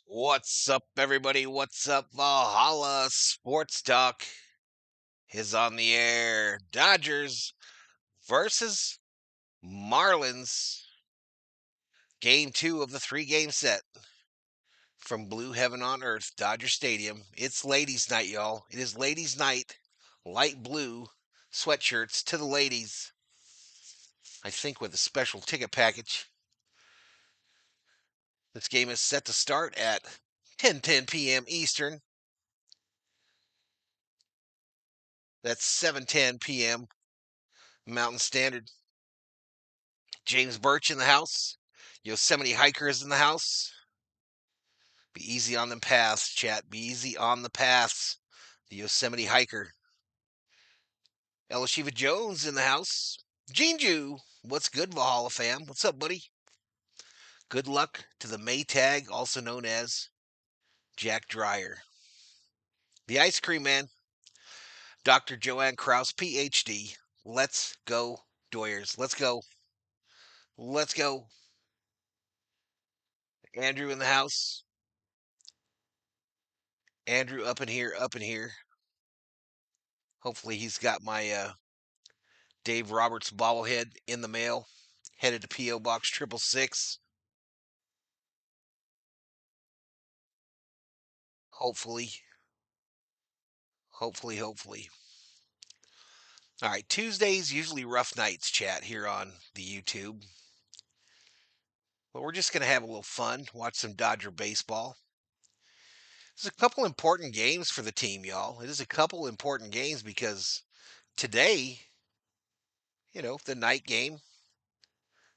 What's up, everybody? What's up? Valhalla Sports Talk is on the air. Dodgers versus Marlins. Game 2 of the 3-game set from Blue Heaven on Earth, Dodger Stadium. It's ladies' night, y'all. It is ladies' night. Light blue sweatshirts to the ladies. I think with a special ticket package. This game is set to start at 10:10 p.m. Eastern. That's 7:10 p.m. Mountain Standard. James Birch in the house. Yosemite Hiker is in the house. Be easy on them paths, chat. Be easy on the paths. The Yosemite Hiker. Elishiva Jones in the house. Jinju, what's good, Valhalla fam? What's up, buddy? Good luck to the Maytag, also known as Jack Dreyer. The Ice Cream Man. Dr. Joanne Krause, PhD. Let's go, Doyers. Let's go. Let's go. Andrew in the house. Andrew up in here, up in here. Hopefully he's got my Dave Roberts bobblehead in the mail. Headed to P.O. Box 666. Hopefully. Hopefully. All right, Tuesdays usually rough nights, chat, here on the YouTube. But we're just going to have a little fun, watch some Dodger baseball. There's a couple important games for the team, y'all. It is a couple important games because today, the night game.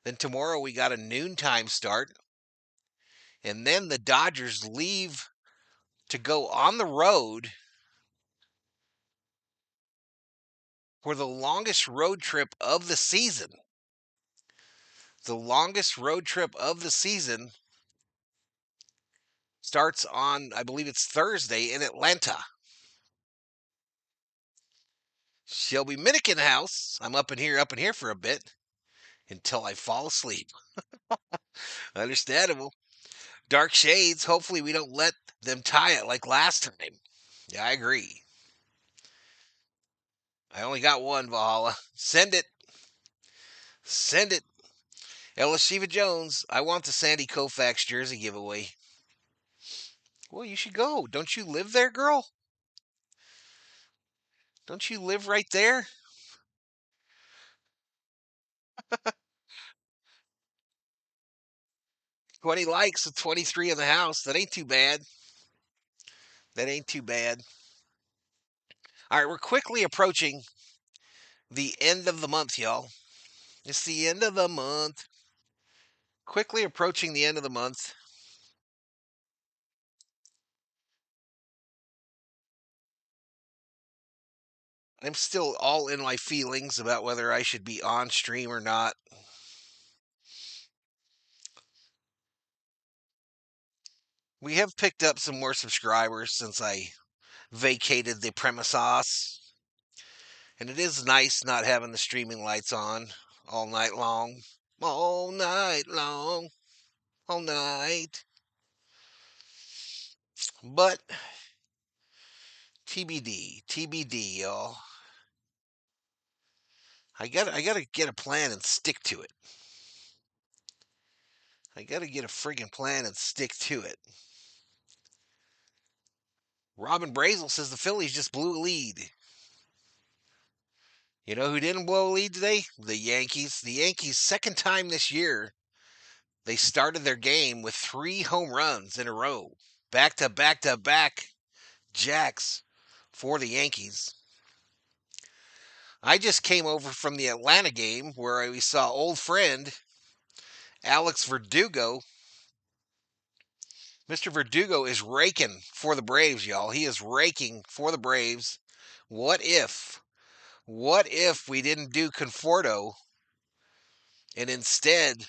Then tomorrow we got a noontime start. And then the Dodgers leave to go on the road for the longest road trip of the season. The longest road trip of the season starts on, I believe it's Thursday in Atlanta. Shelby Minnick in the house. I'm up in here for a bit until I fall asleep. Understandable. Dark Shades, hopefully we don't let them tie it like last time. Yeah, I agree. I only got one, Valhalla. Send it. Send it. Elishiva Jones, I want the Sandy Koufax jersey giveaway. Well, you should go. Don't you live there, girl? Don't you live right there? 20 likes and 23 in the house. That ain't too bad. That ain't too bad. All right, we're quickly approaching the end of the month, y'all. It's the end of the month. Quickly approaching the end of the month. I'm still all in my feelings about whether I should be on stream or not. We have picked up some more subscribers since I vacated the premises. And it is nice not having the streaming lights on all night long. All night long. All night. But TBD, y'all. I gotta get a plan and stick to it. I gotta get a friggin' plan and stick to it. Robin Brazel says the Phillies just blew a lead. You know who didn't blow a lead today? The Yankees. The Yankees, second time this year, they started their game with 3 home runs in a row. Back to back jacks for the Yankees. I just came over from the Atlanta game where we saw old friend Alex Verdugo. Mr. Verdugo is raking for the Braves, y'all. He is raking for the Braves. What if we didn't do Conforto and instead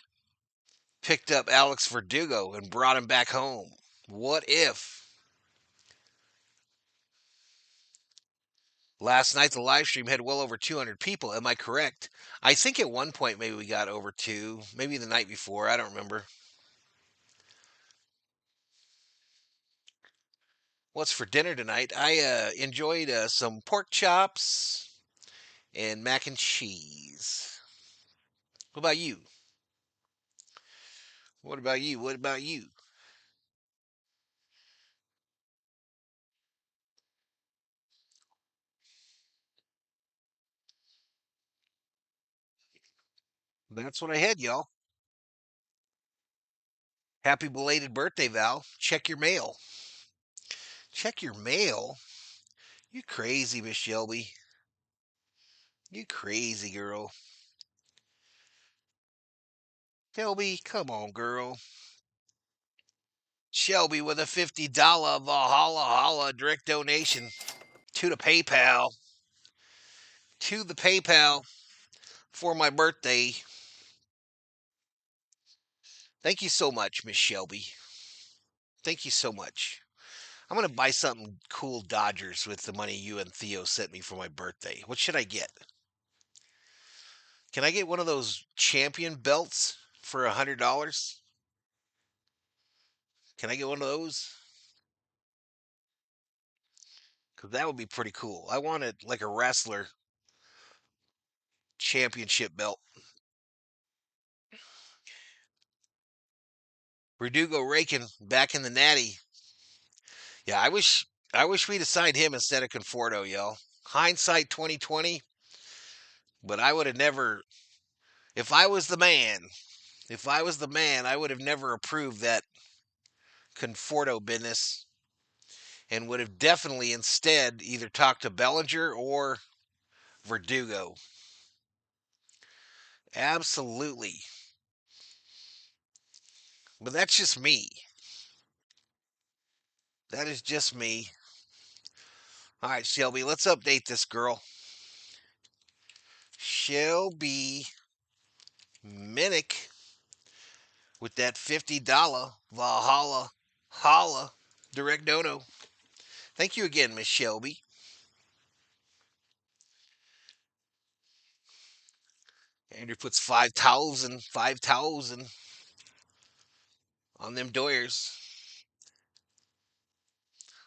picked up Alex Verdugo and brought him back home? What if? Last night, the live stream had well over 200 people. Am I correct? I think at one point maybe we got over 2. Maybe the night before. I don't remember. What's for dinner tonight? I enjoyed some pork chops and mac and cheese. What about you? What about you? What about you? That's what I had, y'all. Happy belated birthday, Val. Check your mail. Check your mail? You crazy, Miss Shelby. You crazy girl. Shelby, come on, girl. Shelby with a $50 Valhalla Holla direct donation to the PayPal. To the PayPal for my birthday. Thank you so much, Miss Shelby. Thank you so much. I'm gonna buy something cool Dodgers with the money you and Theo sent me for my birthday. What should I get? Can I get one of those champion belts for $100? Can I get one of those? Because that would be pretty cool. I wanted like a wrestler championship belt. Verdugo raking back in the natty. Yeah, I wish we'd assigned him instead of Conforto, y'all. Hindsight 2020, but I would have never if I was the man, if I was the man, I would have never approved that Conforto business and would have definitely instead either talked to Bellinger or Verdugo. Absolutely. But that's just me. That is just me. All right, Shelby, let's update this girl. Shelby Minnick with that $50 Valhalla Holla direct dono. Thank you again, Miss Shelby. Andrew puts 5,000 on them doyers.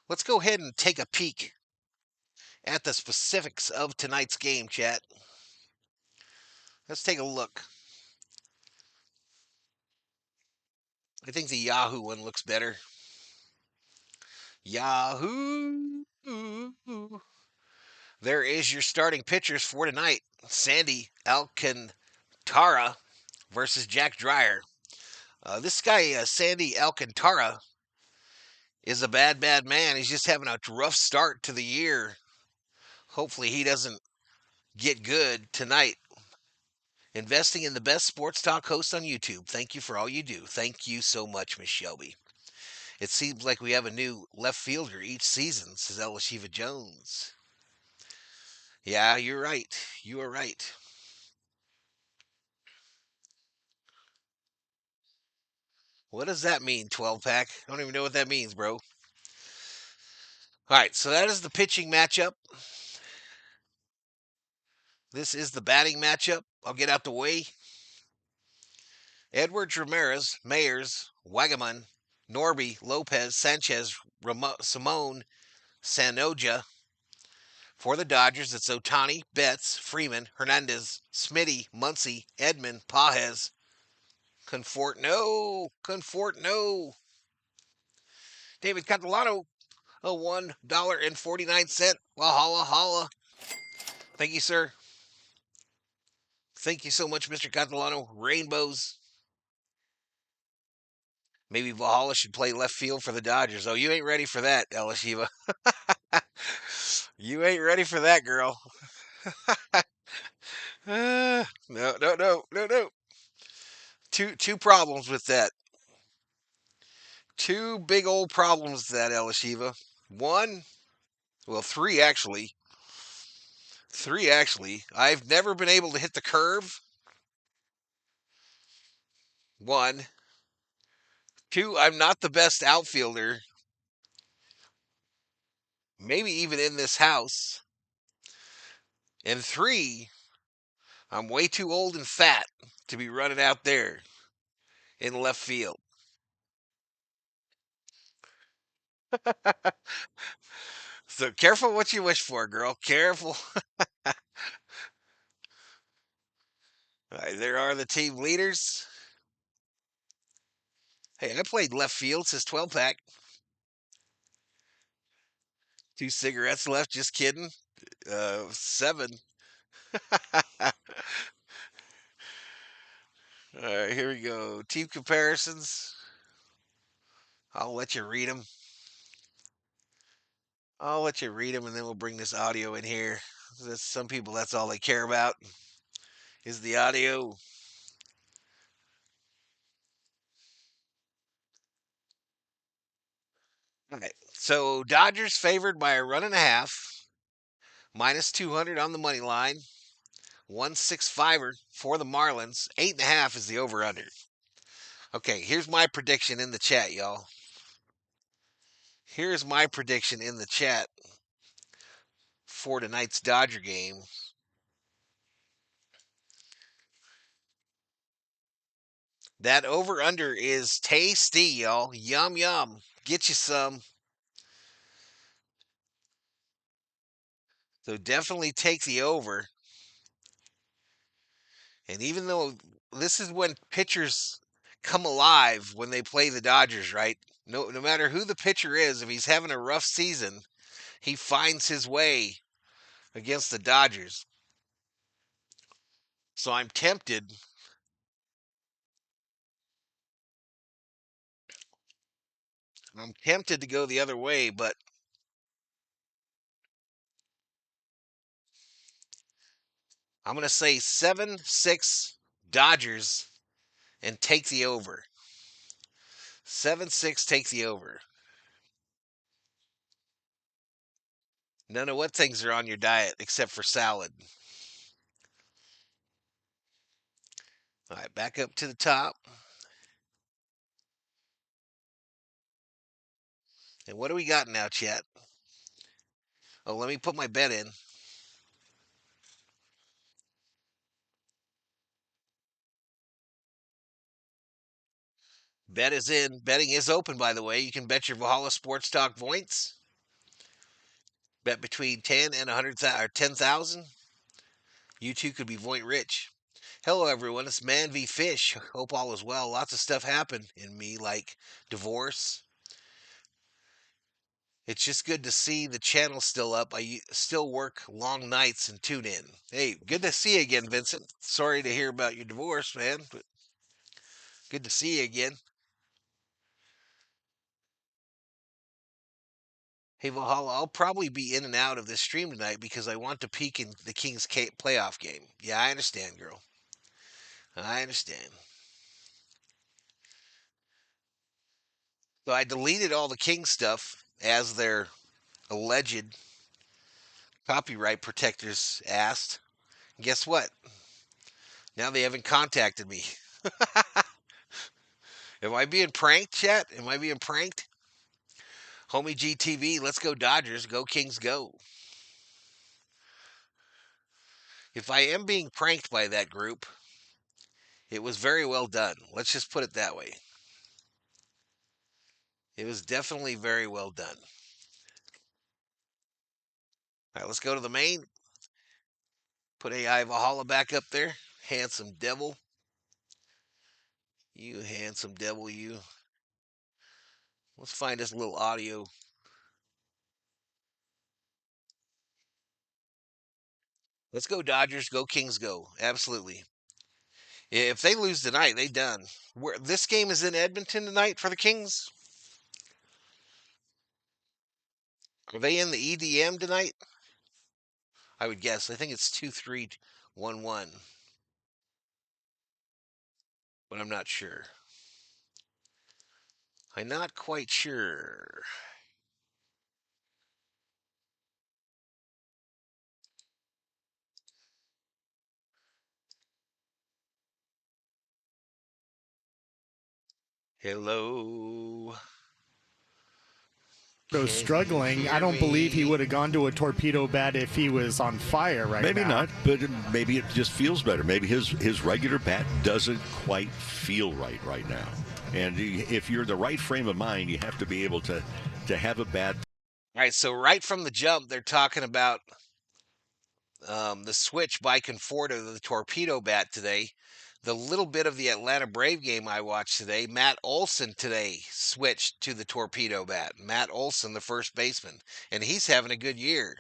Let's go ahead and take a peek at the specifics of tonight's game, chat. Let's take a look. I think the Yahoo one looks better. Yahoo! There is your starting pitchers for tonight. Sandy Alcantara versus Jack Dreyer. This guy, Sandy Alcantara, is a bad, bad man. He's just having a rough start to the year. Hopefully, he doesn't get good tonight. Investing in the best sports talk host on YouTube. Thank you for all you do. Thank you so much, Miss Shelby. It seems like we have a new left fielder each season, says Elishiva Jones. Yeah, you're right. You are right. What does that mean, 12 pack? I don't even know what that means, bro. All right, so that is the pitching matchup. This is the batting matchup. I'll get out the way. Edwards, Ramirez, Mayers, Wagaman, Norby, Lopez, Sanchez, Simone, Sanoja. For the Dodgers, it's Otani, Betts, Freeman, Hernandez, Smitty, Muncy, Edman, Pajes, Confort, no. Confort, no. David Catalano, a $1.49. Valhalla, holla. Thank you, sir. Thank you so much, Mr. Catalano. Rainbows. Maybe Valhalla should play left field for the Dodgers. Oh, you ain't ready for that, Elishiva. You ain't ready for that, girl. No, no, no, no, no. Two problems with that. Two big old problems with that, Elishiva. One, well, three actually. Three actually. I've never been able to hit the curve. One. Two, I'm not the best outfielder, maybe even in this house. And three, I'm way too old and fat to be running out there in left field. So careful what you wish for, girl. Careful. All right, there are the team leaders. Hey, I played left field since 12 pack. 2 cigarettes left. Just kidding. 7. All right, here we go. Team comparisons. I'll let you read them. I'll let you read them, and then we'll bring this audio in here. Some people, that's all they care about is the audio. All right. So Dodgers favored by a run and a half, minus 200 on the money line, 165er for the Marlins. 8.5 is the over under. Okay, here's my prediction in the chat, y'all. Here's my prediction in the chat for tonight's Dodger game. That over under is tasty, y'all. Yum, yum. Get you some. So definitely take the over. And even though this is when pitchers come alive when they play the Dodgers, right? No matter who the pitcher is, if he's having a rough season, he finds his way against the Dodgers. So I'm tempted. I'm tempted to go the other way, but I'm going to say 7-6 Dodgers and take the over. 7-6, take the over. None of what things are on your diet except for salad. All right, back up to the top. And what do we got now, chat? Oh, let me put my bet in. Bet is in. Betting is open, by the way. You can bet your Valhalla Sports Talk points. Bet between 10 and 100,000 or 10,000. You too could be point rich. Hello, everyone. It's Man v Fish. Hope all is well. Lots of stuff happened in me, like divorce. It's just good to see the channel still up. I still work long nights and tune in. Hey, good to see you again, Vincent. Sorry to hear about your divorce, man, but good to see you again. Hey, Valhalla, I'll probably be in and out of this stream tonight because I want to peek in the Kings playoff game. Yeah, I understand, girl. I understand. So I deleted all the King stuff as their alleged copyright protectors asked. And guess what? Now they haven't contacted me. Am I being pranked, chat? Am I being pranked? Homie GTV, let's go Dodgers. Go Kings, go. If I am being pranked by that group, it was very well done. Let's just put it that way. It was definitely very well done. All right, let's go to the main. Put AI Valhalla back up there. Handsome devil. You handsome devil, you. Let's find this little audio. Let's go Dodgers. Go Kings, go. Absolutely. If they lose tonight, they done. This game is in Edmonton tonight for the Kings. Are they in the EDM tonight? I would guess. I think it's 2-3-1-1. But I'm not sure. I'm not quite sure. Hello. Struggling. I don't believe he would have gone to a torpedo bat if he was on fire right maybe now. Not, but maybe it just feels better. Maybe his regular bat doesn't quite feel right now. And if you're in the right frame of mind, you have to be able to have a bat All right, so right from the jump, they're talking about the switch by Conforto to the torpedo bat today. The little bit of the Atlanta Brave game I watched today, Matt Olson today switched to the torpedo bat. Matt Olson, the first baseman, and he's having a good year.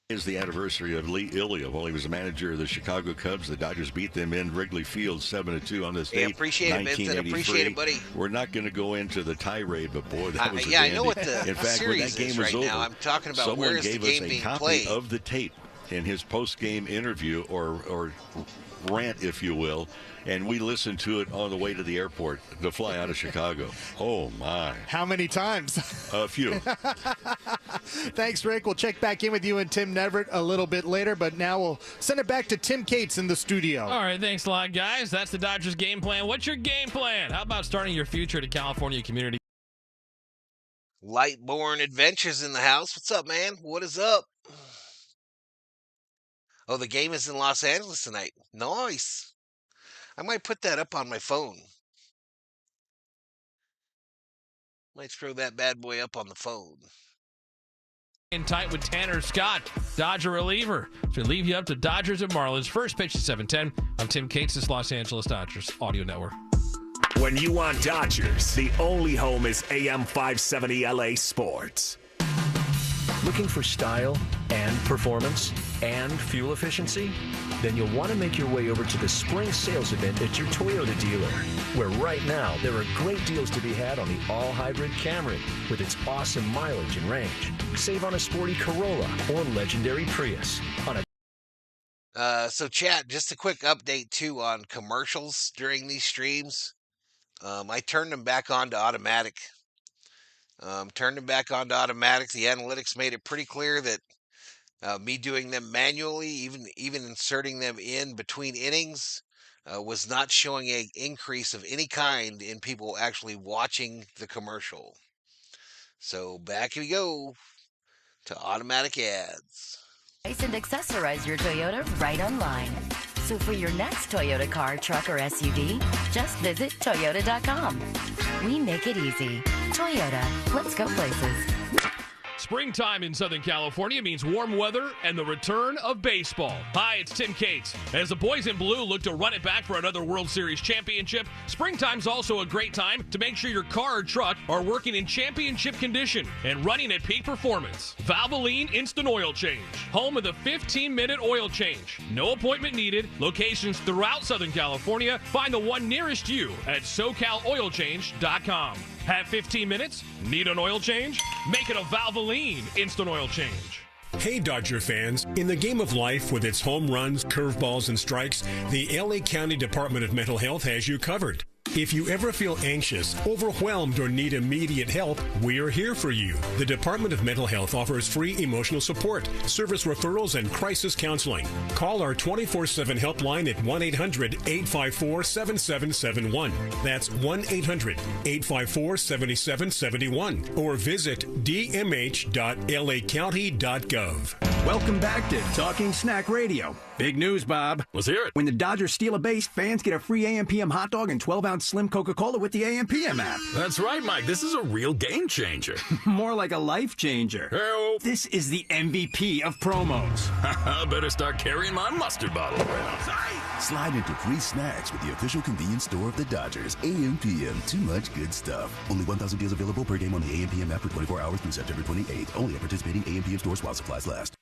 Is the anniversary of Lee Ilya. While he was the manager of the Chicago Cubs, the Dodgers beat them in Wrigley Field 7-2 on this date. Appreciate it, Vincent. Appreciate it, buddy. We're not going to go into the tirade, but boy, that was a yeah, dandy. I know what the in fact, when that series game is was right over, now. I'm talking about where is the game being copy played. Of the tape in his post-game interview or rant, if you will, and we listened to it on the way to the airport to fly out of Chicago. Oh, my. How many times? A few. Thanks, Rick. We'll check back in with you and Tim Neverett a little bit later, but now we'll send it back to Tim Cates in the studio. All right, thanks a lot, guys. That's the Dodgers game plan. What's your game plan? How about starting your future at a California community? Lightborn Adventures in the house. What's up, man? What is up? Oh, the game is in Los Angeles tonight. Nice. I might put that up on my phone. Might throw that bad boy up on the phone. In tight with Tanner Scott, Dodger reliever. Should leave you up to Dodgers and Marlins. First pitch at 7:10. I'm Tim Cates, this Los Angeles Dodgers Audio Network. When you want Dodgers, the only home is AM 570 LA Sports. Looking for style and performance and fuel efficiency? Then you'll want to make your way over to the spring sales event at your Toyota dealer, where right now there are great deals to be had on the all-hybrid Camry with its awesome mileage and range. Save on a sporty Corolla or legendary Prius. So, chat, just a quick update, too, on commercials during these streams. I turned them back on to automatic. The analytics made it pretty clear that me doing them manually, even inserting them in between innings, was not showing an increase of any kind in people actually watching the commercial. So back we go to automatic ads. Price and accessorize your Toyota right online. So for your next Toyota car, truck, or SUV, just visit Toyota.com. We make it easy. Toyota, let's go places. Springtime in Southern California means warm weather and the return of baseball. Hi, it's Tim Cates. As the boys in blue look to run it back for another World Series championship, springtime's also a great time to make sure your car or truck are working in championship condition and running at peak performance. Valvoline Instant Oil Change, home of the 15-minute oil change. No appointment needed. Locations throughout Southern California. Find the one nearest you at SoCalOilChange.com. Have 15 minutes? Need an oil change? Make it a Valvoline Instant Oil Change. Hey, Dodger fans. In the game of life with its home runs, curveballs, and strikes, the LA County Department of Mental Health has you covered. If you ever feel anxious, overwhelmed, or need immediate help, we are here for you. The Department of Mental Health offers free emotional support, service referrals, and crisis counseling. Call our 24/7 helpline at 1-800-854-7771. That's 1-800-854-7771. Or visit dmh.lacounty.gov. Welcome back to Talking Snack Radio. Big news, Bob. Let's hear it. When the Dodgers steal a base, fans get a free AM/PM hot dog and 12-ounce slim Coca-Cola with the AM/PM app. That's right, Mike. This is a real game changer. More like a life changer. Hey-o. This is the MVP of promos. Better start carrying my mustard bottle around. Slide into free snacks with the official convenience store of the Dodgers. AM/PM. Too much good stuff. Only 1,000 deals available per game on the AM/PM app for 24 hours through September 28th. Only at participating AM/PM stores while supplies last.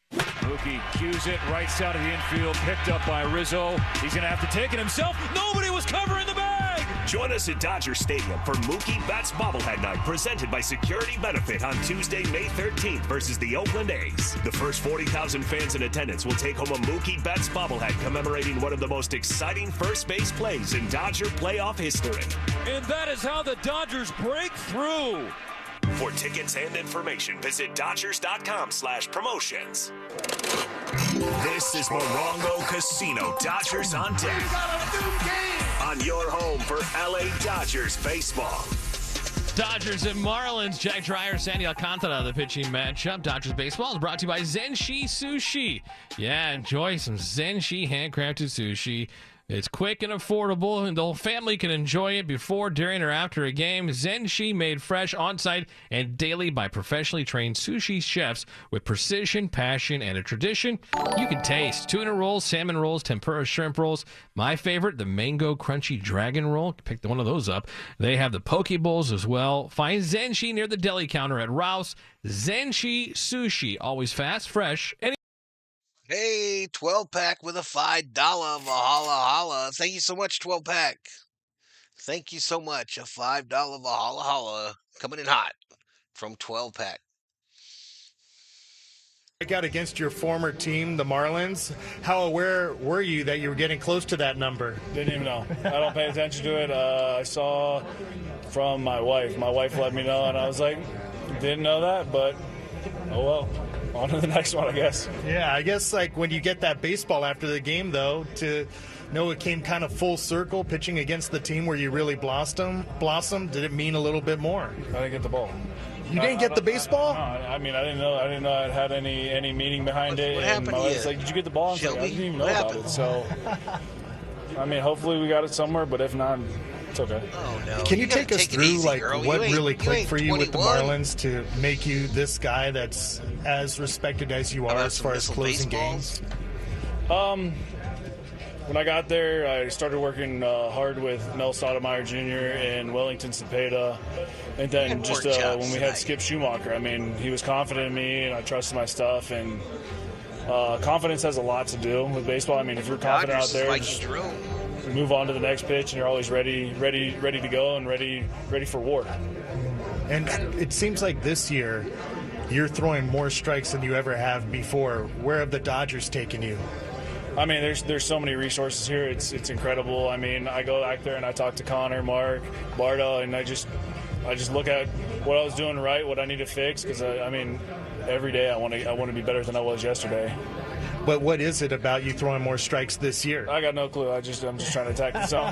Mookie cues it right side of the infield, picked up by Rizzo. He's going to have to take it himself. Nobody was covering the bag. Join us at Dodger Stadium for Mookie Betts Bobblehead Night, presented by Security Benefit on Tuesday, May 13th versus the Oakland A's. The first 40,000 fans in attendance will take home a Mookie Betts bobblehead commemorating one of the most exciting first base plays in Dodger playoff history. And that is how the Dodgers break through. For tickets and information, visit Dodgers.com/promotions. This is Morongo Casino Dodgers on deck. On your home for LA Dodgers baseball. Dodgers and Marlins. Jack Dreyer, Sandy Alcantara, the pitching matchup. Dodgers baseball is brought to you by Zenshi Sushi. Yeah, enjoy some Zenshi handcrafted sushi. It's quick and affordable, and the whole family can enjoy it before, during, or after a game. Zenshi, made fresh on-site and daily by professionally trained sushi chefs with precision, passion, and a tradition you can taste. Tuna rolls, salmon rolls, tempura shrimp rolls. My favorite, the mango crunchy dragon roll. Pick one of those up. They have the poke bowls as well. Find Zenshi near the deli counter at Rouse. Zenshi Sushi, always fast, fresh, and Hey, 12-pack with a $5 Valhalla. Thank you so much, 12-pack. Thank you so much. A $5 Valhalla coming in hot from 12-pack. I got against your former team, the Marlins. How aware were you that you were getting close to that number? Didn't even know. I don't pay attention to it. I saw from my wife. My wife let me know, and I was like, didn't know that, but oh well. On to the next one, I guess. Yeah, I guess like when you get that baseball after the game, though, to know it came kind of full circle, pitching against the team where you really blossomed, did it mean a little bit more? I didn't get the ball. You didn't get the baseball? No, I mean, I didn't know it had any meaning behind it. What happened and my to wife's you? like, did you get the ball? I was like, I didn't even know What about happened? it. So, I mean, hopefully we got it somewhere, but if not, it's okay. Oh, no. Can you gotta take us it through easy, like girl. what You ain't- really you clicked ain't for you with the 21. Marlins to make you this guy that's as respected as you are about as some far as missile closing baseballs? games? When I got there, I started working hard with Mel Sotomayor Jr. and Wellington Cepeda. And then Good just pork chops when we tonight. had Skip Schumacher, I mean, he was confident in me and I trusted my stuff. And confidence has a lot to do with baseball. I mean, if you're confident Dodgers out there, is like just Jerome. move on to the next pitch and you're always ready to go and ready for war. And it seems like this year you're throwing more strikes than you ever have before. Where have the Dodgers taken you? I mean, there's so many resources here. It's incredible. I mean, I go back there and I talk to Connor, Mark, Barda, and I just look at what I was doing right, what I need to fix. Because I mean, every day I want to be better than I was yesterday. But what is it about you throwing more strikes this year? I got no clue. I'm just trying to attack the zone.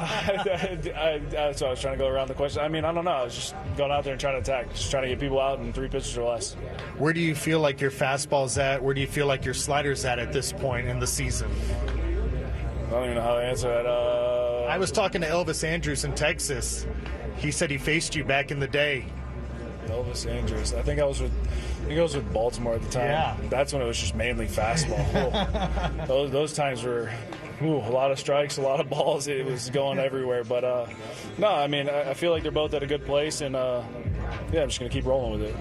That's why I was trying to go around the question. I mean, I don't know. I was just going out there and trying to attack, just trying to get people out in 3 pitches or less. Where do you feel like your fastball's at? Where do you feel like your slider's at this point in the season? I don't even know how to answer that. I was talking to Elvis Andrews in Texas. He said he faced you back in the day. Elvis Andrews. I think I was with Baltimore at the time. Yeah. That's when it was just mainly fastball. those times were a lot of strikes, a lot of balls. It was going everywhere. But no, I mean, I feel like they're both at a good place, and I'm just going to keep rolling with it.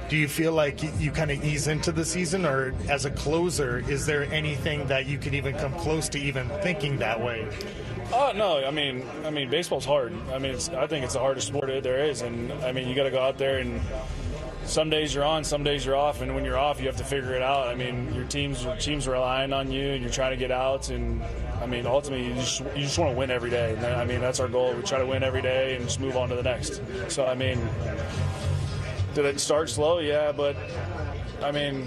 Do you feel like you kind of ease into the season, or as a closer, is there anything that you could even come close to even thinking that way? No, I mean, baseball's hard. I mean, I think it's the hardest sport there is, and I mean, you got to go out there and some days you're on, some days you're off, and when you're off, you have to figure it out. I mean, your team's relying on you, and you're trying to get outs, and I mean, ultimately, you just want to win every day. And I mean, that's our goal. We try to win every day and just move on to the next. So, I mean, did it start slow? Yeah, but I mean,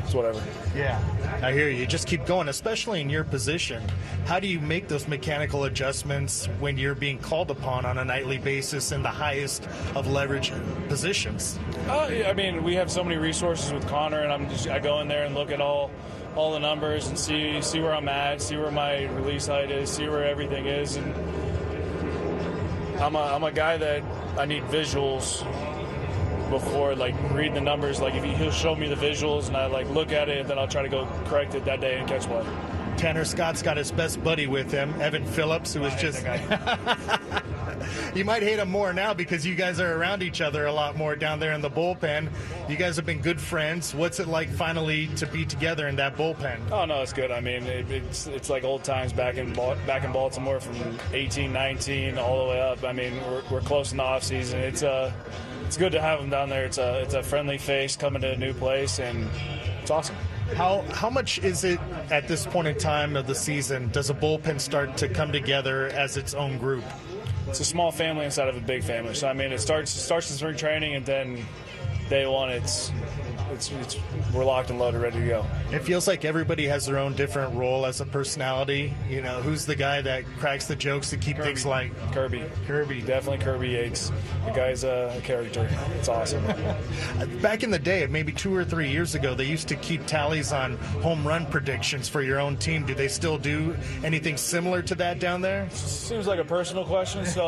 it's whatever. Yeah, I hear you. Just keep going, especially in your position. How do you make those mechanical adjustments when you're being called upon on a nightly basis in the highest of leverage positions? I mean, we have so many resources with Connor, and I go in there and look at all the numbers and see where I'm at, see where my release height is, see where everything is, and I'm a guy that I need visuals before like reading the numbers. Like he'll show me the visuals and I like look at it and then I'll try to go correct it that day and catch play. Tanner Scott's got his best buddy with him, Evan Phillips, who is just you might hate him more now because you guys are around each other a lot more down there in the bullpen. You guys have been good friends. What's it like finally to be together in that bullpen? Oh no, it's good. I mean, it's like old times back in Baltimore from 18, 19 all the way up. I mean, we're close in the off season. It's good to have him down there. It's a friendly face coming to a new place, and it's awesome. How much is it at this point in time of the season? Does a bullpen start to come together as its own group? It's a small family inside of a big family. So I mean, it starts in spring training, and then day one, it's we're locked and loaded, ready to go. It feels like everybody has their own different role as a personality. You know, who's the guy that cracks the jokes to keep things light? Kirby. Definitely Kirby Yates. The guy's a character. It's awesome. Back in the day, maybe 2 or 3 years ago, they used to keep tallies on home run predictions for your own team. Do they still do anything similar to that down there? Seems like a personal question, so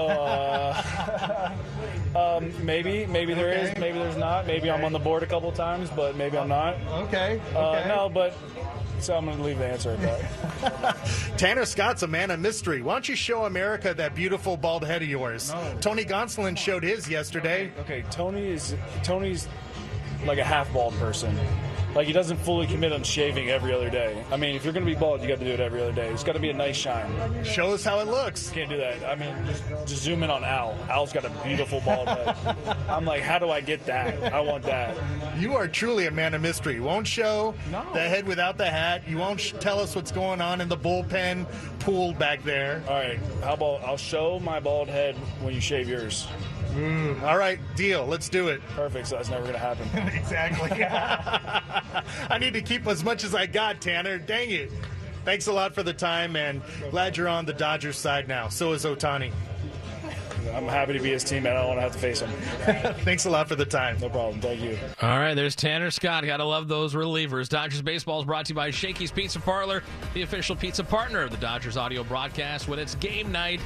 maybe there is, maybe there's not. Maybe I'm on the board a couple times, but maybe I'm not. Okay. No, but so I'm going to leave the answer at that. Tanner Scott's a man of mystery. Why don't you show America that beautiful bald head of yours? No. Tony Gonsolin showed his yesterday. Okay, Tony's like a half bald person. Like, he doesn't fully commit on shaving every other day. I mean, if you're going to be bald, you got to do it every other day. It's got to be a nice shine. Show us how it looks. Can't do that. I mean, just zoom in on Al. Al's got a beautiful bald head. I'm like, how do I get that? I want that. You are truly a man of mystery. You won't show the head without the hat. You won't tell us what's going on in the bullpen pool back there. All right. How about I'll show my bald head when you shave yours? All right, deal. Let's do it. Perfect. So that's never going to happen. Exactly. I need to keep as much as I got, Tanner. Dang it. Thanks a lot for the time, and glad you're on the Dodgers side now. So is Ohtani. I'm happy to be his teammate. I don't want to have to face him. Thanks a lot for the time. No problem. Thank you. All right, there's Tanner Scott. Got to love those relievers. Dodgers Baseball is brought to you by Shakey's Pizza Parlor, the official pizza partner of the Dodgers audio broadcast. When it's game night,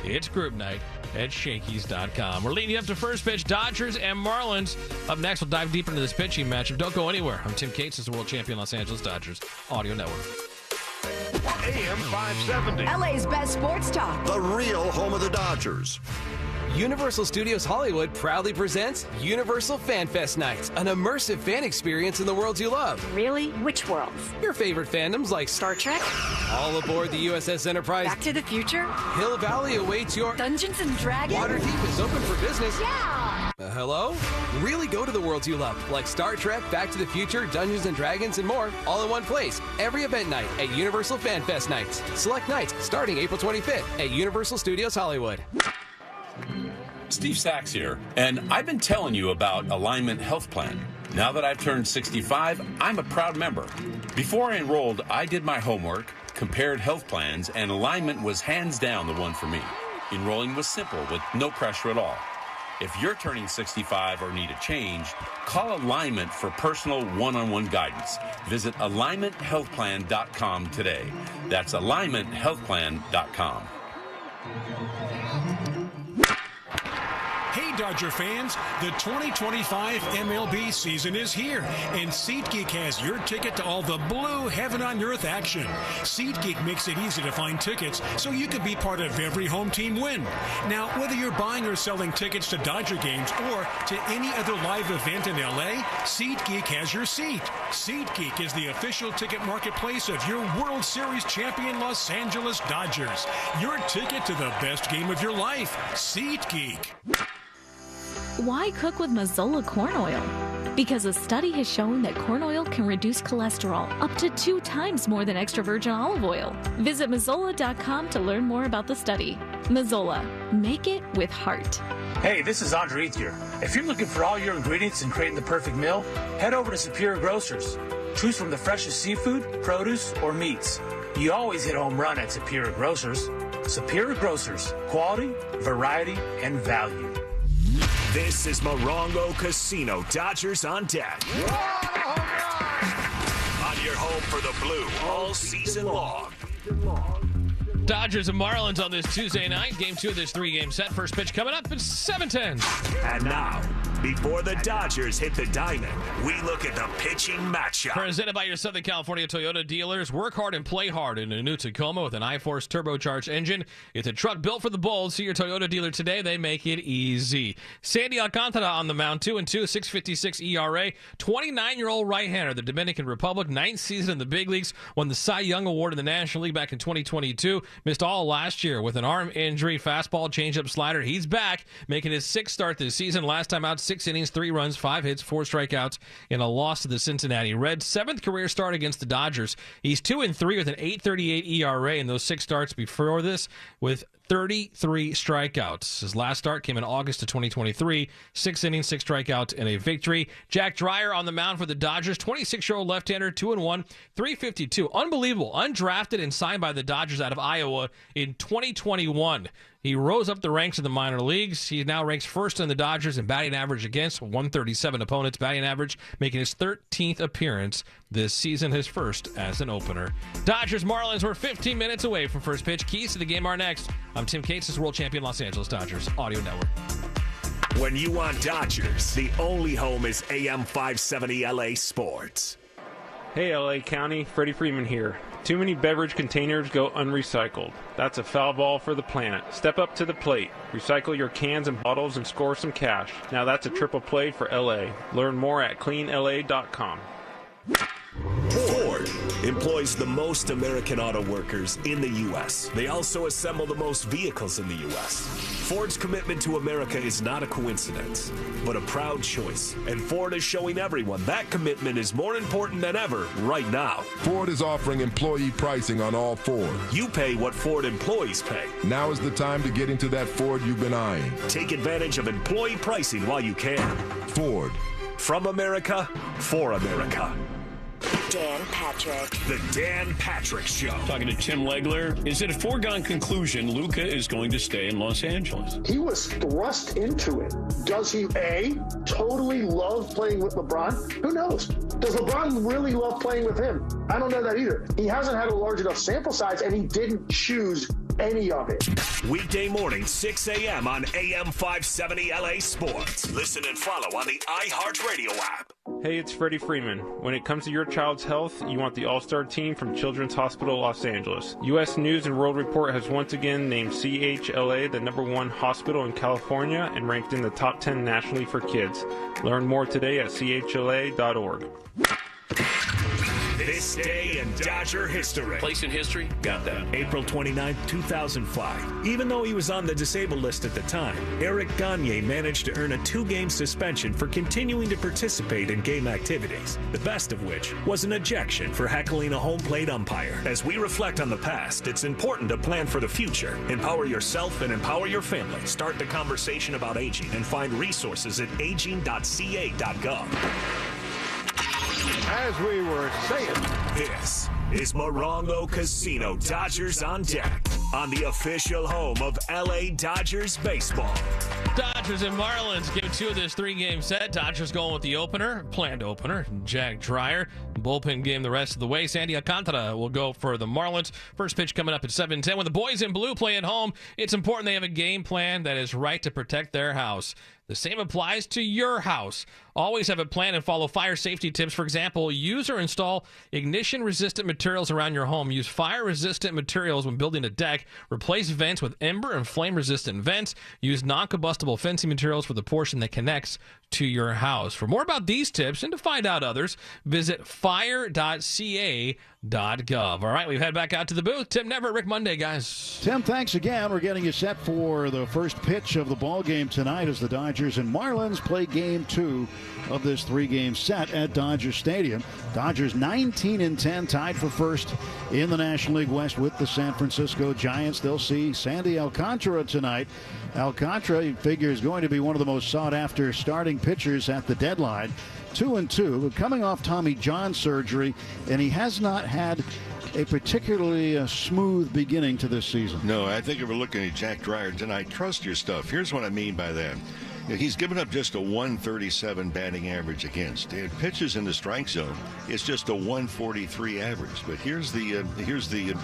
it's group night at Shakey's.com. We're leading you up to first pitch, Dodgers and Marlins. Up next, we'll dive deeper into this pitching matchup. Don't go anywhere. I'm Tim Cates, as the world champion Los Angeles Dodgers Audio Network. AM 570. LA's best sports talk. The real home of the Dodgers. Universal Studios Hollywood proudly presents Universal Fan Fest Nights, an immersive fan experience in the worlds you love. Really? Which worlds? Your favorite fandoms like Star Trek, all aboard the USS Enterprise, Back to the Future, Hill Valley awaits your Dungeons and Dragons, Waterdeep is open for business. Yeah! Hello? Really go to the worlds you love, like Star Trek, Back to the Future, Dungeons and Dragons, and more, all in one place. Every event night at Universal Fan Fest Nights. Select nights starting April 25th at Universal Studios Hollywood. Steve Sachs here, and I've been telling you about Alignment Health Plan. Now that I've turned 65, I'm a proud member. Before I enrolled, I did my homework, compared health plans, and Alignment was hands down the one for me. Enrolling was simple, with no pressure at all. If you're turning 65 or need a change, call Alignment for personal one-on-one guidance. Visit alignmenthealthplan.com today. That's alignmenthealthplan.com. Hey, Dodger fans, the 2025 MLB season is here, and SeatGeek has your ticket to all the blue heaven-on-earth action. SeatGeek makes it easy to find tickets so you can be part of every home team win. Now, whether you're buying or selling tickets to Dodger games or to any other live event in LA, SeatGeek has your seat. SeatGeek is the official ticket marketplace of your World Series champion Los Angeles Dodgers. Your ticket to the best game of your life. SeatGeek. Why cook with Mazola corn oil? Because a study has shown that corn oil can reduce cholesterol up to 2 times more than extra virgin olive oil. Visit Mazola.com to learn more about the study. Mazola, make it with heart. Hey, this is Andre here. If you're looking for all your ingredients and creating the perfect meal, head over to Superior Grocers. Choose from the freshest seafood, produce, or meats. You always hit a home run at Superior Grocers. Superior Grocers, quality, variety, and value. This is Morongo Casino Dodgers on deck. On your home for the blue all season long. Dodgers and Marlins on this Tuesday night. Game 2 of this 3-game set. First pitch coming up at 7:10. And now, before the Dodgers hit the diamond, we look at the pitching matchup. Presented by your Southern California Toyota dealers. Work hard and play hard in a new Tacoma with an iForce turbocharged engine. It's a truck built for the bold. See your Toyota dealer today. They make it easy. Sandy Alcantara on the mound, 2-2, 6.56 ERA. 29-year-old right-hander, the Dominican Republic, 9th season in the big leagues. Won the Cy Young Award in the National League back in 2022. Missed all last year with an arm injury, fastball, changeup, slider. He's back, making his 6th start this season. Last time out, 6 innings, 3 runs, 5 hits, 4 strikeouts in a loss to the Cincinnati Reds. 7th career start against the Dodgers. He's 2-3 with an 8.38 ERA in those 6 starts before this, with 33 strikeouts. His last start came in August of 2023. 6 innings, 6 strikeouts, and a victory. Jack Dreyer on the mound for the Dodgers. 26-year-old left-hander, 2-1, 352. Unbelievable. Undrafted and signed by the Dodgers out of Iowa in 2021. He rose up the ranks in the minor leagues. He now ranks first in the Dodgers in batting average against 137 opponents. Batting average, making his 13th appearance this season, his first as an opener. Dodgers Marlins, we're 15 minutes away from first pitch. Keys to the game are next. I'm Tim Cates, this is world champion Los Angeles Dodgers Audio Network. When you want Dodgers, the only home is AM 570 LA Sports. Hey LA County, Freddie Freeman here. Too many beverage containers go unrecycled. That's a foul ball for the planet. Step up to the plate. Recycle your cans and bottles and score some cash. Now that's a triple play for LA. Learn more at cleanla.com. Ford employs the most American auto workers in the U.S. They also assemble the most vehicles in the U.S. Ford's commitment to America is not a coincidence, but a proud choice. And Ford is showing everyone that commitment is more important than ever right now. Ford is offering employee pricing on all Ford. You pay what Ford employees pay. Now is the time to get into that Ford you've been eyeing. Take advantage of employee pricing while you can. Ford. From America, for America. Dan Patrick. The Dan Patrick Show. Talking to Tim Legler. Is it a foregone conclusion Luka is going to stay in Los Angeles? He was thrust into it. Does he, A, totally love playing with LeBron? Who knows? Does LeBron really love playing with him? I don't know that either. He hasn't had a large enough sample size, and he didn't choose any of it. Weekday morning, 6 a.m. on AM 570 LA Sports. Listen and follow on the iHeartRadio app. Hey, it's Freddie Freeman. When it comes to your child's health, you want the all-star team from Children's Hospital Los Angeles. U.S. News and World Report has once again named CHLA the #1 hospital in California and ranked in the top 10 nationally for kids. Learn more today at chla.org. This day in Dodger history. Place in history? Got that. April 29, 2005. Even though he was on the disabled list at the time, Eric Gagne managed to earn a 2-game suspension for continuing to participate in game activities, the best of which was an ejection for heckling a home plate umpire. As we reflect on the past, it's important to plan for the future. Empower yourself and empower your family. Start the conversation about aging and find resources at aging.ca.gov. As we were saying, this is Morongo Casino Dodgers on deck on the official home of LA Dodgers baseball. Dodgers and Marlins, game 2 of this 3-game set. Dodgers going with the opener, planned opener, Jack Dreyer. Bullpen game the rest of the way. Sandy Alcantara will go for the Marlins. First pitch coming up at 7:10. When the boys in blue play at home, it's important they have a game plan that is right to protect their house. The same applies to your house. Always have a plan and follow fire safety tips. For example, use or install ignition-resistant materials around your home. Use fire-resistant materials when building a deck. Replace vents with ember and flame-resistant vents. Use non-combustible fencing materials for the portion that connects to your house. For more about these tips and to find out others, visit fire.ca.gov. All right, we've head back out to the booth. Tim Neverett, Rick Monday, guys. Tim, thanks again. We're getting you set for the first pitch of the ball game tonight as the Dodgers and Marlins play game 2 of this 3-game set at Dodger Stadium. Dodgers 19-10, tied for first in the National League West with the San Francisco Giants. They'll see Sandy Alcantara tonight. Alcantara, you figure, is going to be one of the most sought-after starting pitchers at the deadline. 2-2, but coming off Tommy John surgery, and he has not had a particularly smooth beginning to this season. No, I think if we're looking at Jack Dreyer tonight, trust your stuff. Here's what I mean by that. He's given up just a 137 batting average against. And pitches in the strike zone, it's just a 143 average. But here's the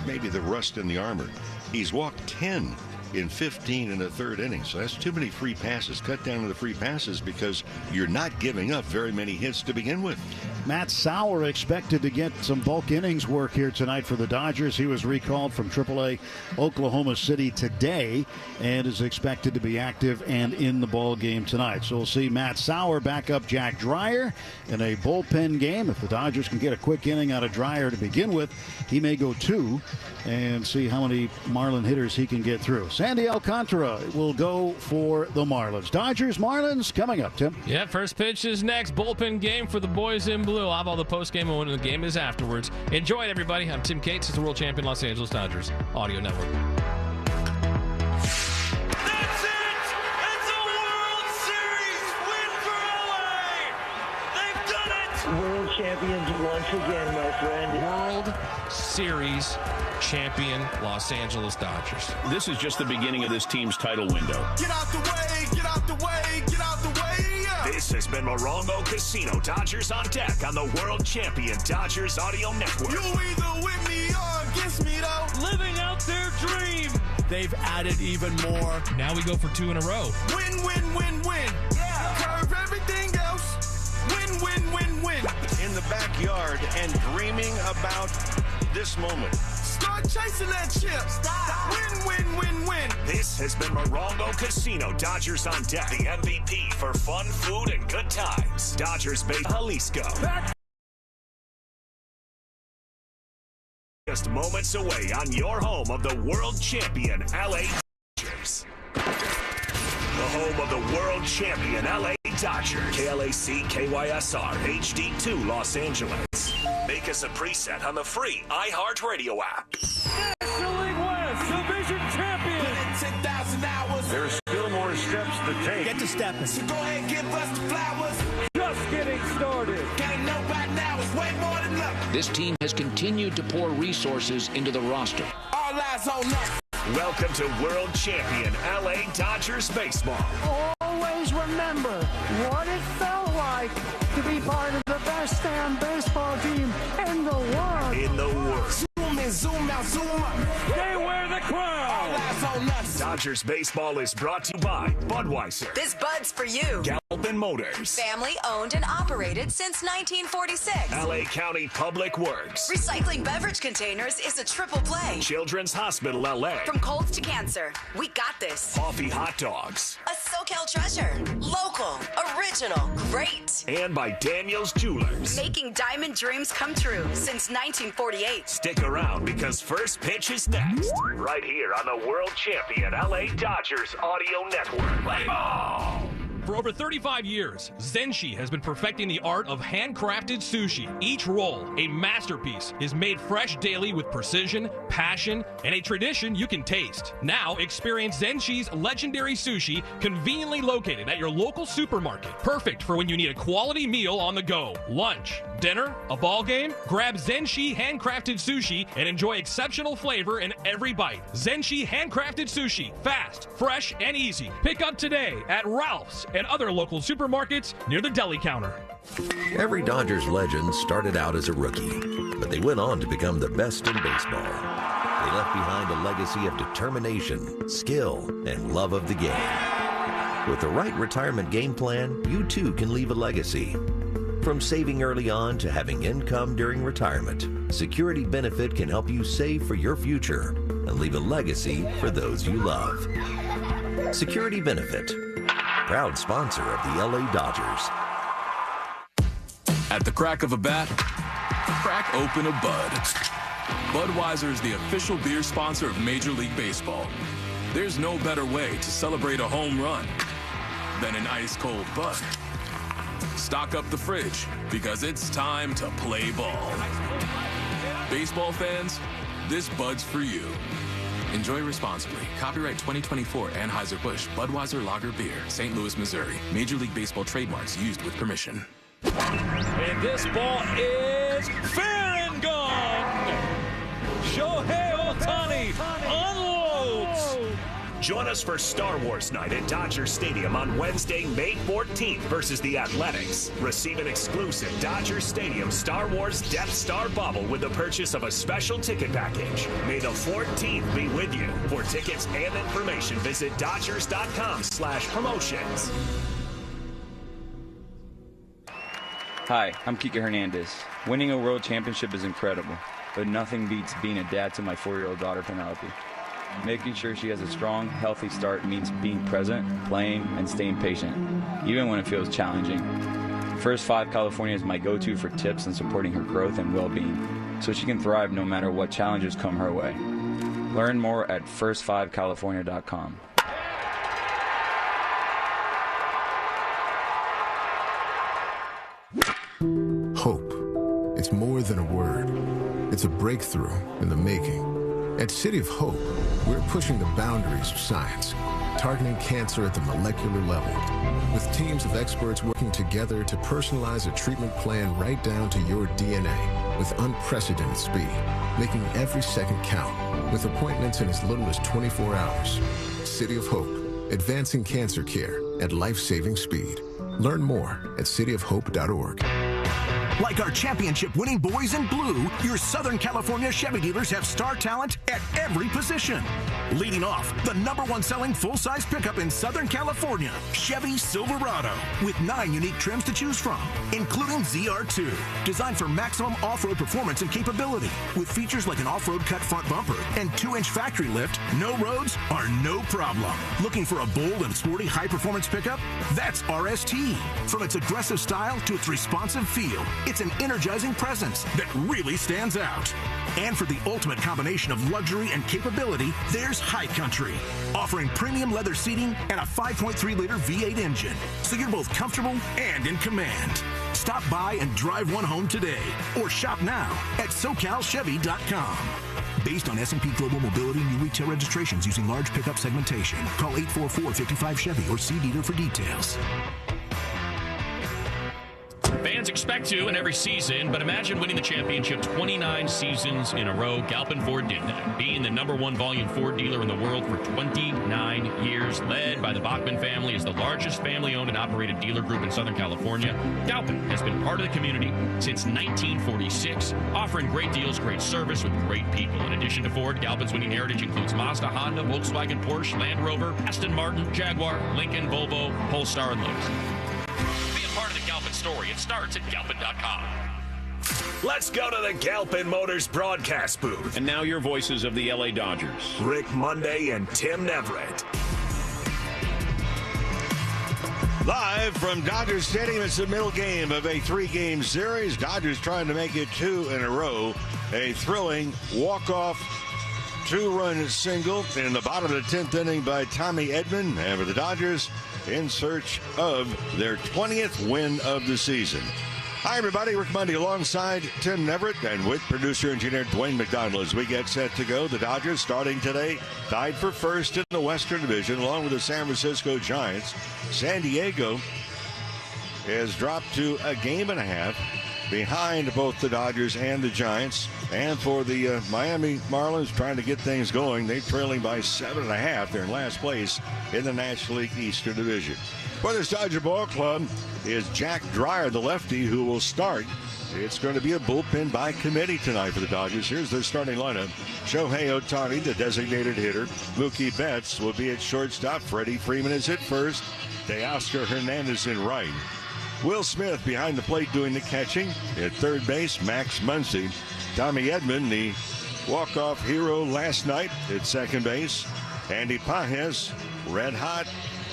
maybe the rust in the armor. He's walked 10 in 15 in the third inning. So that's too many free passes. Cut down to the free passes because you're not giving up very many hits to begin with. Matt Sauer expected to get some bulk innings work here tonight for the Dodgers. He was recalled from AAA Oklahoma City today and is expected to be active and in the ball game tonight. So we'll see Matt Sauer back up Jack Dreyer in a bullpen game. If the Dodgers can get a quick inning out of Dreyer to begin with, he may go 2 and see how many Marlin hitters he can get through. Sandy Alcantara will go for the Marlins. Dodgers, Marlins, coming up, Tim. Yeah, first pitch is next. Bullpen game for the boys in blue. I'll have all the post-game and when the game is afterwards. Enjoy it, everybody. I'm Tim Cates. It's the world champion Los Angeles Dodgers Audio Network. World champions once again, my friend. World Series champion Los Angeles Dodgers. This is just the beginning of this team's title window. Get out the way, get out the way, get out the way. Yeah. This has been Morongo Casino. Dodgers on deck on the world champion Dodgers Audio Network. You either with me or against me, though. Living out their dream. They've added even more. Now we go for 2 in a row. Win, win, win, win. Yeah. Curve everything else. Win, win, win, win. In the backyard and dreaming about this moment. Start chasing that chip. Stop. Win, win, win, win. This has been Morongo Casino. Dodgers on deck. The MVP for fun, food, and good times. Dodgers base Jalisco. Just moments away on your home of the world champion LA Dodgers. The home of the world champion LA Dodgers. KLAC KYSR HD2 Los Angeles. Make us a preset on the free iHeartRadio app. National League West Division champion. 10,000 hours. There's still more steps to take. Get to stepping. So go ahead and give us the flowers. Just getting started. Gotta know right now it's way more than luck. This team has continued to pour resources into the roster. All eyes on us. Welcome to world champion LA Dodgers baseball. Always remember what it felt like to be part of the best damn baseball team in the world. In the world. Zoom in, zoom out, zoom up. They wear the crown. All eyes on us. Dodgers baseball is brought to you by Budweiser. This Bud's for you. Galpin Motors. Family owned and operated since 1946. LA County Public Works. Recycling beverage containers is a triple play. Children's Hospital LA. From colds to cancer, we got this. Coffee Hot Dogs. A SoCal treasure. Local. Original. Great. And by Daniel's Jewelers. Making diamond dreams come true since 1948. Stick around because first pitch is next. Right here on the world champion LA Dodgers Audio Network. Play ball! For over 35 years, Zenshi has been perfecting the art of handcrafted sushi. Each roll, a masterpiece, is made fresh daily with precision, passion, and a tradition you can taste. Now, experience Zenshi's legendary sushi conveniently located at your local supermarket. Perfect for when you need a quality meal on the go. Lunch, dinner, a ball game? Grab Zenshi handcrafted sushi and enjoy exceptional flavor in every bite. Zenshi handcrafted sushi. Fast, fresh, and easy. Pick up today at Ralph's and other local supermarkets near the deli counter. Every Dodgers legend started out as a rookie, but they went on to become the best in baseball. They left behind a legacy of determination, skill, and love of the game. With the right retirement game plan, you too can leave a legacy. From saving early on to having income during retirement, Security Benefit can help you save for your future and leave a legacy for those you love. Security Benefit, proud sponsor of the LA Dodgers. At the crack of a bat, crack open a Bud. Budweiser is the official beer sponsor of Major League Baseball. There's no better way to celebrate a home run than an ice-cold Bud. Stock up the fridge because it's time to play ball. Baseball fans, this Bud's for you. Enjoy responsibly. Copyright 2024 Anheuser-Busch Budweiser Lager Beer, St. Louis, Missouri. Major League Baseball trademarks used with permission. And this ball is fair and gone. Shohei Ohtani unloads. Join us for Star Wars Night at Dodger Stadium on Wednesday, May 14th versus the Athletics. Receive an exclusive Dodger Stadium Star Wars Death Star bubble with the purchase of a special ticket package. May the 14th be with you. For tickets and information, visit Dodgers.com/promotions. Hi, I'm Kike Hernandez. Winning a world championship is incredible, but nothing beats being a dad to my 4-year-old daughter, Penelope. Making sure she has a strong, healthy start means being present, playing, and staying patient, even when it feels challenging. First 5 California is my go-to for tips and supporting her growth and well-being, so she can thrive no matter what challenges come her way. Learn more at first5california.com. Hope. It's more than a word. It's a breakthrough in the making. At City of Hope, we're pushing the boundaries of science, targeting cancer at the molecular level. With teams of experts working together to personalize a treatment plan right down to your DNA with unprecedented speed, making every second count with appointments in as little as 24 hours. City of Hope, advancing cancer care at life-saving speed. Learn more at cityofhope.org. Like our championship-winning boys in blue, your Southern California Chevy dealers have star talent at every position. Leading off, the #1 selling full-size pickup in Southern California, Chevy Silverado, with 9 unique trims to choose from, including ZR2, designed for maximum off-road performance and capability. With features like an off-road cut front bumper and 2-inch factory lift, no roads are no problem. Looking for a bold and sporty high-performance pickup? That's RST. From its aggressive style to its responsive feel, it's an energizing presence that really stands out. And for the ultimate combination of luxury and capability, there's High Country, offering premium leather seating and a 5.3-liter V8 engine, so you're both comfortable and in command. Stop by and drive one home today, or shop now at SoCalChevy.com. Based on S&P Global Mobility new retail registrations using large pickup segmentation. Call 844-55-CHEVY or see dealer for details. Fans expect to in every season, but imagine winning the championship 29 seasons in a row. Galpin Ford did that, being the #1 volume Ford dealer in the world for 29 years, led by the Bachman family as the largest family-owned and operated dealer group in Southern California. Galpin has been part of the community since 1946, offering great deals, great service with great people. In addition to Ford, Galpin's winning heritage includes Mazda, Honda, Volkswagen, Porsche, Land Rover, Aston Martin, Jaguar, Lincoln, Volvo, Polestar, and Lotus. Part of the Galpin story. It starts at Galpin.com. Let's go to the Galpin Motors broadcast booth. And now your voices of the LA Dodgers. Rick Monday and Tim Neverett. Live from Dodger Stadium, it's the middle game of a 3-game series. Dodgers trying to make it 2 in a row. A thrilling walk-off 2-run single in the bottom of the 10th inning by Tommy Edman. And for the Dodgers, in search of their 20th win of the season. Hi, everybody. Rick Monday alongside Tim Neverett and with producer-engineer Dwayne McDonald as we get set to go. The Dodgers, starting today, tied for first in the Western Division along with the San Francisco Giants. San Diego has dropped to a game and a half behind both the Dodgers and the Giants. And for the Miami Marlins, trying to get things going, they're trailing by 7.5. They're in last place in the National League Eastern Division. For this Dodger ball club is Jack Dreyer, the lefty, who will start. It's going to be a bullpen by committee tonight for the Dodgers. Here's their starting lineup. Shohei Ohtani, the designated hitter. Mookie Betts will be at shortstop. Freddie Freeman is at first. Teoscar Hernandez in right. Will Smith behind the plate doing the catching. At third base, Max Muncy. Tommy Edman, the walk-off hero last night at second base. Andy Pages, red hot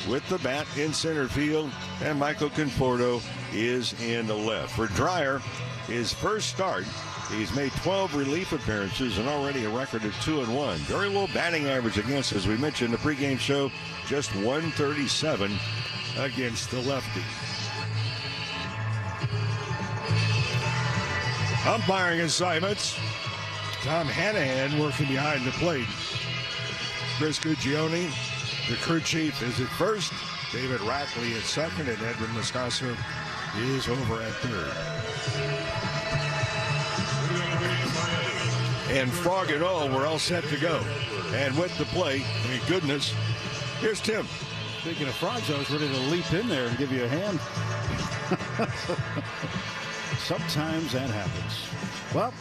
with the bat in center field. And Michael Conforto is in the left. For Dreyer, his first start, he's made 12 relief appearances and already a record of 2-1. Very low batting average against, as we mentioned in the pregame show, just 137 against the lefty. Umpiring assignments. Tom Hanahan working behind the plate. Chris Guccione, the crew chief, is at first. David Rackley at second, and Edwin Moscaso is over at third. And frog and all, we're all set to go. And with the play, thank goodness, here's Tim. Speaking of frogs, I was ready to leap in there and give you a hand. Sometimes that happens. Well,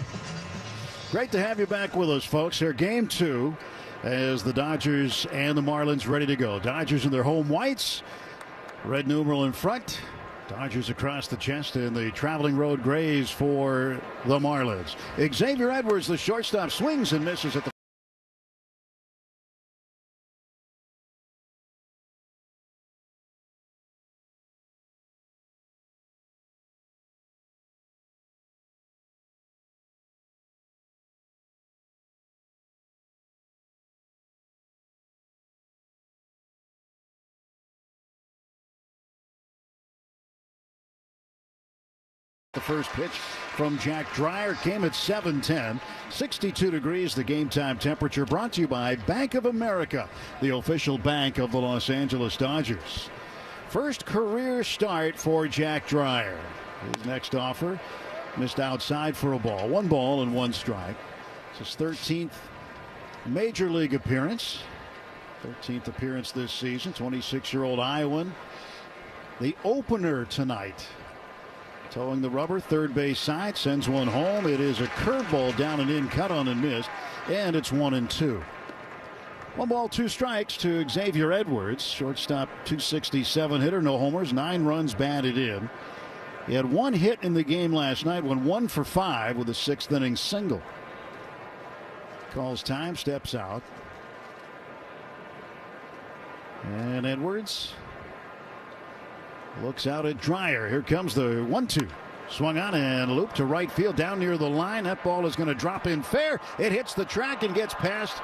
great to have you back with us, folks. Here, game 2, as the Dodgers and the Marlins ready to go. Dodgers in their home whites, red numeral in front. Dodgers across the chest and the traveling road grays for the Marlins. Xavier Edwards, the shortstop, swings and misses at the The first pitch from Jack Dreyer came at 7:10. 62 degrees, the game time temperature, brought to you by Bank of America, the official bank of the Los Angeles Dodgers. First career start for Jack Dreyer. His next offer missed outside for a ball. 1 ball and 1 strike. It's his 13th major league appearance. 13th appearance this season. 26-year-old Iowan. The opener tonight. Towing the rubber, third base side, sends one home. It is a curveball down and in, cut on and missed, and it's 1-2. 1 ball, 2 strikes to Xavier Edwards, shortstop, 267 hitter, no homers, 9 runs batted in. He had 1 hit in the game last night, went 1 for 5 with a 6th inning single. Calls time, steps out, and Edwards looks out at Dreyer. Here comes the 1-2. Swung on and looped to right field down near the line. That ball is going to drop in fair. It hits the track and gets past.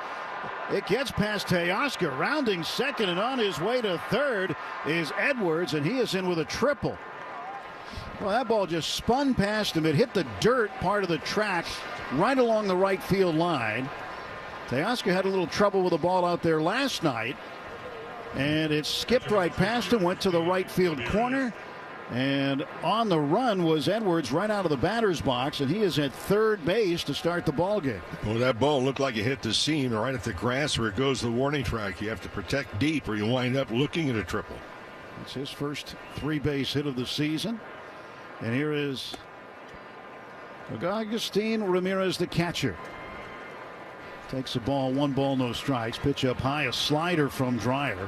It gets past Teoscar, rounding second, and on his way to third is Edwards, and he is in with a triple. Well, that ball just spun past him. It hit the dirt part of the track right along the right field line. Teoscar had a little trouble with the ball out there last night. And it skipped right past him, went to the right field corner, and on the run was Edwards right out of the batter's box, and he is at third base to start the ball game. Well, that ball looked like it hit the seam right at the grass where it goes to the warning track. You have to protect deep or you wind up looking at a triple. It's his first 3-base hit of the season. And here is Agustin Ramirez, the catcher. Takes the ball, 1 ball, no strikes. Pitch up high, a slider from Dreyer.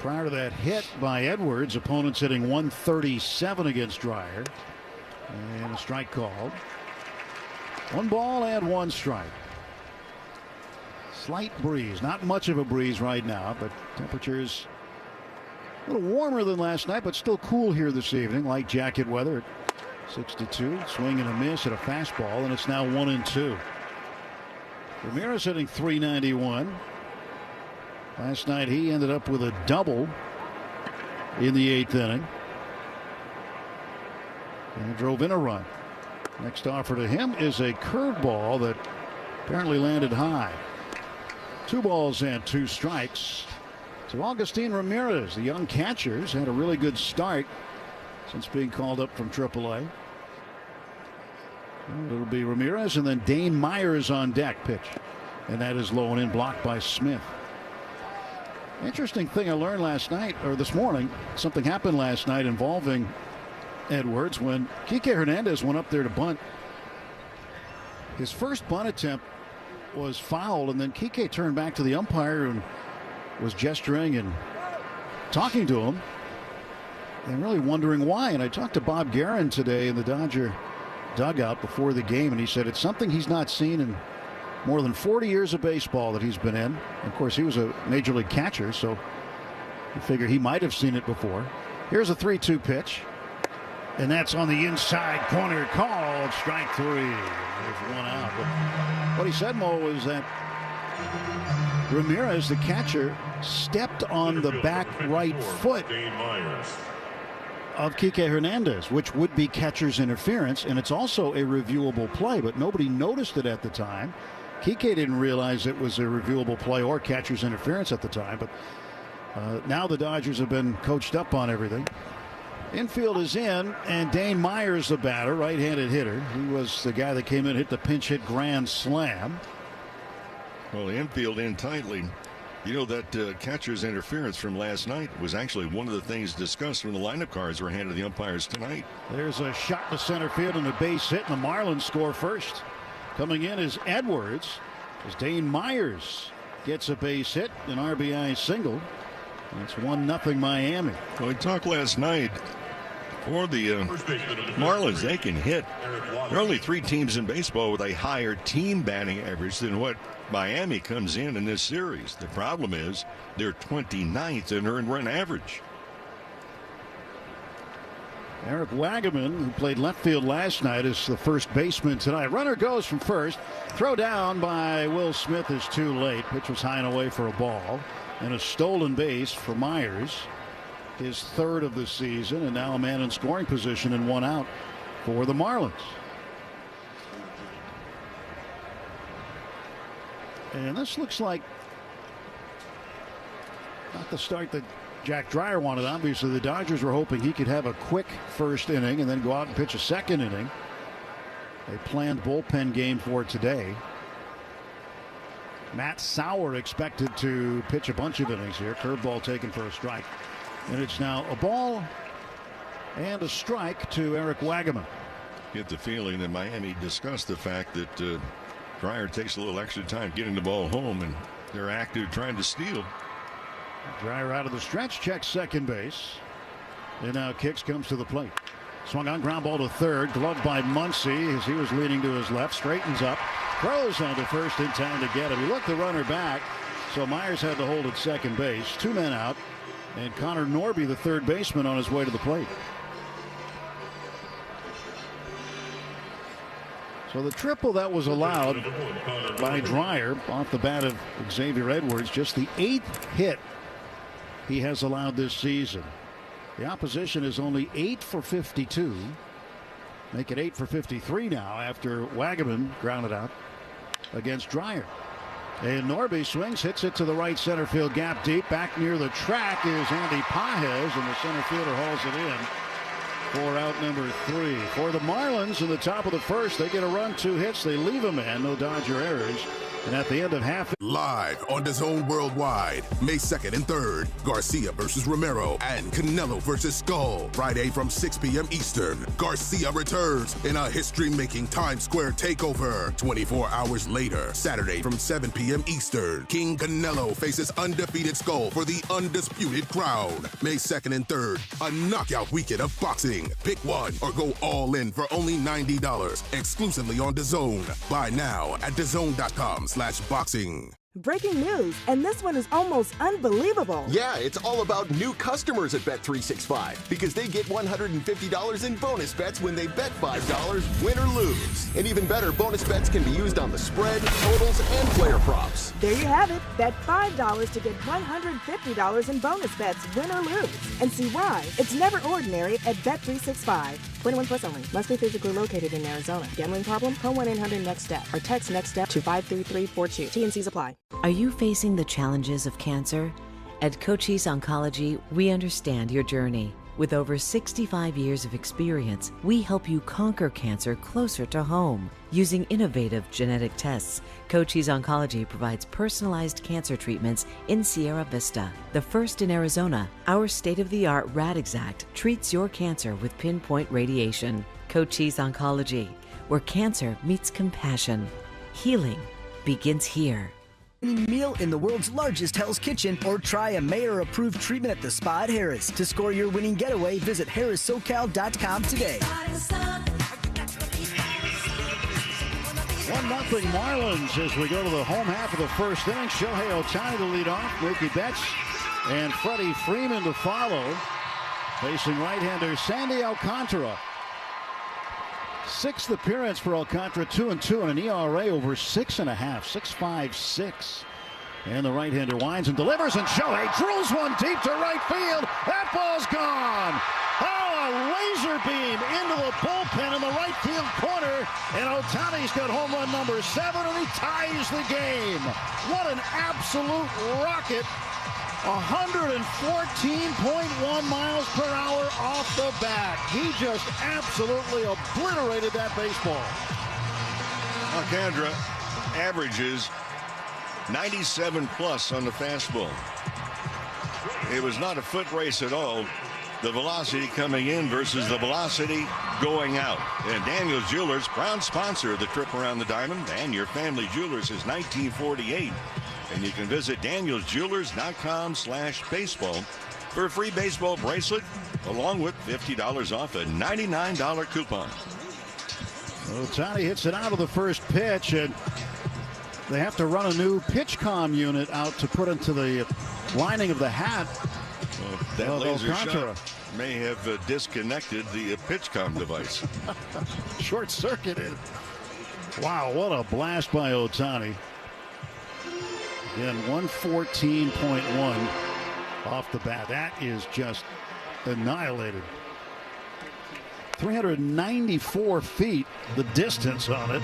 Prior to that hit by Edwards, opponents hitting 137 against Dreyer. And a strike called. 1 ball and 1 strike. Slight breeze, not much of a breeze right now, but temperatures a little warmer than last night, but still cool here this evening. Light jacket weather at 62. Swing and a miss at a fastball, and it's now 1-2. Ramirez hitting .391. Last night he ended up with a double in the 8th inning. And drove in a run. Next offer to him is a curveball that apparently landed high. 2 balls and 2 strikes to Agustin Ramirez. The young catcher's had a really good start since being called up from AAA. It'll be Ramirez and then Dane Myers on deck. Pitch, and that is low and in, blocked by Smith. Interesting thing I learned last night, or this morning, something happened last night involving Edwards when Kike Hernandez went up there to bunt. His first bunt attempt was fouled, and then Kike turned back to the umpire and was gesturing and talking to him and really wondering why. And I talked to Bob Guerin today in the Dodger dugout before the game, and he said it's something he's not seen in more than 40 years of baseball that he's been in. Of course, he was a major league catcher, so I figured he might have seen it before. Here's a 3-2 pitch, and that's on the inside corner, called strike 3. There's 1 out. But what he said, Mo, was that Ramirez, the catcher, stepped on the back right foot of Kike Hernandez, which would be catcher's interference, and it's also a reviewable play, but nobody noticed it at the time. Kike didn't realize it was a reviewable play or catcher's interference at the time, but now the Dodgers have been coached up on everything. Infield is in, and Dane Myers, the batter, right-handed hitter. He was the guy that came in and hit the pinch hit grand slam. Well, the infield in tightly. You know, that catcher's interference from last night was actually one of the things discussed when the lineup cards were handed to the umpires tonight. There's a shot to center field and a base hit, and the Marlins score first. Coming in is Edwards, as Dane Myers gets a base hit, an RBI single. It's 1-0 Miami. Well, we talked last night for the Marlins. They can hit. There are only 3 teams in baseball with a higher team batting average than what Miami comes in this series. The problem is they're 29th in earned run average. Eric Wagaman, who played left field last night, is the first baseman tonight. Runner goes from first. Throw down by Will Smith is too late. Pitch was high and away for a ball. And a stolen base for Myers. his third of the season, and now a man in scoring position and 1 out for the Marlins. And this looks like not the start that Jack Dreyer wanted. Obviously, the Dodgers were hoping he could have a quick first inning and then go out and pitch a second inning. A planned bullpen game for today. Matt Sauer expected to pitch a bunch of innings here. Curveball taken for a strike. And it's now a ball and a strike to Eric Wagaman. Get the feeling that Miami discussed the fact that Dreyer takes a little extra time getting the ball home, and they're active trying to steal. Dreyer out of the stretch, checks second base. And now Kicks comes to the plate. Swung on, ground ball to third, gloved by Muncy as he was leaning to his left, straightens up, throws on to first in time to get it. He looked the runner back, so Myers had to hold at second base. 2 men out, and Connor Norby, the third baseman, on his way to the plate. So the triple that was allowed by Dreyer off the bat of Xavier Edwards, just the 8th hit he has allowed this season. The opposition is only 8 for 52. Make it 8 for 53 now after Wagaman grounded out against Dreyer. And Norby swings, hits it to the right center field gap deep. Back near the track is Andy Pages, and the center fielder hauls it in for out number 3. For the Marlins in the top of the first, they get a run, 2 hits. They leave a man, no Dodger errors. And at the end of half. Live on DAZN Worldwide, May 2nd and 3rd, Garcia versus Romero and Canelo versus Skull. Friday from 6 p.m. Eastern, Garcia returns in a history-making Times Square takeover. 24 hours later, Saturday from 7 p.m. Eastern, King Canelo faces undefeated Skull for the undisputed crown. May 2nd and 3rd, a knockout weekend of boxing. Pick one or go all in for only $90, exclusively on DAZN. Buy now at DAZN.com/boxing. Breaking news, and this one is almost unbelievable. Yeah, it's all about new customers at Bet365 because they get $150 in bonus bets when they bet $5, win or lose. And even better, bonus bets can be used on the spread, totals, and player props. There you have it. Bet $5 to get $150 in bonus bets, win or lose. And see why. It's never ordinary at Bet365. 21 plus only. Must be physically located in Arizona. Gambling problem? Call 1-800-NEXT-STEP or text NEXT STEP to 53342. T&Cs apply. Are you facing the challenges of cancer? At Cochise Oncology, we understand your journey. With over 65 years of experience, we help you conquer cancer closer to home. Using innovative genetic tests, Cochise Oncology provides personalized cancer treatments in Sierra Vista. The first in Arizona, our state-of-the-art Radixact treats your cancer with pinpoint radiation. Cochise Oncology, where cancer meets compassion. Healing begins here. Meal in the world's largest Hell's Kitchen, or try a mayor-approved treatment at the spa at Harris. To score your winning getaway, visit harrissocal.com today. 1-0 Marlins as we go to the home half of the first inning. Shohei Ohtani to lead off, Mookie Betts and Freddie Freeman to follow. Facing right-hander Sandy Alcantara. 6th appearance for Alcantara, 2-2 and an ERA over 6.5, 6.56. And the right-hander winds and delivers, and Shohei drills one deep to right field. That ball's gone. Oh, a laser beam into the bullpen in the right field corner, and Ohtani's got home run number 7, and he ties the game. What an absolute rocket. 114.1 miles per hour off the bat. He just absolutely obliterated that baseball. Alcantara averages 97 plus on the fastball. It was not a foot race at all. The velocity coming in versus the velocity going out. And Daniels Jewelers, proud sponsor of the trip around the diamond, and your family jewelers since 1948. And you can visit danielsjewelers.com/baseball for a free baseball bracelet, along with $50 off a $99 coupon. Ohtani hits it out of the first pitch, and they have to run a new PitchCom unit out to put into the lining of the hat. Well, that laser shot may have disconnected the PitchCom device. Short-circuited. Wow, what a blast by Ohtani. Again, 114.1 off the bat. That is just annihilated. 394 feet, the distance on it.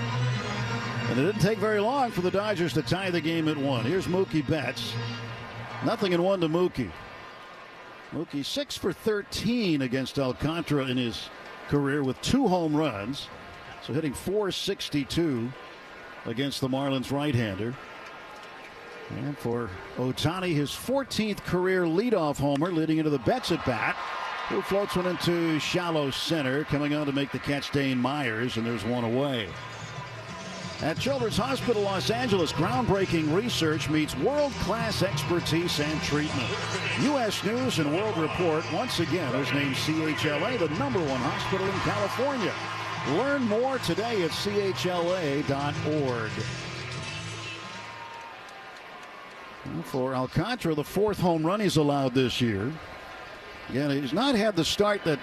And it didn't take very long for the Dodgers to tie the game at 1. Here's Mookie Betts. 0-1 to Mookie. Mookie 6 for 13 against Alcantara in his career with 2 home runs. So hitting .462 against the Marlins right-hander. And for Ohtani, his 14th career leadoff homer, leading into the Betts at bat, who floats one into shallow center. Coming on to make the catch, Dane Myers, and there's one away. At Children's Hospital Los Angeles, groundbreaking research meets world-class expertise and treatment. U.S. News and World Report once again has named CHLA the #1 hospital in California. Learn more today at chla.org. For Alcantara, the 4th home run he's allowed this year. Again, he's not had the start that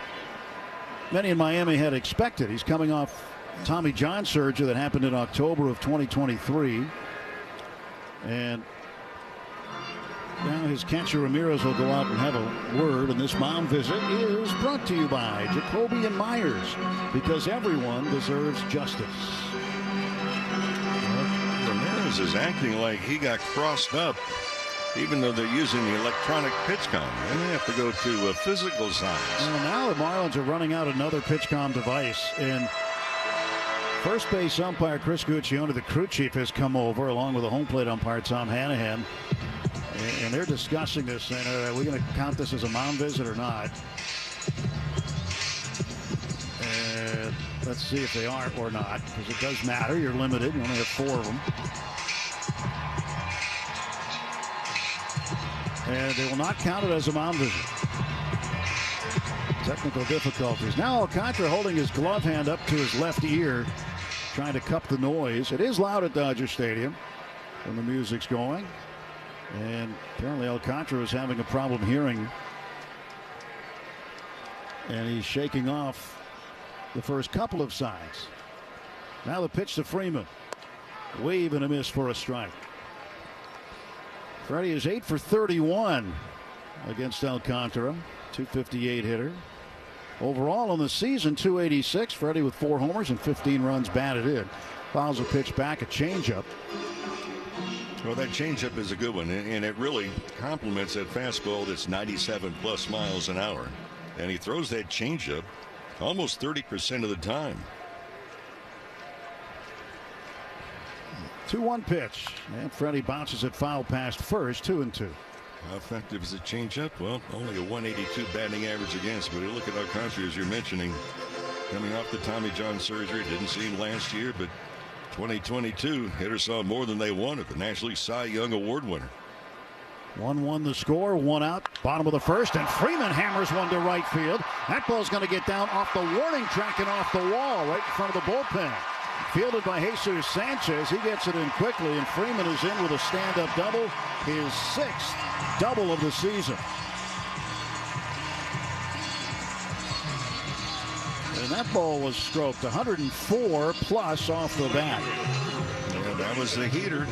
many in Miami had expected. He's coming off Tommy John surgery that happened in October of 2023. And now his catcher Ramirez will go out and have a word. And this mound visit is brought to you by Jacoby and Myers, because everyone deserves justice. Ramirez is acting like he got crossed up, even though they're using the electronic pitch comm. Then they have to go to physical signs. Well, now the Marlins are running out another pitch comm device. And first base umpire Chris Guccione, the crew chief, has come over along with the home plate umpire Tom Hanahan. And they're discussing this, saying, are we going to count this as a mound visit or not? And let's see if they are or not, because it does matter. You're limited. You only have 4 of them. And they will not count it as a mound visit. Technical difficulties. Now Alcantara holding his glove hand up to his left ear, trying to cup the noise. It is loud at Dodger Stadium when the music's going. And apparently Alcantara is having a problem hearing. And he's shaking off the first couple of signs. Now the pitch to Freeman. Wave and a miss for a strike. Freddie is 8 for 31 against Alcantara. .258 hitter. Overall on the season, .286. Freddie with 4 homers and 15 runs batted in. Fouls a pitch back, a changeup. Well, that changeup is a good one, and it really complements that fastball that's 97+ miles an hour. And he throws that changeup almost 30% of the time. 2-1 pitch, and Freddie bounces it foul past first. 2-2. How effective is a changeup? Well, only a 182 batting average against, but you look at Alcantara, as you're mentioning, coming off the Tommy John surgery. Didn't seem last year, but 2022 hitters saw more than they wanted. The National League Cy Young Award winner. 1-1 the score, 1 out, bottom of the first, and Freeman hammers one to right field. That ball's going to get down off the warning track and off the wall right in front of the bullpen. Fielded by Jesus Sanchez. He gets it in quickly, and Freeman is in with a stand-up double, his 6th double of the season. And that ball was stroked 104+ off the bat. Yeah, that was the heater.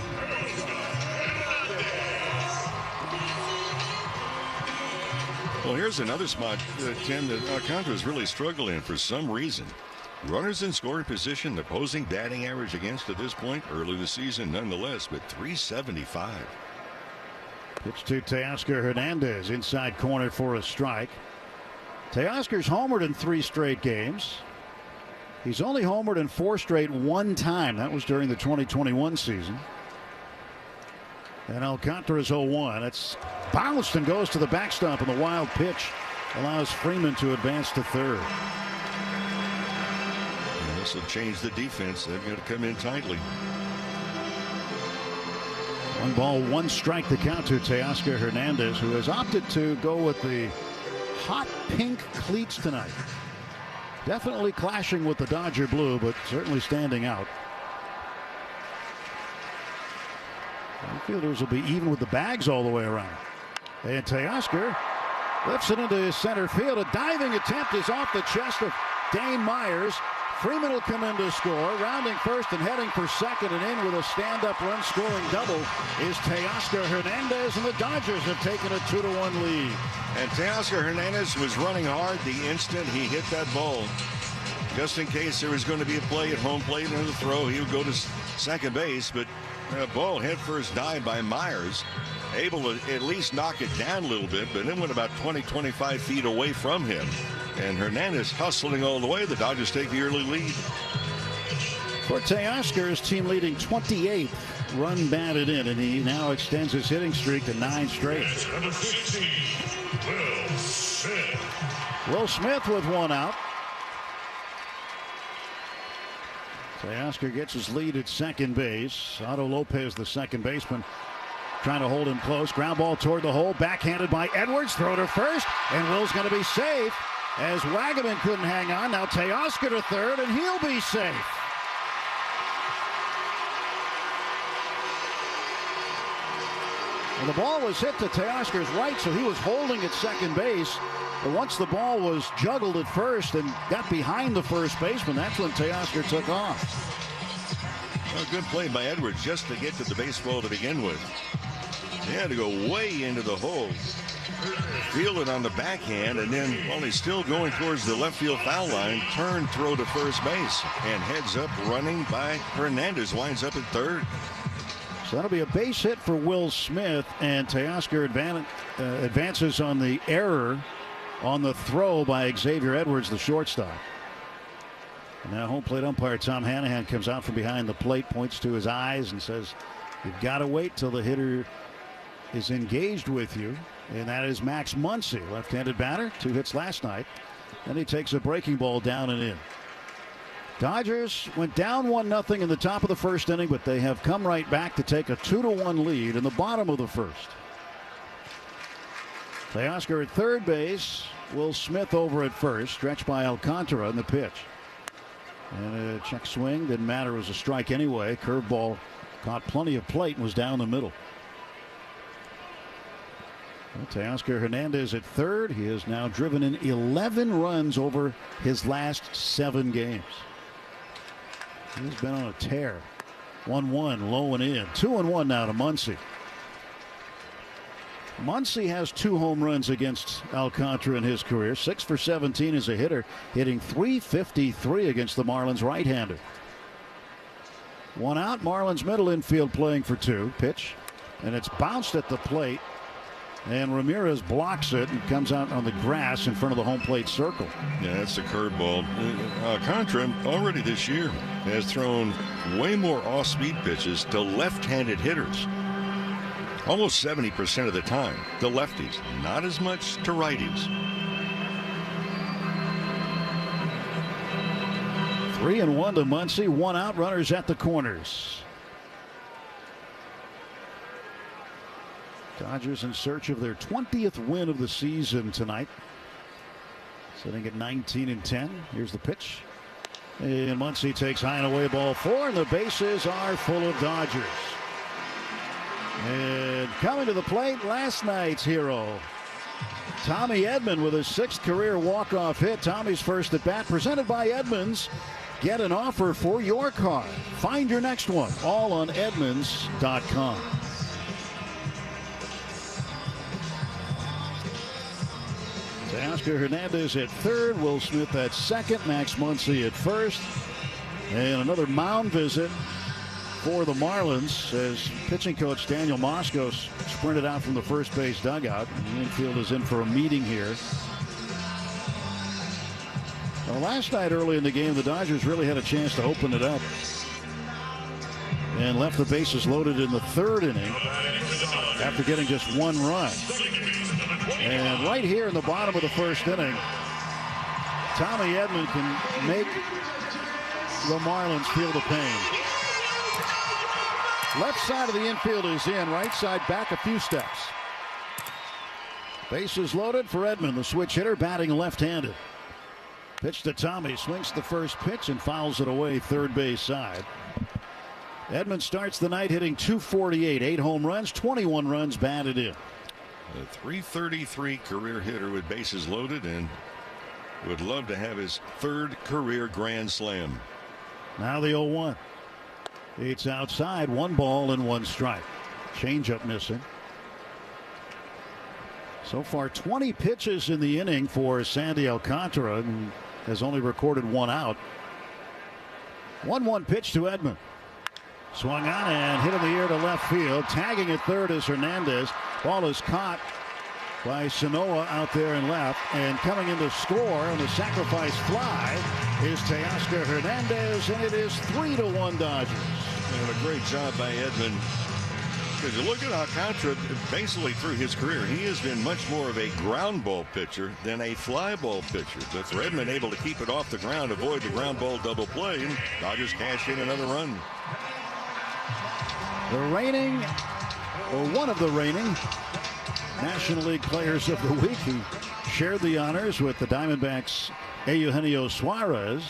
Well, here's another spot, Tim, that Alcantara is really struggling for some reason. Runners in scoring position, the opposing batting average against at this point, early in the season nonetheless, but .375. Pitch to Teoscar Hernandez, inside corner for a strike. Teoscar's homered in 3 straight games. He's only homered in 4 straight one time. That was during the 2021 season. And Alcantara's 0-1. It's bounced and goes to the backstop, and the wild pitch allows Freeman to advance to third. This will change the defense. They've got to come in tightly. 1 ball, 1 strike to count to Teoscar Hernandez, who has opted to go with the hot pink cleats tonight. Definitely clashing with the Dodger blue, but certainly standing out. Fielders will be even with the bags all the way around. And Teoscar lifts it into his center field. A diving attempt is off the chest of Dane Myers. Freeman will come in to score. Rounding first and heading for second and in with a stand-up run-scoring double is Teoscar Hernandez, and the Dodgers have taken a 2-1 lead. And Teoscar Hernandez was running hard the instant he hit that ball. Just in case there was going to be a play at home plate and the throw, he would go to second base, but a ball head first dive by Myers, able to at least knock it down a little bit, but it went about 20-25 feet away from him. And Hernandez hustling all the way. The Dodgers take the early lead. For Teoscar, his team leading 28th run batted in, and he now extends his hitting streak to 9 straight. Number 15, Will Smith. Will Smith with one out. Teoscar gets his lead at second base. Otto Lopez, the second baseman, trying to hold him close. Ground ball toward the hole. Backhanded by Edwards. Throw to first. And Will's going to be safe as Wagaman couldn't hang on. Now Teoscar to third, and he'll be safe. And the ball was hit to Teoscar's right, so he was holding at second base. But once the ball was juggled at first and got behind the first baseman, that's when Teoscar took off. Well, good play by Edwards just to get to the baseball to begin with. He had to go way into the hole, field it on the backhand, and then while he's still going towards the left field foul line, turn throw to first base and heads up running by Hernandez, winds up at third. So that'll be a base hit for Will Smith, and Teoscar advances on the error on the throw by Xavier Edwards, the shortstop. And now home plate umpire Tom Hanahan comes out from behind the plate, points to his eyes and says, you've got to wait till the hitter is engaged with you. And that is Max Muncy, left-handed batter, 2 hits last night. Then he takes a breaking ball down and in. Dodgers went down 1-0 in the top of the first inning, but they have come right back to take a 2-1 lead in the bottom of the first. Teoscar at third base. Will Smith over at first. Stretched by Alcantara in the pitch. And a check swing. Didn't matter. It was a strike anyway. Curveball caught plenty of plate and was down the middle. Well, Teoscar Hernandez at third. He has now driven in 11 runs over his last 7 games. He's been on a tear. 1-1, low and in. 2-1 now to Muncy. Muncy has 2 home runs against Alcantara in his career. 6 for 17 as a hitter, hitting .353 against the Marlins right-hander. 1 out. Marlins middle infield playing for 2. Pitch, and it's bounced at the plate, and Ramirez blocks it and comes out on the grass in front of the home plate circle. Yeah, that's a curveball. Alcantara already this year has thrown way more off-speed pitches to left-handed hitters. Almost 70% of the time, the lefties, not as much to righties. 3-1 to Muncy. 1 out, runners at the corners. Dodgers in search of their 20th win of the season tonight. Sitting at 19-10. Here's the pitch. And Muncy takes high and away ball 4, and the bases are full of Dodgers. And coming to the plate, last night's hero, Tommy Edman, with his 6th career walk-off hit. Tommy's first at bat, presented by Edmunds. Get an offer for your car. Find your next one, all on Edmunds.com. Teoscar Hernandez at third, Will Smith at second, Max Muncy at first. And another mound visit for the Marlins as pitching coach Daniel Mosco sprinted out from the first base dugout. The infield is in for a meeting here. Well, last night early in the game, the Dodgers really had a chance to open it up and left the bases loaded in the 3rd inning after getting just 1 run. And right here in the bottom of the 1st inning, Tommy Edman can make the Marlins feel the pain. Left side of the infield is in. Right side back a few steps. Bases loaded for Edman, the switch hitter, batting left-handed. Pitch to Tommy. Swings the first pitch and fouls it away 3rd base side. Edman starts the night hitting .248. 8 home runs, 21 runs batted in. A .333 career hitter with bases loaded, and would love to have his third career grand slam. Now the 0-1. It's outside, 1 ball and 1 strike. Changeup missing. So far 20 pitches in the inning for Sandy Alcantara, and has only recorded 1 out. 1-1 pitch to Edman. Swung on and hit in the air to left field. Tagging at third is Hernandez. Ball is caught by Sanoa out there in left, and coming in to score on the sacrifice fly is Teoscar Hernandez, and it is 3-1 Dodgers. And a great job by Edman. Because you look at Alcantara, basically through his career, he has been much more of a ground ball pitcher than a fly ball pitcher. But for Edman, able to keep it off the ground, avoid the ground ball double play, and Dodgers cash in another run. The reigning, or one of the reigning, National League Players of the Week. He shared the honors with the Diamondbacks' Eugenio Suarez.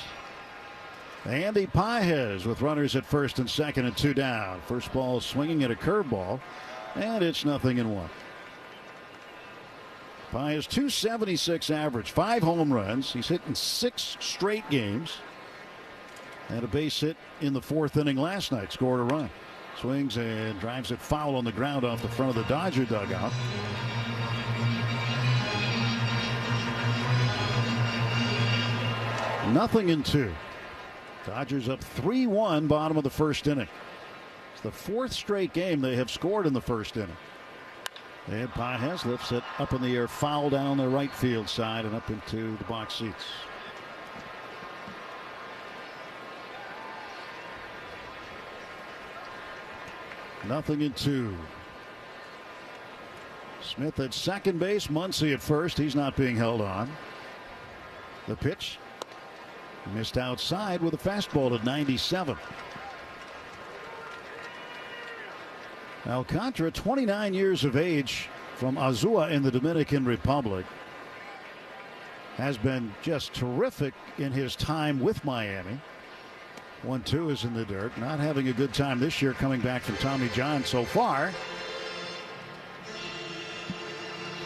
Andy Pages with runners at first and second and 2 down. First ball swinging at a curveball, and it's 0-1. Pages 276 average, 5 home runs. He's hit in 6 straight games. Had a base hit in the 4th inning last night, scored a run. Swings and drives it foul on the ground off the front of the Dodger dugout. Nothing in 2. Dodgers up 3-1, bottom of the 1st inning. It's the 4th straight game they have scored in the 1st inning. And Pages lifts it up in the air, foul down the right field side and up into the box seats. Nothing in 2. Smith at second base, Muncy at first. He's not being held on. The pitch missed outside with a fastball at 97. Alcantara, 29 years of age, from Azua in the Dominican Republic, has been just terrific in his time with Miami. 1-2 is in the dirt. Not having a good time this year, coming back from Tommy John so far.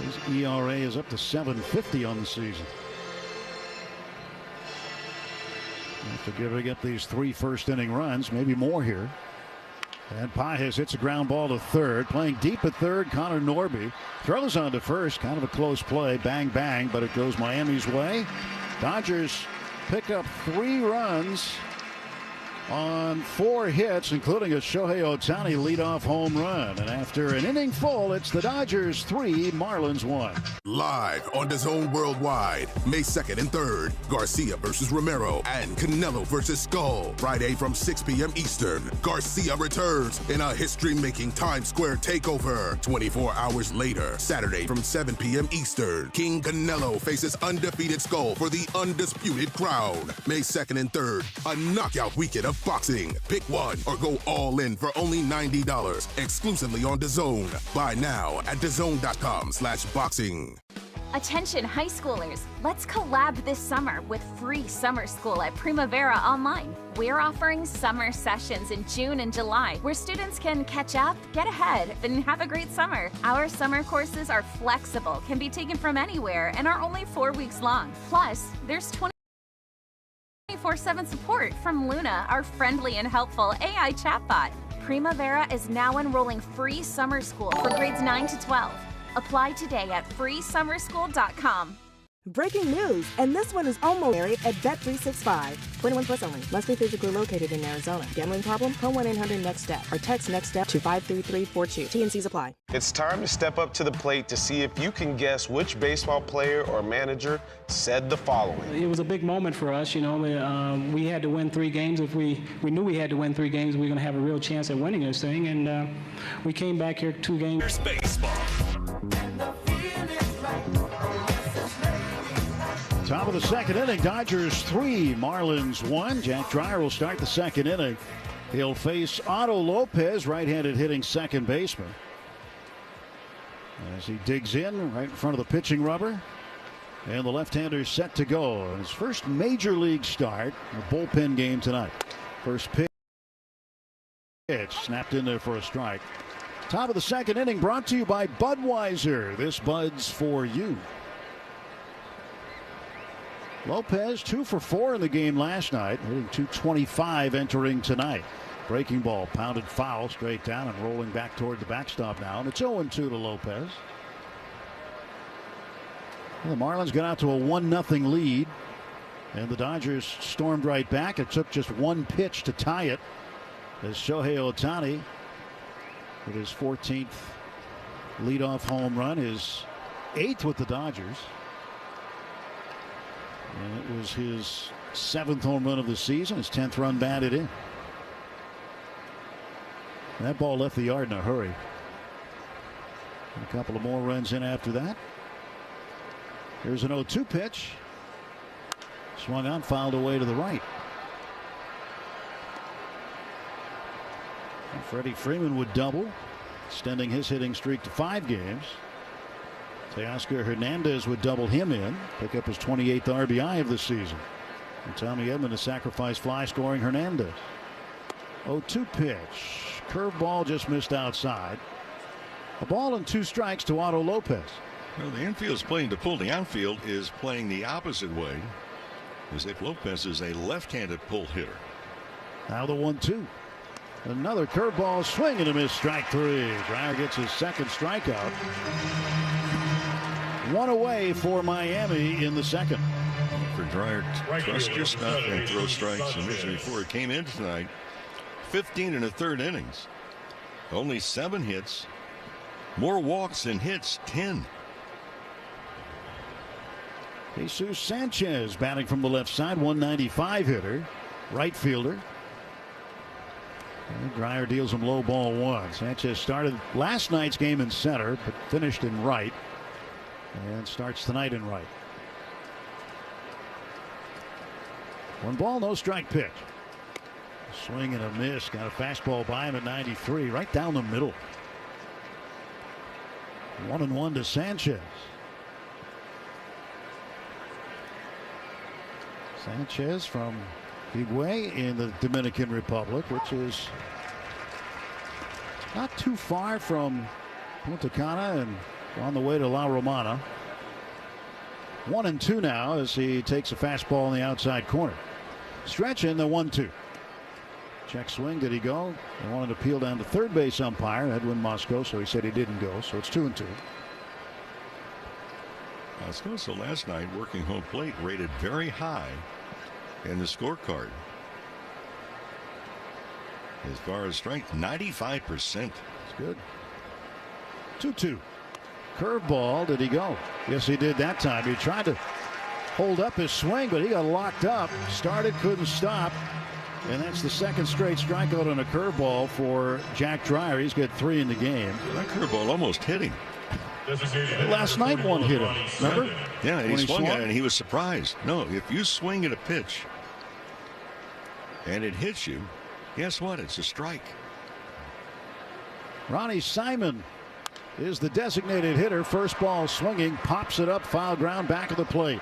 His ERA is up to 7.50 on the season. After giving up these 3 first-inning runs, maybe more here. And Pages hits a ground ball to third. Playing deep at third, Connor Norby throws on to first. Kind of a close play. Bang, bang, but it goes Miami's way. Dodgers pick up 3 runs on 4 hits, including a Shohei Ohtani leadoff home run. And after an inning full, it's the Dodgers 3, Marlins 1. Live on DAZN Worldwide, May 2nd and 3rd, Garcia versus Romero and Canelo versus Skull. Friday from 6 p.m. Eastern, Garcia returns in a history-making Times Square takeover. 24 hours later, Saturday from 7 p.m. Eastern, King Canelo faces undefeated Skull for the undisputed crown. May 2nd and 3rd, a knockout weekend of boxing. Pick one or go all in for only $90. Exclusively on DAZN. Buy now at DAZN.com/boxing. Attention high schoolers, let's collab this summer with free summer school at Primavera Online. We're offering summer sessions in June and July where students can catch up, get ahead, and have a great summer. Our summer courses are flexible, can be taken from anywhere, and are only 4 weeks long. Plus, there's 24/7 support from Luna, our friendly and helpful AI chatbot. Primavera is now enrolling free summer school for grades 9 to 12. Apply today at freesummerschool.com. Breaking news, and this one is almost married at Bet365. 21 plus only. Must be physically located in Arizona. Gambling problem? Call 1-800-NEXT-STEP or text NEXT-STEP to 53342. T&Cs apply. It's time to step up to the plate to see if you can guess which baseball player or manager said the following. It was a big moment for us. You know, we had to win 3 games. If we knew we had to win 3 games, we were going to have a real chance at winning this thing. And we came back here 2 games. Baseball. Top of the 2nd inning, Dodgers 3, Marlins 1. Jack Dreyer will start the 2nd inning. He'll face Otto Lopez, right-handed hitting second baseman. As he digs in right in front of the pitching rubber. And the left-hander set to go. His first major league start, a bullpen game tonight. First pitch snapped in there for a strike. Top of the 2nd inning brought to you by Budweiser. This Bud's for you. Lopez 2 for 4 in the game last night, hitting .225 entering tonight. Breaking ball, pounded foul straight down and rolling back toward the backstop now. And it's 0-2 to Lopez. Well, the Marlins got out to a 1-0 lead. And the Dodgers stormed right back. It took just one pitch to tie it as Shohei Ohtani with his 14th leadoff home run, his 8th with the Dodgers. And it was his 7th home run of the season, his 10th run batted in. And that ball left the yard in a hurry. And a couple of more runs in after that. Here's an 0-2 pitch. Swung on, fouled away to the right. And Freddie Freeman would double, extending his hitting streak to 5 games. Teoscar Hernandez would double him in, pick up his 28th RBI of the season. And Tommy Edman a sacrifice fly, scoring Hernandez. 0-2 pitch. Curveball just missed outside. A ball and 2 strikes to Otto Lopez. Well, the infield's playing to pull. The outfield is playing the opposite way, as if Lopez is a left-handed pull hitter. Now the 1-2. Another curveball, swing and a miss, strike 3. Dreyer gets his second strikeout. 1 away for Miami in the second. For Dreyer, trust your stuff and throw strikes. And mentioned before, it came in tonight, 15 1/3 innings. Only 7 hits. More walks than hits, 10. Jesus Sanchez batting from the left side, 195 hitter, right fielder. And Dreyer deals him low, ball 1. Sanchez started last night's game in center, but finished in right, and starts tonight in right. 1 ball, no strike pitch. Swing and a miss. Got a fastball by him at 93, right down the middle. 1-1 to Sanchez. Sanchez from Higüey in the Dominican Republic, which is not too far from Punta Cana and on the way to La Romana. 1-2 now as he takes a fastball in the outside corner. Stretch in the 1-2. Check swing. Did he go? They wanted to peel down to third base umpire, Edwin Moscoso. He said he didn't go, so it's 2-2. Moscoso last night working home plate rated very high in the scorecard. As far as strength, 95%. That's good. 2-2. Curveball. Did he go? Yes, he did that time. He tried to hold up his swing, but he got locked up. Started, couldn't stop. And that's the second straight strikeout on a curveball for Jack Dreyer. He's got 3 in the game. That curveball almost hit him. Last night one hit him. Remember? Yeah, and he swung at it and he was surprised. No, if you swing at a pitch and it hits you, guess what? It's a strike. Ronnie Simon is the designated hitter. First ball swinging, pops it up, foul ground, back of the plate.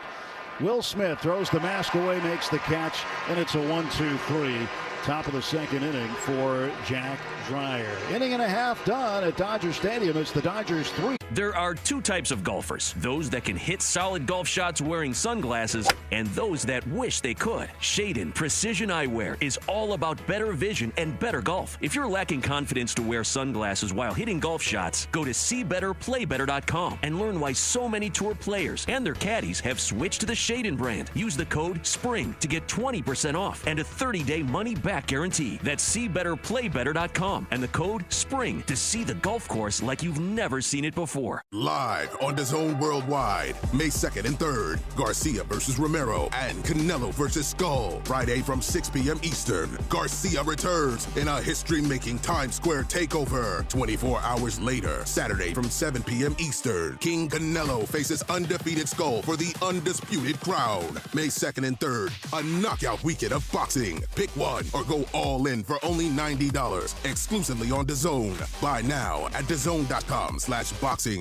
Will Smith throws the mask away, makes the catch, and it's a 1-2-3. Top of the second inning for Jack Dreyer. Inning and a half done at Dodger Stadium. It's the Dodgers 3. There are 2 types of golfers. Those that can hit solid golf shots wearing sunglasses and those that wish they could. Shaden Precision Eyewear is all about better vision and better golf. If you're lacking confidence to wear sunglasses while hitting golf shots, go to SeeBetterPlayBetter.com and learn why so many tour players and their caddies have switched to the Shaden brand. Use the code SPRING to get 20% off and a 30-day money-back guarantee. That's SeeBetterPlayBetter.com and the code SPRING to see the golf course like you've never seen it before. Live on DAZN Worldwide, May 2nd and 3rd, Garcia versus Romero and Canelo versus Skull. Friday from 6 p.m. Eastern, Garcia returns in a history-making Times Square takeover. 24 hours later, Saturday from 7 p.m. Eastern, King Canelo faces undefeated Skull for the undisputed crown. May 2nd and 3rd, a knockout weekend of boxing. Pick one or go all in for only $90, exclusively on DAZN. Buy now at DAZN.com/boxing.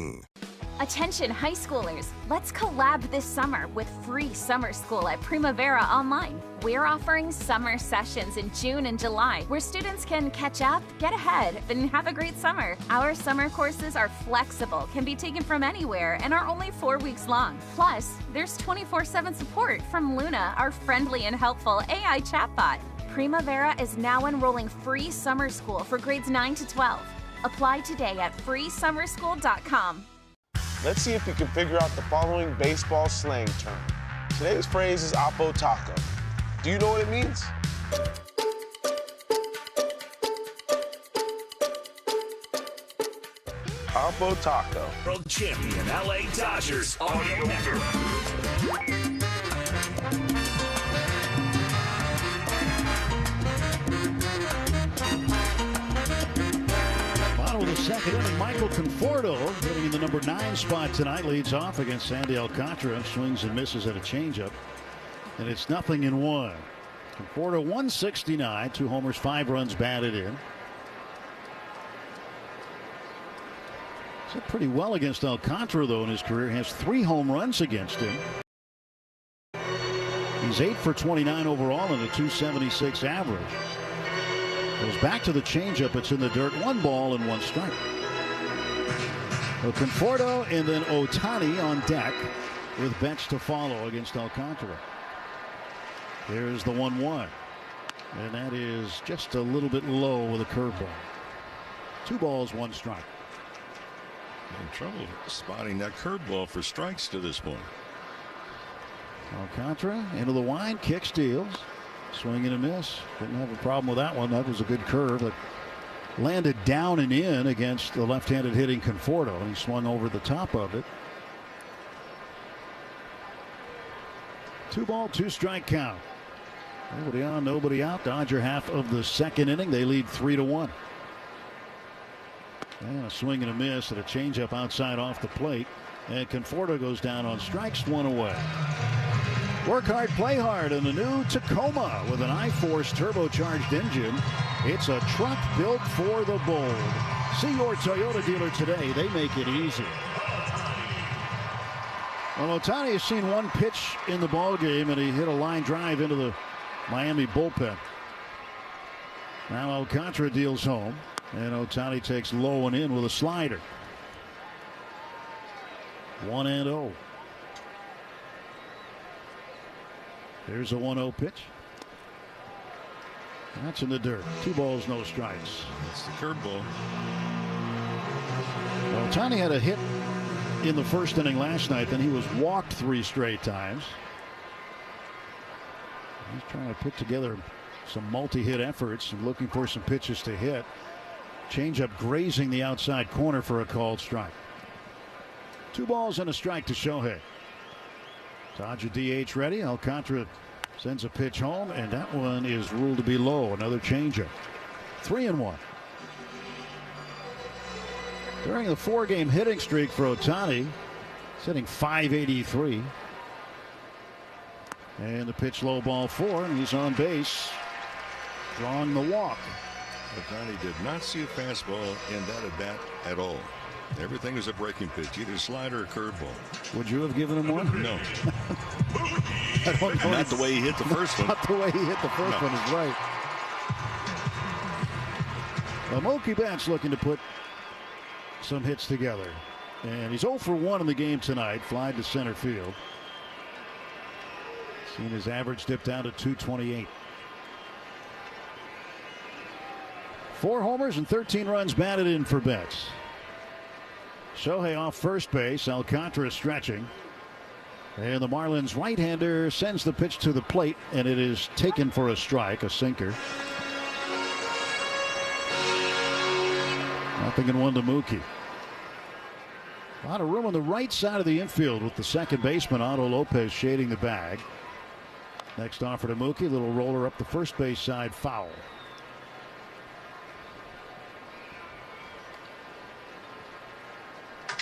Attention high schoolers, let's collab this summer with free summer school at Primavera Online. We're offering summer sessions in June and July where students can catch up, get ahead, and have a great summer. Our summer courses are flexible, can be taken from anywhere, and are only 4 weeks long. Plus, there's 24/7 support from Luna, our friendly and helpful AI chatbot. Primavera is now enrolling free summer school for grades 9 to 12. Apply today at freesummerschool.com. Let's see if you can figure out the following baseball slang term. Today's phrase is Oppo Taco. Do you know what it means? Oppo Taco. World champion LA Dodgers Audio Network. Bottom of the second inning, Michael Conforto hitting in the number 9 spot tonight, leads off against Sandy Alcantara, swings and misses at a changeup, and it's 0-1. Conforto 169, 2 homers, 5 runs batted in. He's hit pretty well against Alcantara though in his career. He has 3 home runs against him. He's 8 for 29 overall and a 276 average. Goes back to the changeup. It's in the dirt. 1 ball and 1 strike. So Conforto and then Ohtani on deck with Betts to follow against Alcantara. There's the 1-1. And that is just a little bit low with a curveball. 2 balls, 1 strike. In trouble spotting that curveball for strikes to this point. Alcantara into the wind, kick, steals. Swing and a miss. Didn't have a problem with that one. That was a good curve. It landed down and in against the left-handed hitting Conforto. He swung over the top of it. 2 ball, 2 strike count. Nobody on, nobody out. Dodger half of the second inning. They lead 3-1. And a swing and a miss at a changeup outside off the plate. And Conforto goes down on strikes, 1 away. Work hard, play hard in the new Tacoma with an I-Force turbocharged engine. It's a truck built for the bold. See your Toyota dealer today. They make it easy. Well, Ohtani has seen 1 pitch in the ball game, and he hit a line drive into the Miami bullpen. Now Alcantara deals home, and Ohtani takes low and in with a slider. 1-0. There's a 1-0 pitch. That's in the dirt. 2 balls, no strikes. That's the curveball. Ohtani had a hit in the first inning last night. Then he was walked 3 straight times. He's trying to put together some multi-hit efforts and looking for some pitches to hit. Changeup grazing the outside corner for a called strike. 2 balls and a strike to Shohei. Dodger DH ready. Alcantara sends a pitch home, and that one is ruled to be low. Another changeup. 3-1. During the 4-game hitting streak for Ohtani, he's hitting .583. And the pitch low, ball 4, and he's on base, drawing the walk. Ohtani did not see a fastball in that at bat at all. Everything was a breaking pitch, either slider or curveball. Would you have given him one? No. I don't know. Not the way he hit the first one. Not the way he hit the first one is right. Well, Mookie Betts looking to put some hits together. And he's 0 for 1 in the game tonight. Fly to center field. Seen his average dip down to 228. 4 homers and 13 runs batted in for Betts. Shohei off first base. Alcantara stretching. And the Marlins right-hander sends the pitch to the plate, and it is taken for a strike, a sinker. 0-1 to Mookie. A lot of room on the right side of the infield with the second baseman, Otto Lopez, shading the bag. Next offer to Mookie, little roller up the first base side, foul.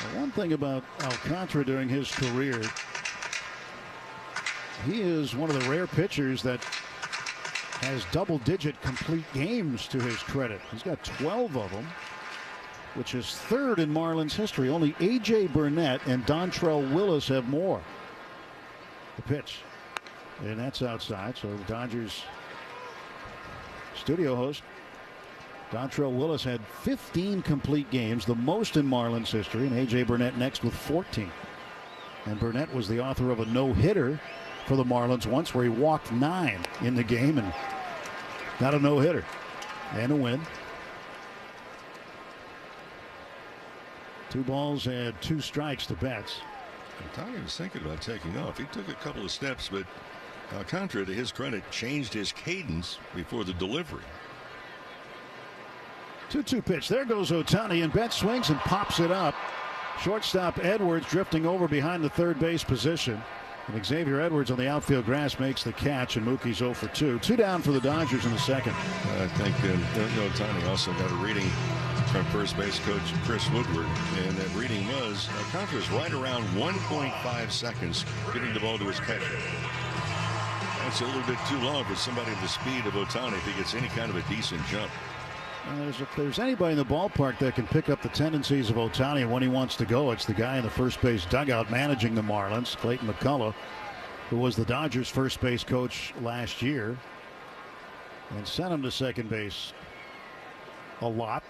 Well, one thing about Alcantara during his career, he is one of the rare pitchers that has double-digit complete games to his credit. He's got 12 of them. which is third in Marlins history. Only A.J. Burnett and Dontrell Willis have more. The pitch. And that's outside. So the Dodgers studio host Dontrell Willis had 15 complete games, the most in Marlins history, and A.J. Burnett next with 14. And Burnett was the author of a no-hitter for the Marlins once, where he walked 9 in the game and got a no-hitter and a win. 2 balls and 2 strikes to Betts. Ohtani was thinking about taking off. He took a couple of steps, but Alcantara, to his credit, changed his cadence before the delivery. 2-2 pitch. There goes Ohtani, and Betts swings and pops it up. Shortstop Edwards drifting over behind the third base position. And Xavier Edwards on the outfield grass makes the catch, and Mookie's 0 for 2. 2 down for the Dodgers in the second. I think Ohtani also got a reading from first base coach Chris Woodward, and that reading was Alcantara's right around 1.5 seconds getting the ball to his catcher. That's a little bit too long for somebody of the speed of Ohtani if he gets any kind of a decent jump. If there's anybody in the ballpark that can pick up the tendencies of Ohtani when he wants to go, it's the guy in the first base dugout managing the Marlins, Clayton McCullough, who was the Dodgers' first base coach last year and sent him to second base a lot.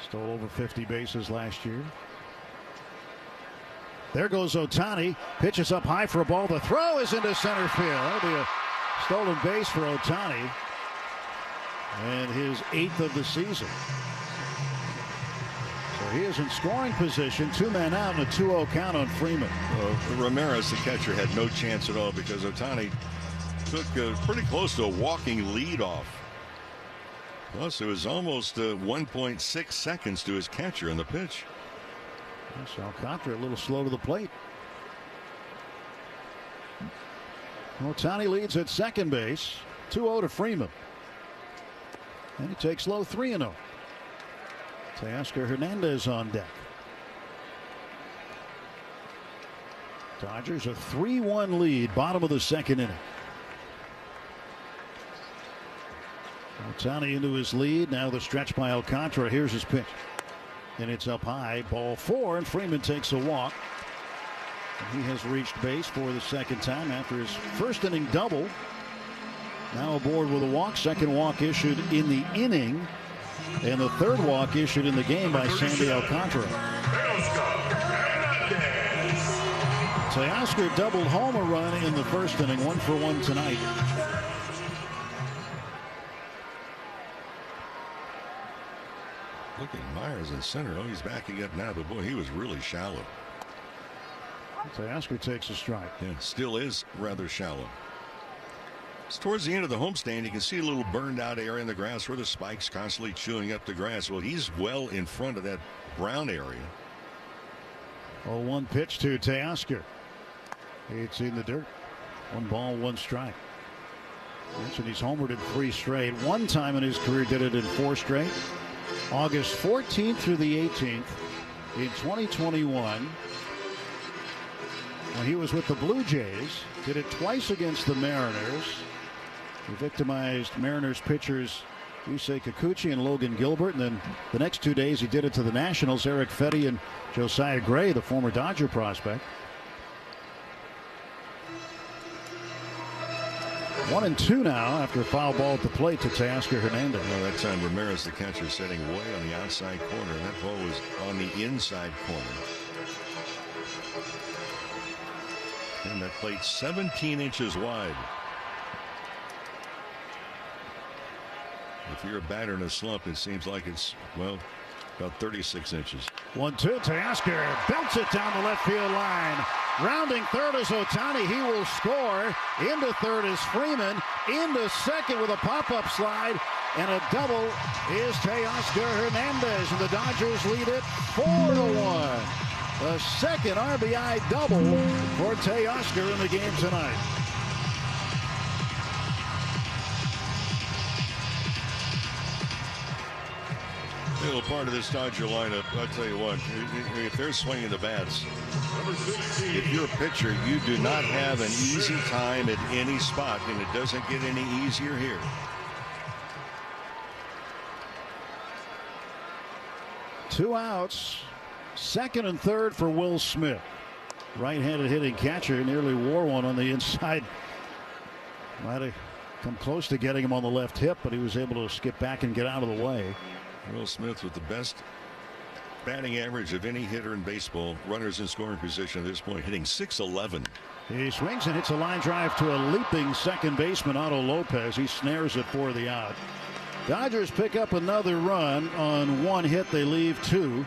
Stole over 50 bases last year. There goes Ohtani. Pitches up high for a ball. The throw is into center field. That'll be a stolen base for Ohtani. And his 8th of the season. So he is in scoring position. 2 men out and a 2-0 count on Freeman. Ramirez, the catcher, had no chance at all because Ohtani took pretty close to a walking lead off. Plus, it was almost 1.6 seconds to his catcher in the pitch. So Alcantara a little slow to the plate. Ohtani leads at second base. 2-0 to Freeman. And he takes low 3-0. Teoscar Hernandez on deck. Dodgers a 3-1 lead, bottom of the second inning. Ohtani into his lead. Now the stretch by Alcantara. Here's his pitch. And it's up high. Ball 4, and Freeman takes a walk. And he has reached base for the second time after his first inning double. Now aboard with a walk. Second walk issued in the inning. And the third walk issued in the game by Sandy Alcantara. Teoscar doubled home a run in the first inning. 1 for 1 tonight. Look at Myers in center. Oh, he's backing up now, but boy, he was really shallow. Teoscar takes a strike. Yeah, still is rather shallow. It's towards the end of the homestand. You can see a little burned out area in the grass where the spike's constantly chewing up the grass. Well, he's well in front of that brown area. 0-1 pitch to Teoscar. It's in the dirt. 1 ball, 1 strike. Mentioned he's homered in 3 straight. One time in his career did it in 4 straight. August 14th through the 18th in 2021. When he was with the Blue Jays, did it twice against the Mariners. He victimized Mariners pitchers Yusei Kikuchi and Logan Gilbert. And then the next 2 days he did it to the Nationals, Eric Fetty and Josiah Gray, the former Dodger prospect. 1-2 now after a foul ball at the plate to Teoscar Hernandez. Well, that time Ramirez, the catcher, setting way on the outside corner. And that ball was on the inside corner. And that plate 17 inches wide. If you're a batter in a slump, it seems like it's, well, about 36 inches. 1-2. Teoscar belts it down the left field line. Rounding third is Ohtani. He will score. Into third is Freeman. Into second with a pop-up slide. And a double is Teoscar Hernandez. And the Dodgers lead it 4-1. The second RBI double for Teoscar in the game tonight. A little part of this Dodger lineup, I'll tell you what, if they're swinging the bats, if you're a pitcher, you do not have an easy time at any spot, and it doesn't get any easier here. 2 outs. Second and third for Will Smith. Right-handed hitting catcher nearly wore one on the inside. Might have come close to getting him on the left hip, but he was able to skip back and get out of the way. Will Smith with the best batting average of any hitter in baseball. Runners in scoring position at this point, hitting .611. He swings and hits a line drive to a leaping second baseman, Otto Lopez. He snares it for the out. Dodgers pick up another run on 1 hit. They leave 2.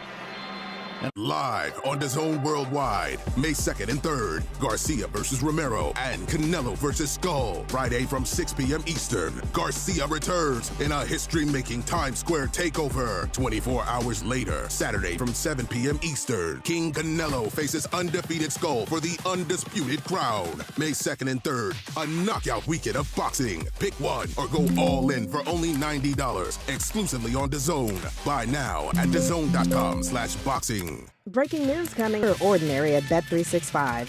Live on DAZN Worldwide, May 2nd and 3rd, Garcia versus Romero and Canelo versus Skull. Friday from 6 p.m. Eastern, Garcia returns in a history-making Times Square takeover. 24 hours later, Saturday from 7 p.m. Eastern, King Canelo faces undefeated Skull for the undisputed crown. May 2nd and 3rd, a knockout weekend of boxing. Pick one or go all in for only $90, exclusively on DAZN. Buy now at DAZN.com/boxing. Breaking news coming for ordinary at Bet365.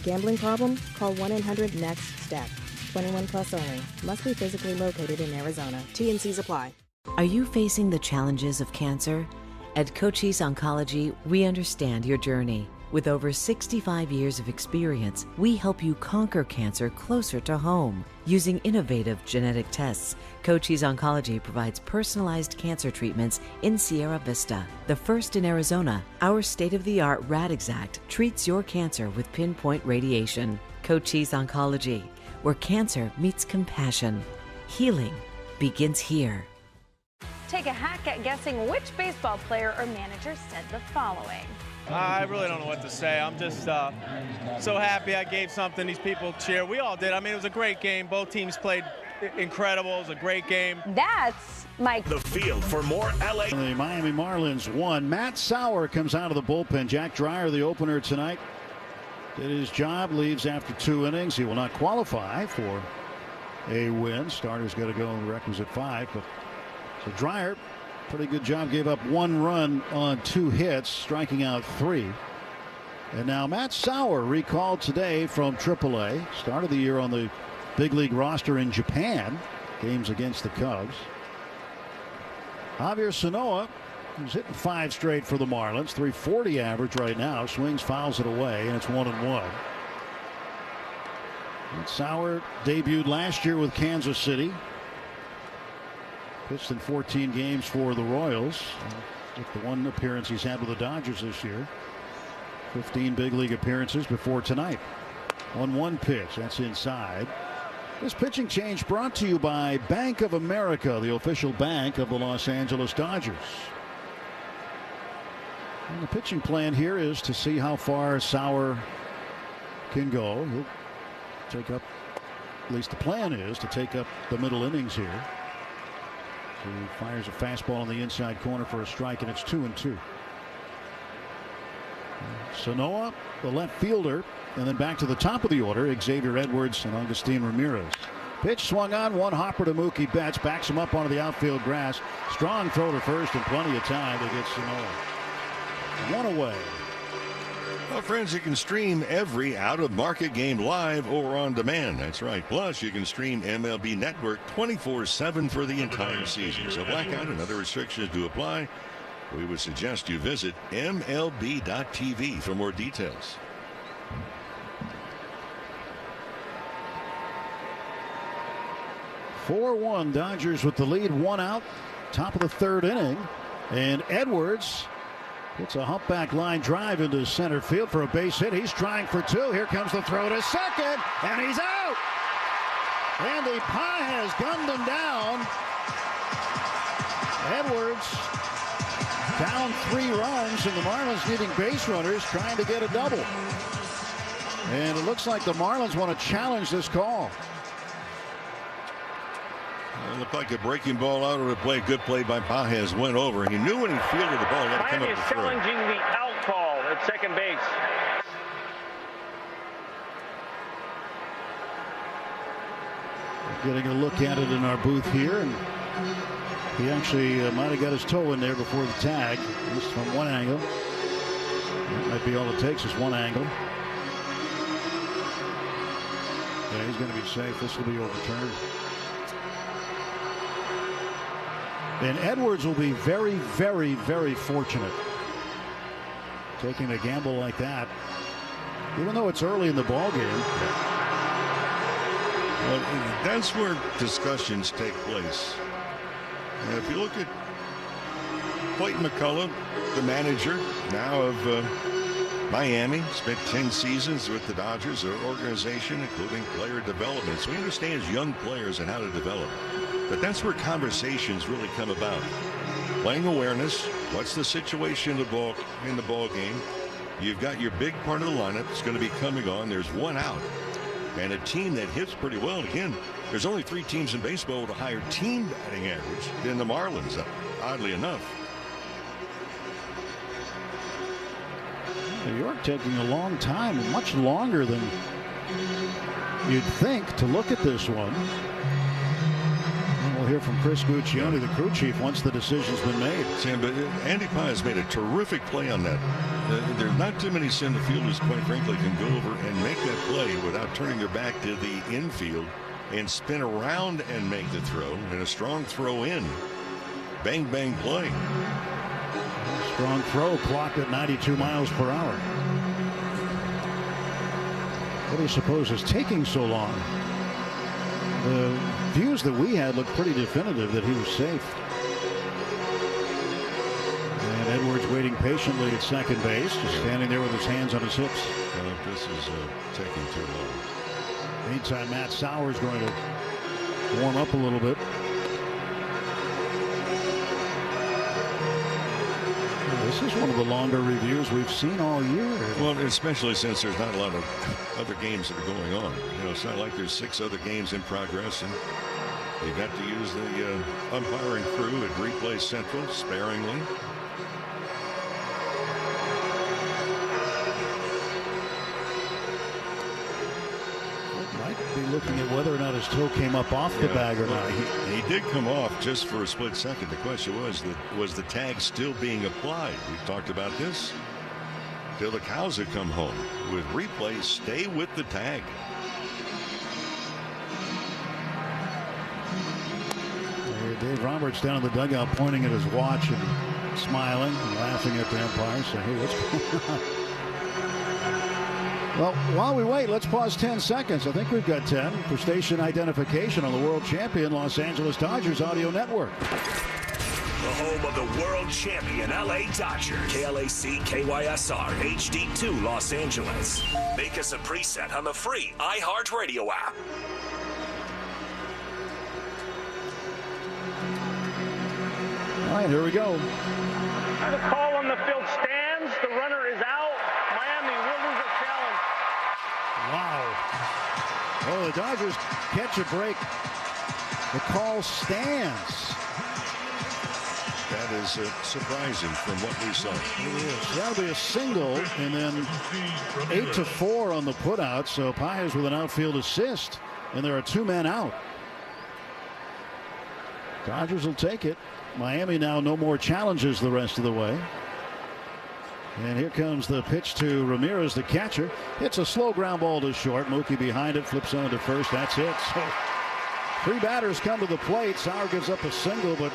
Gambling problem? Call 1-800-NEXT-STEP. 21 plus only. Must be physically located in Arizona. T&Cs apply. Are you facing the challenges of cancer? At Cochise Oncology, we understand your journey. With over 65 years of experience, we help you conquer cancer closer to home. Using innovative genetic tests, Cochise Oncology provides personalized cancer treatments in Sierra Vista. The first in Arizona, our state-of-the-art Radixact treats your cancer with pinpoint radiation. Cochise Oncology, where cancer meets compassion. Healing begins here. Take a hack at guessing which baseball player or manager said the following. I really don't know what to say. I'm just so happy I gave something these people cheer. We all did. I mean, it was a great game. Both teams played incredible. It was a great game. That's Mike. The field for more LA. The Miami Marlins won. Matt Sauer comes out of the bullpen. Jack Dreyer, the opener tonight, did his job, leaves after 2 innings. He will not qualify for a win. Starter's got to go in the requisite 5, but so Dreyer, pretty good job, gave up 1 run on 2 hits, striking out 3. And now Matt Sauer recalled today from AAA. Started the year on the big league roster in Japan. Games against the Cubs. Javier Sanoa, who's hitting 5 straight for the Marlins. .340 average right now. Swings, fouls it away, and it's 1-1. And Sauer debuted last year with Kansas City. Pitched in 14 games for the Royals, with the 1 appearance he's had with the Dodgers this year. 15 big league appearances before tonight. 1-1 pitch, that's inside. This pitching change brought to you by Bank of America, the official bank of the Los Angeles Dodgers. And the pitching plan here is to see how far Sauer can go. He'll take up, at least the plan is to take up the middle innings here. He fires a fastball on the inside corner for a strike, and it's 2-2. Sanoa, the left fielder, and then back to the top of the order, Xavier Edwards and Agustin Ramirez. Pitch swung on, 1 hopper to Mookie Betts, backs him up onto the outfield grass. Strong throw to first and plenty of time to get Sanoa. 1 away. Well, friends, you can stream every out-of-market game live or on demand. That's right. Plus, you can stream MLB Network 24/7 for the entire season. So blackout and other restrictions do apply. We would suggest you visit MLB.tv for more details. (4-1) Dodgers with the lead, 1 out. Top of the 3rd inning. And Edwards hits a humpback line drive into center field for a base hit. He's trying for 2. Here comes the throw to second, and he's out. Andy Pages gunned him down. Edwards down 3 runs, and the Marlins needing base runners, trying to get a double. And it looks like the Marlins want to challenge this call. It looked like a breaking ball out of the play. Good play by Pages. Went over. He knew when he fielded the ball. Pages challenging the out call at second base. Getting a look at it in our booth here, and he actually might have got his toe in there before the tag, at least from one angle. That might be all it takes, is one angle. Yeah, he's going to be safe. This will be overturned. And Edwards will be very, very, very fortunate taking a gamble like that, even though it's early in the ball game. Well, that's where discussions take place. And if you look at Clayton McCullough, the manager now of Miami, spent 10 seasons with the Dodgers, their organization, including player development. So he understands young players and how to develop. But that's where conversations really come about. Playing awareness, what's the situation in the ball game? You've got your big part of the lineup that's going to be coming on. There's one out. And a team that hits pretty well. Again, there's only 3 teams in baseball with a higher team batting average than the Marlins, oddly enough. New York taking a long time, much longer than you'd think, to look at this one. And we'll hear from Chris Guccione, the crew chief, once the decision's been made. Sam, but Andy Paz made a terrific play on that. There's not too many center fielders, quite frankly, can go over and make that play without turning their back to the infield and spin around and make the throw. And a strong throw in. Bang, bang play. Strong throw, clocked at 92 miles per hour. What do you suppose is taking so long? The views that we had looked pretty definitive that he was safe. And Edwards waiting patiently at second base, just standing there with his hands on his hips. Well, this is taking too long. Meantime, Matt Sauer's going to warm up a little bit. This is one of the longer reviews we've seen all year. Well, especially since there's not a lot of other games that are going on. You know, it's not like there's 6 other games in progress, and you got to use the umpiring crew at Replay Central sparingly. Be looking at whether or not his toe came up off the bag or not. He did come off just for a split second. The question was the tag still being applied? We've talked about this till the cows have come home. With replay, stay with the tag. Dave Roberts down in the dugout pointing at his watch and smiling and laughing at the umpire, saying, hey, what's going on? Well, while we wait, let's pause 10 seconds. I think we've got 10 for station identification on the world champion Los Angeles Dodgers audio network. The home of the world champion LA Dodgers. KLAC KYSR HD2 Los Angeles. Make us a preset on the free iHeartRadio app. All right, here we go. The call on the field stands. The runner is out. Miami will lose a challenge. Wow. Oh, the Dodgers catch a break. The call stands. That is surprising from what we saw. It is. That'll be a single, and then 8-4 on the putout. So Paez with an outfield assist, and there are 2 men out. Dodgers will take it. Miami now no more challenges the rest of the way. And here comes the pitch to Ramirez, the catcher. It's a slow ground ball to short. Mookie behind it, flips on to first. That's it. So 3 batters come to the plate. Sauer gives up a single, but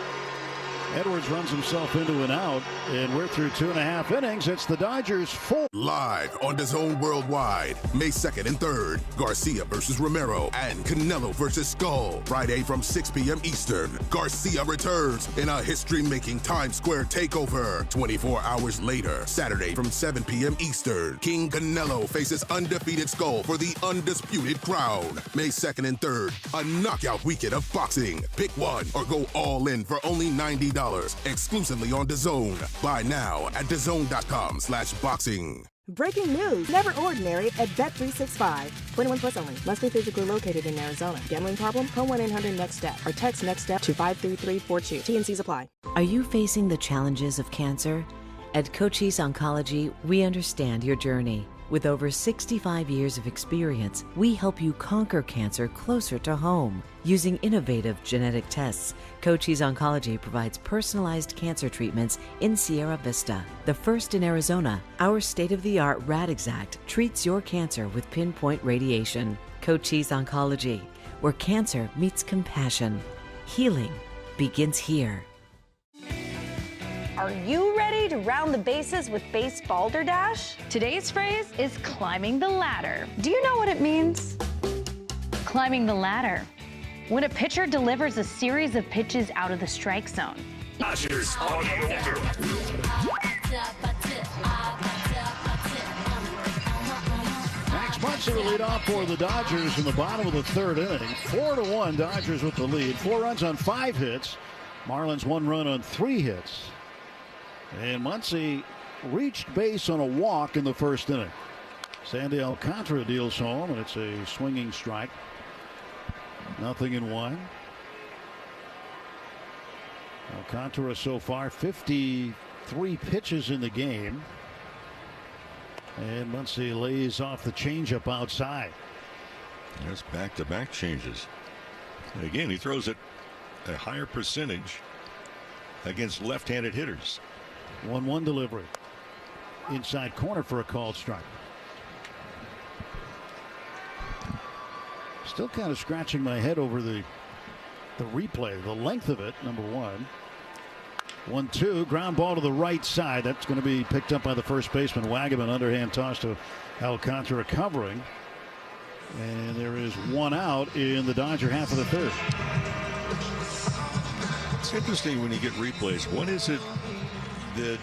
Edwards runs himself into an out, and we're through 2.5 innings. It's the Dodgers 4. Live on DAZN Worldwide, May 2nd and 3rd, Garcia versus Romero and Canelo versus Skull. Friday from 6 p.m. Eastern, Garcia returns in a history-making Times Square takeover. 24 hours later, Saturday from 7 p.m. Eastern, King Canelo faces undefeated Skull for the undisputed crown. May 2nd and 3rd, a knockout weekend of boxing. Pick one or go all in for only $90. Exclusively on DAZN. Buy now at DAZN.com/boxing. Breaking news. Never ordinary at Bet365. 21 plus only. Must be physically located in Arizona. Gambling problem? Call 1-800-NEXT-STEP or text NEXT STEP to 53342. T&Cs apply. Are you facing the challenges of cancer? At Cochise Oncology, we understand your journey. With over 65 years of experience, we help you conquer cancer closer to home. Using innovative genetic tests, Cochise Oncology provides personalized cancer treatments in Sierra Vista. The first in Arizona, our state-of-the-art RadExact treats your cancer with pinpoint radiation. Cochise Oncology, where cancer meets compassion. Healing begins here. Are you ready to round the bases with Base Balderdash? Today's phrase is climbing the ladder. Do you know what it means? Climbing the ladder. When a pitcher delivers a series of pitches out of the strike zone. Dodgers on the over. Max Muncy will lead off for the Dodgers in the bottom of the third inning. 4-1 Dodgers with the lead. 4 runs on 5 hits. Marlins 1 run on 3 hits. And Muncy reached base on a walk in the first inning. Sandy Alcantara deals home, and it's a swinging strike. 0-1. Alcantara so far 53 pitches in the game. And Muncy lays off the changeup outside. That's back-to-back changes. And again, he throws it a higher percentage against left-handed hitters. 1-1 delivery. Inside corner for a called strike. Still kind of scratching my head over the replay, the length of it, number one. 1-2, ground ball to the right side. That's going to be picked up by the first baseman, Wagaman. Underhand toss to Alcantara covering. And there is 1 out in the Dodger half of the third. It's interesting when you get replays. What is it that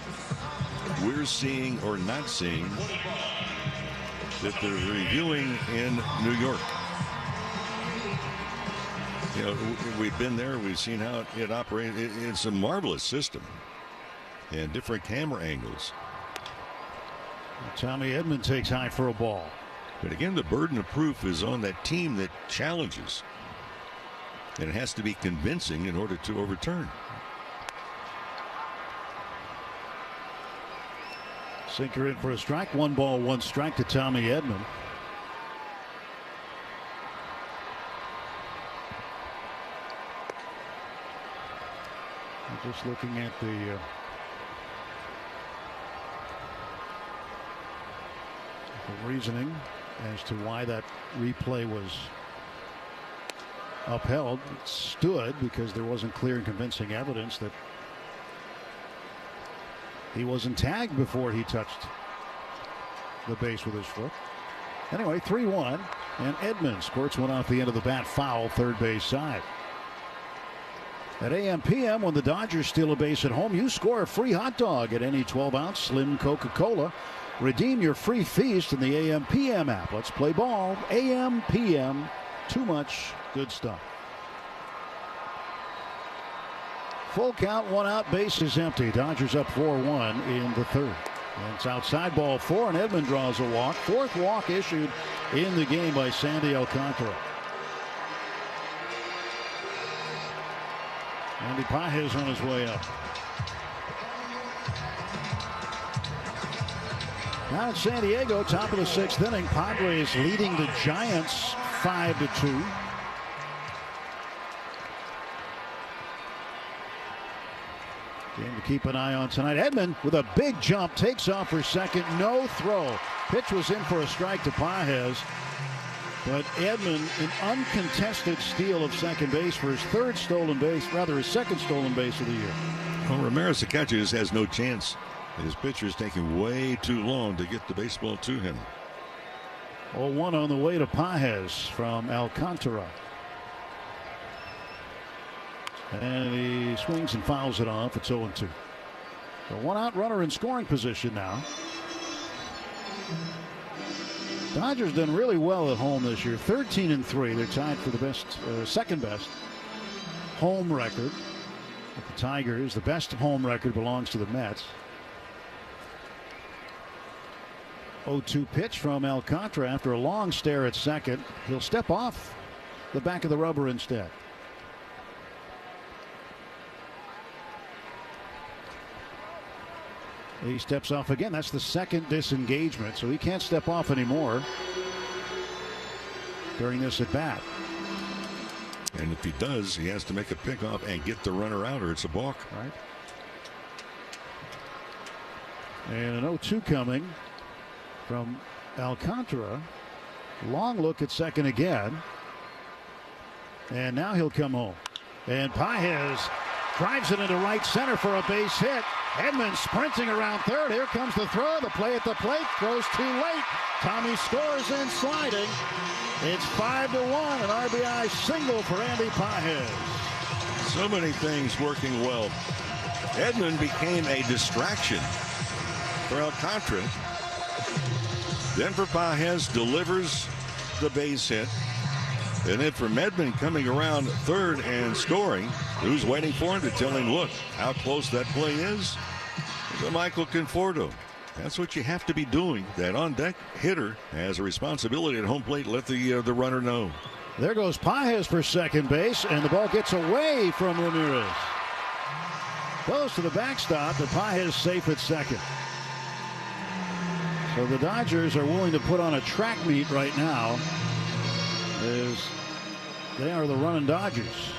we're seeing or not seeing that they're reviewing in New York? You know, we've been there. We've seen how it operates. It's a marvelous system and different camera angles. Tommy Edman takes high for a ball. But again, the burden of proof is on that team that challenges. And it has to be convincing in order to overturn. Sinker in for a strike. 1 ball, 1 strike to Tommy Edman. Just looking at the reasoning as to why that replay was upheld. It stood because there wasn't clear and convincing evidence that he wasn't tagged before he touched the base with his foot. Anyway, 3-1, and Edman squirts one off the end of the bat, foul, third base side. At AM/PM, when the Dodgers steal a base at home, you score a free hot dog at any 12-ounce Slim Coca-Cola. Redeem your free feast in the AM/PM app. Let's play ball. AM/PM. Too much good stuff. Full count, 1 out, base is empty. Dodgers up 4-1 in the third. And it's outside ball 4, and Edman draws a walk. 4th walk issued in the game by Sandy Alcantara. Andy Pages on his way up. Now in San Diego, top of the 6th inning, Padres leading the Giants 5-2. Game to keep an eye on tonight. Edman with a big jump, takes off for second, no throw. Pitch was in for a strike to Pages. But Edman, an uncontested steal of second base for his his second stolen base of the year. Well, Ramirez the catcher just has no chance. His pitcher is taking way too long to get the baseball to him. 0-1 on the way to Pages from Alcantara. And he swings and fouls it off. It's 0-2. So 1 out runner in scoring position now. Dodgers done really well at home this year. 13-3. They're tied for the best, second best home record. With the Tigers, the best home record belongs to the Mets. 0-2 pitch from Alcantara after a long stare at second. He'll step off the back of the rubber instead. He steps off again. That's the second disengagement, so he can't step off anymore during this at bat. And if he does, he has to make a pickoff and get the runner out, or it's a balk. Right. And an 0-2 coming from Alcantara. Long look at second again. And now he'll come home. And Pages drives it into right center for a base hit. Edman sprinting around third. Here comes the throw. The play at the plate. Throws too late. Tommy scores in sliding. It's 5-1. An RBI single for Andy Pages. So many things working well. Edman became a distraction for Alcantara. Then for Pages, delivers the base hit. And then from Edman coming around third and scoring, who's waiting for him to tell him, look, how close that play is? To Michael Conforto. That's what you have to be doing. That on-deck hitter has a responsibility at home plate. Let the runner know. There goes Pages for second base, and the ball gets away from Ramirez. Goes to the backstop, and Pages safe at second. So the Dodgers are willing to put on a track meet right now, as they are the running Dodgers.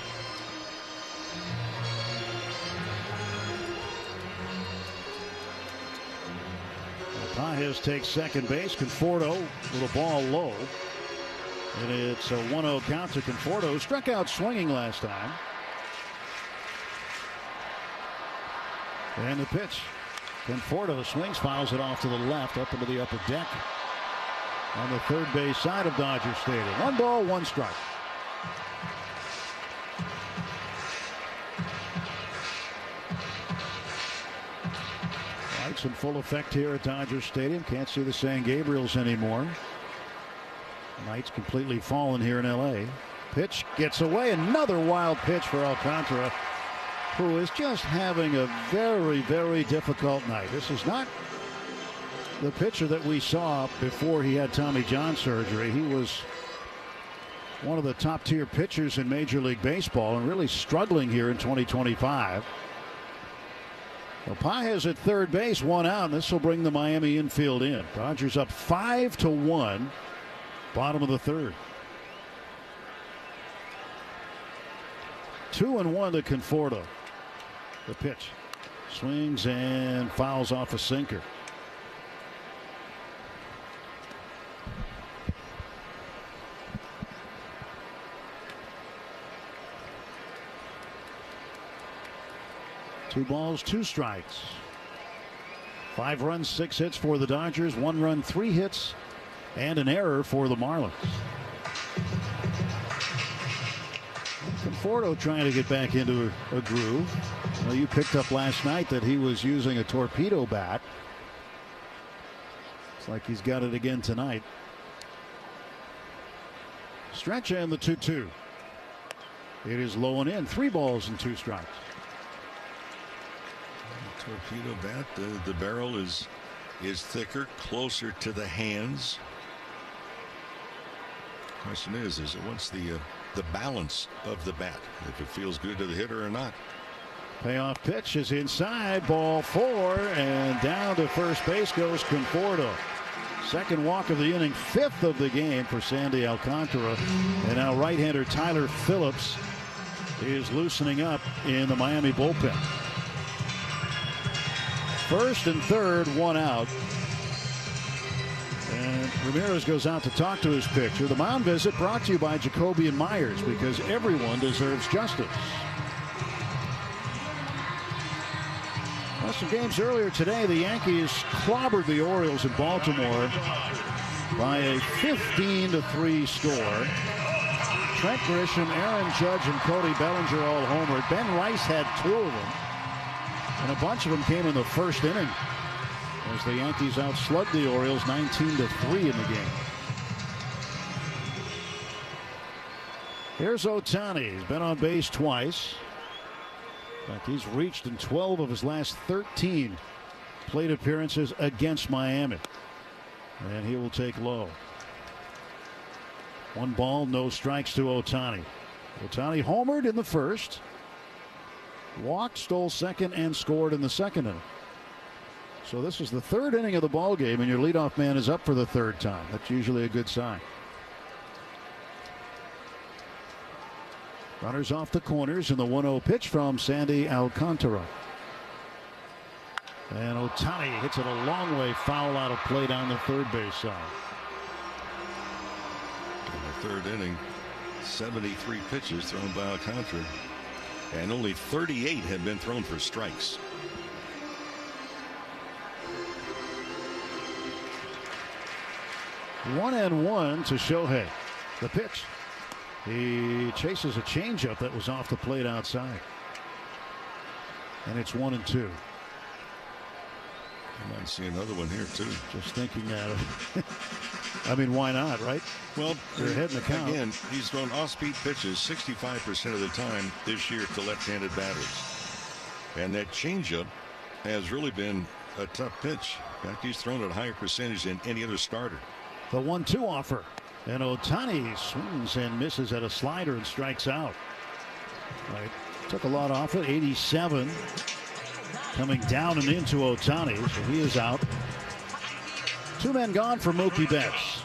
Pages takes second base. Conforto with a ball low. And it's a 1-0 count to Conforto, who struck out swinging last time. And the pitch. Conforto swings, fouls it off to the left, up into the upper deck on the third base side of Dodger Stadium. 1 ball, 1 strike. Lights in full effect here at Dodger Stadium. Can't see the San Gabriels anymore. Lights completely fallen here in LA. Pitch gets away. Another wild pitch for Alcantara, who is just having a very, very difficult night. This is not the pitcher that we saw before he had Tommy John surgery. He was one of the top tier pitchers in Major League Baseball and really struggling here in 2025. Well, Pages at third base, 1 out, and this will bring the Miami infield in. Dodgers up 5-1, bottom of the third. 2-1 to Conforto. The pitch. Swings and fouls off a sinker. Two balls, 2 strikes. 5 runs, 6 hits for the Dodgers. 1 run, 3 hits, and an error for the Marlins. Conforto trying to get back into a groove. Well, you picked up last night that he was using a torpedo bat. It's like he's got it again tonight. Stretch and the 2-2. It is low and in. 3 balls and 2 strikes. Torpedo bat. The barrel is thicker, closer to the hands. Question is what's the balance of the bat, if it feels good to the hitter or not. Payoff pitch is inside, ball 4, and down to first base goes Conforto. Second walk of the inning, 5th of the game for Sandy Alcantara. And now right-hander Tyler Phillips is loosening up in the Miami bullpen. First and third, 1 out. And Ramirez goes out to talk to his pitcher. The mound visit brought to you by Jacoby and Myers, because everyone deserves justice. Well, some games earlier today, the Yankees clobbered the Orioles in Baltimore by a 15-3 score. Trent Grisham, Aaron Judge, and Cody Bellinger all homered. Ben Rice had 2 of them, and a bunch of them came in the first inning, as the Yankees outslugged the Orioles 19-3 in the game. Here's Ohtani. He's been on base twice. In fact, he's reached in 12 of his last 13 plate appearances against Miami. And he will take low. 1 ball, no strikes to Ohtani. Ohtani homered in the first. Walked, stole second, and scored in the second inning. So this is the 3rd inning of the ball game, and your leadoff man is up for the 3rd time. That's usually a good sign. Runners off the corners, in the 1-0 pitch from Sandy Alcantara. And Ohtani hits it a long way foul out of play down the third base side. In the 3rd inning, 73 pitches thrown by Alcantara, and only 38 have been thrown for strikes. 1-1 to Shohei. The pitch. He chases a changeup that was off the plate outside. And it's 1-2. I might see another one here, too. Just thinking that. I mean, why not, right? Well, you're ahead in the count. Again, he's thrown off-speed pitches 65% of the time this year to left-handed batters. And that changeup has really been a tough pitch. In fact, he's thrown at a higher percentage than any other starter. The 1-2 offer. And Ohtani swings and misses at a slider and strikes out. Right. Took a lot off it. 87. Coming down and into Ohtani. So he is out. 2 men gone for Mookie Betts.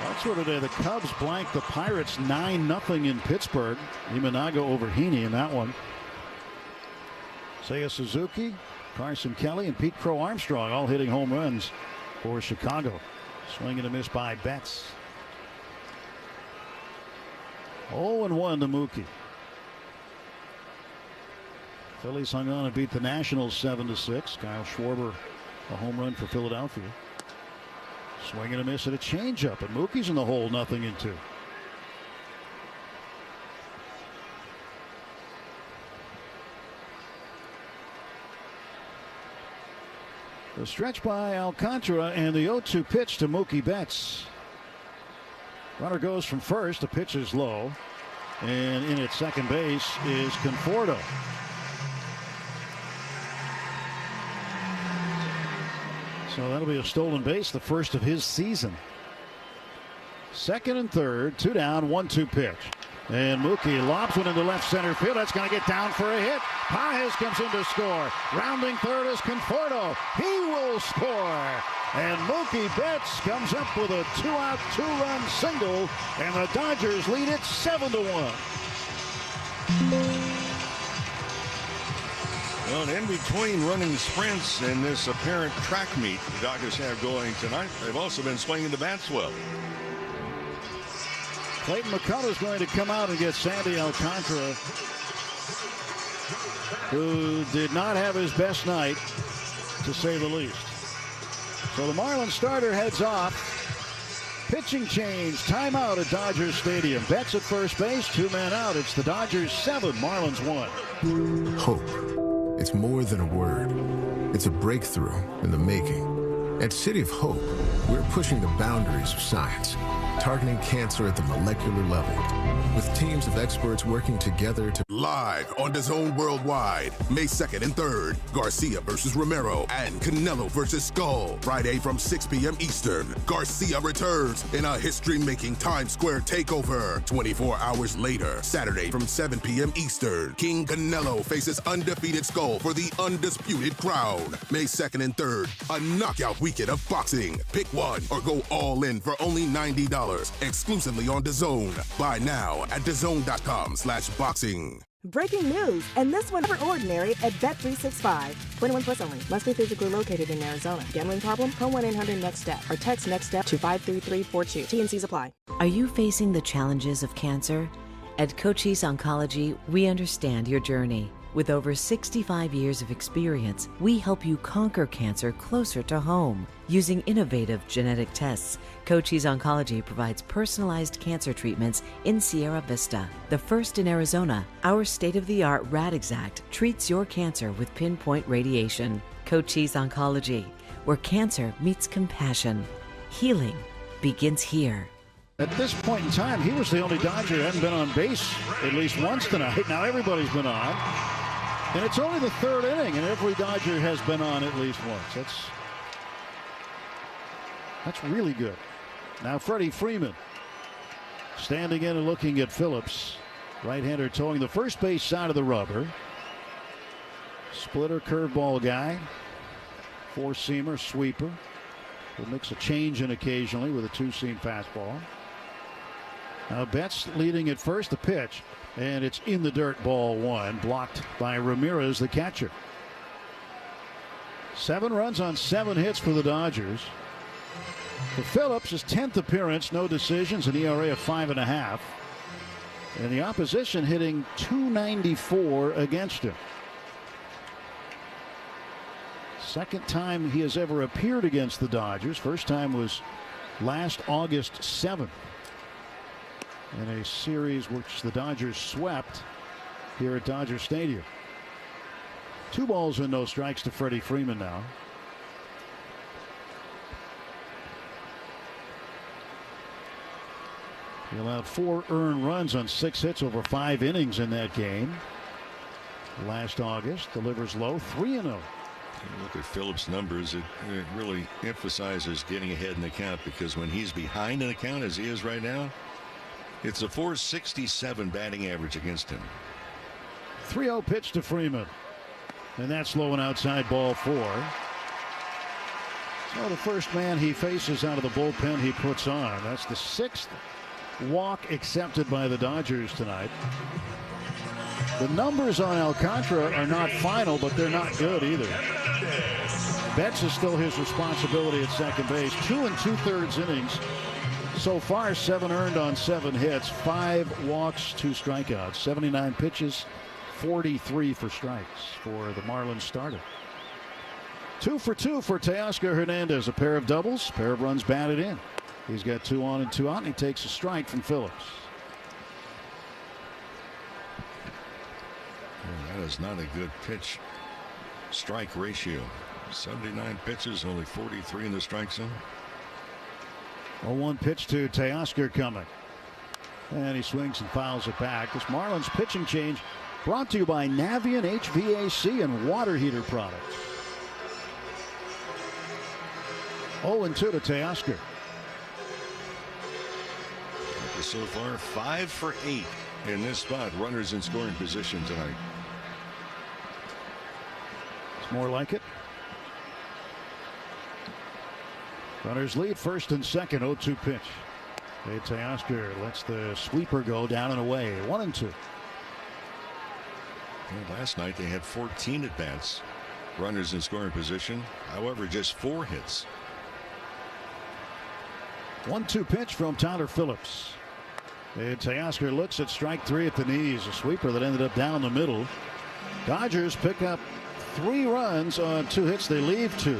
Elsewhere today, the Cubs blanked the Pirates 9-0 in Pittsburgh. Imanaga over Heaney in that one. Seiya Suzuki, Carson Kelly, and Pete Crow Armstrong all hitting home runs for Chicago. Swing and a miss by Betts. 0-1 to Mookie. Phillies hung on and beat the Nationals 7-6. Kyle Schwarber, a home run for Philadelphia. Swing and a miss at a changeup, and Mookie's in the hole, 0-2. The stretch by Alcantara and the 0-2 pitch to Mookie Betts. Runner goes from first. The pitch is low. And in at second base is Conforto. So that'll be a stolen base, the first of his season. Second and third, 2 down, 1-2 pitch. And Mookie lobs one into left center field. That's going to get down for a hit. Pages comes in to score. Rounding third is Conforto. He will score. And Mookie Betts comes up with a 2-out, 2-run single. And the Dodgers lead it 7-1. Well, in between running sprints and this apparent track meet the Dodgers have going tonight, they've also been swinging the bats well. Clayton McCullough is going to come out and get Sandy Alcantara, who did not have his best night, to say the least. So the Marlins starter heads off. Pitching change, timeout at Dodger Stadium. Betts at first base, 2 men out. It's the Dodgers 7, Marlins 1. Hope. It's more than a word. It's a breakthrough in the making. At City of Hope, we're pushing the boundaries of science, targeting cancer at the molecular level, with teams of experts working together to... Live on DAZN Worldwide, May 2nd and 3rd, Garcia versus Romero and Canelo versus Skull. Friday from 6 p.m. Eastern, Garcia returns in a history-making Times Square takeover. 24 hours later, Saturday from 7 p.m. Eastern, King Canelo faces undefeated Skull for the undisputed crown. May 2nd and 3rd, a knockout weekend of boxing. Pick one or go all in for only $90, exclusively on DAZN. Buy now at DAZN.com/boxing. Breaking news, and this one never ordinary at Bet365. 21 plus only. Must be physically located in Arizona. Gambling problem? Call 1-800-NEXT-STEP or text NEXT STEP to 53342. T&Cs apply. Are you facing the challenges of cancer? At Cochise Oncology, we understand your journey. With over 65 years of experience, we help you conquer cancer closer to home. Using innovative genetic tests, Cochise Oncology provides personalized cancer treatments in Sierra Vista. The first in Arizona, our state-of-the-art Radixact treats your cancer with pinpoint radiation. Cochise Oncology, where cancer meets compassion. Healing begins here. At this point in time, he was the only Dodger who hadn't been on base at least once tonight. Now everybody's been on. And it's only the 3rd inning, and every Dodger has been on at least once. That's really good. Now Freddie Freeman standing in and looking at Phillips. Right-hander towing the first base side of the rubber. Splitter, curveball guy. Four-seamer, sweeper. Will mix a change in occasionally with a 2-seam fastball. Now Betts leading at first, the pitch. And it's in the dirt, ball 1, blocked by Ramirez, the catcher. 7 runs on 7 hits for the Dodgers. For Phillips, his 10th appearance, no decisions, an ERA of 5.5. And the opposition hitting .294 against him. Second time he has ever appeared against the Dodgers. First time was last August 7th in a series which the Dodgers swept here at Dodger Stadium. 2 balls and no strikes to Freddie Freeman now. He allowed 4 earned runs on 6 hits over 5 innings in that game. Last August, delivers low, 3-0. Look at Phillips' numbers. It really emphasizes getting ahead in the count, because when he's behind in the count, as he is right now, it's a .467 batting average against him. 3-0 pitch to Freeman. And that's low and outside, ball 4. So the first man he faces out of the bullpen he puts on. That's the 6th walk accepted by the Dodgers tonight. The numbers on Alcantara are not final, but they're not good either. Betts is still his responsibility at second base. 2 2/3 innings. So far, 7 earned on 7 hits, 5 walks, 2 strikeouts, 79 pitches, 43 for strikes for the Marlins starter. 2 for 2 for Teoscar Hernandez. A pair of doubles, pair of runs batted in. He's got 2 on and 2 out, and he takes a strike from Phillips. That is not a good pitch strike ratio. 79 pitches, only 43 in the strike zone. 0-1 pitch to Teoscar coming. And he swings and fouls it back. This Marlins pitching change brought to you by Navien HVAC and water heater products. 0-2 to Teoscar. So far, 5 for 8 in this spot. Runners in scoring position tonight. It's more like it. Runners lead first and second. 0-2 pitch. Teoscar lets the sweeper go down and away. 1-2. Last night they had 14 at bats. Runners in scoring position. However, just 4 hits. 1-2 pitch from Tyler Phillips. And Teoscar looks at strike 3 at the knees. A sweeper that ended up down the middle. Dodgers pick up 3 runs on 2 hits. They leave 2.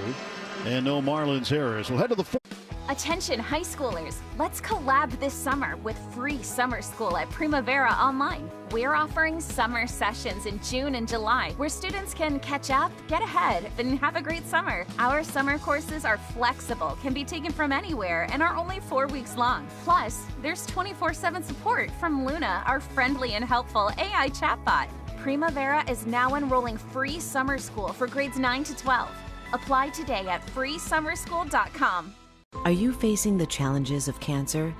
And no Marlins errors. We'll head to the 4th. Attention high schoolers, let's collab this summer with free summer school at Primavera Online. We're offering summer sessions in June and July where students can catch up, get ahead, and have a great summer. Our summer courses are flexible, can be taken from anywhere, and are only 4 weeks long. Plus, there's 24/7 support from Luna, our friendly and helpful AI chatbot. Primavera is now enrolling free summer school for grades 9 to 12. Apply today at freesummerschool.com. Are you facing the challenges of cancer?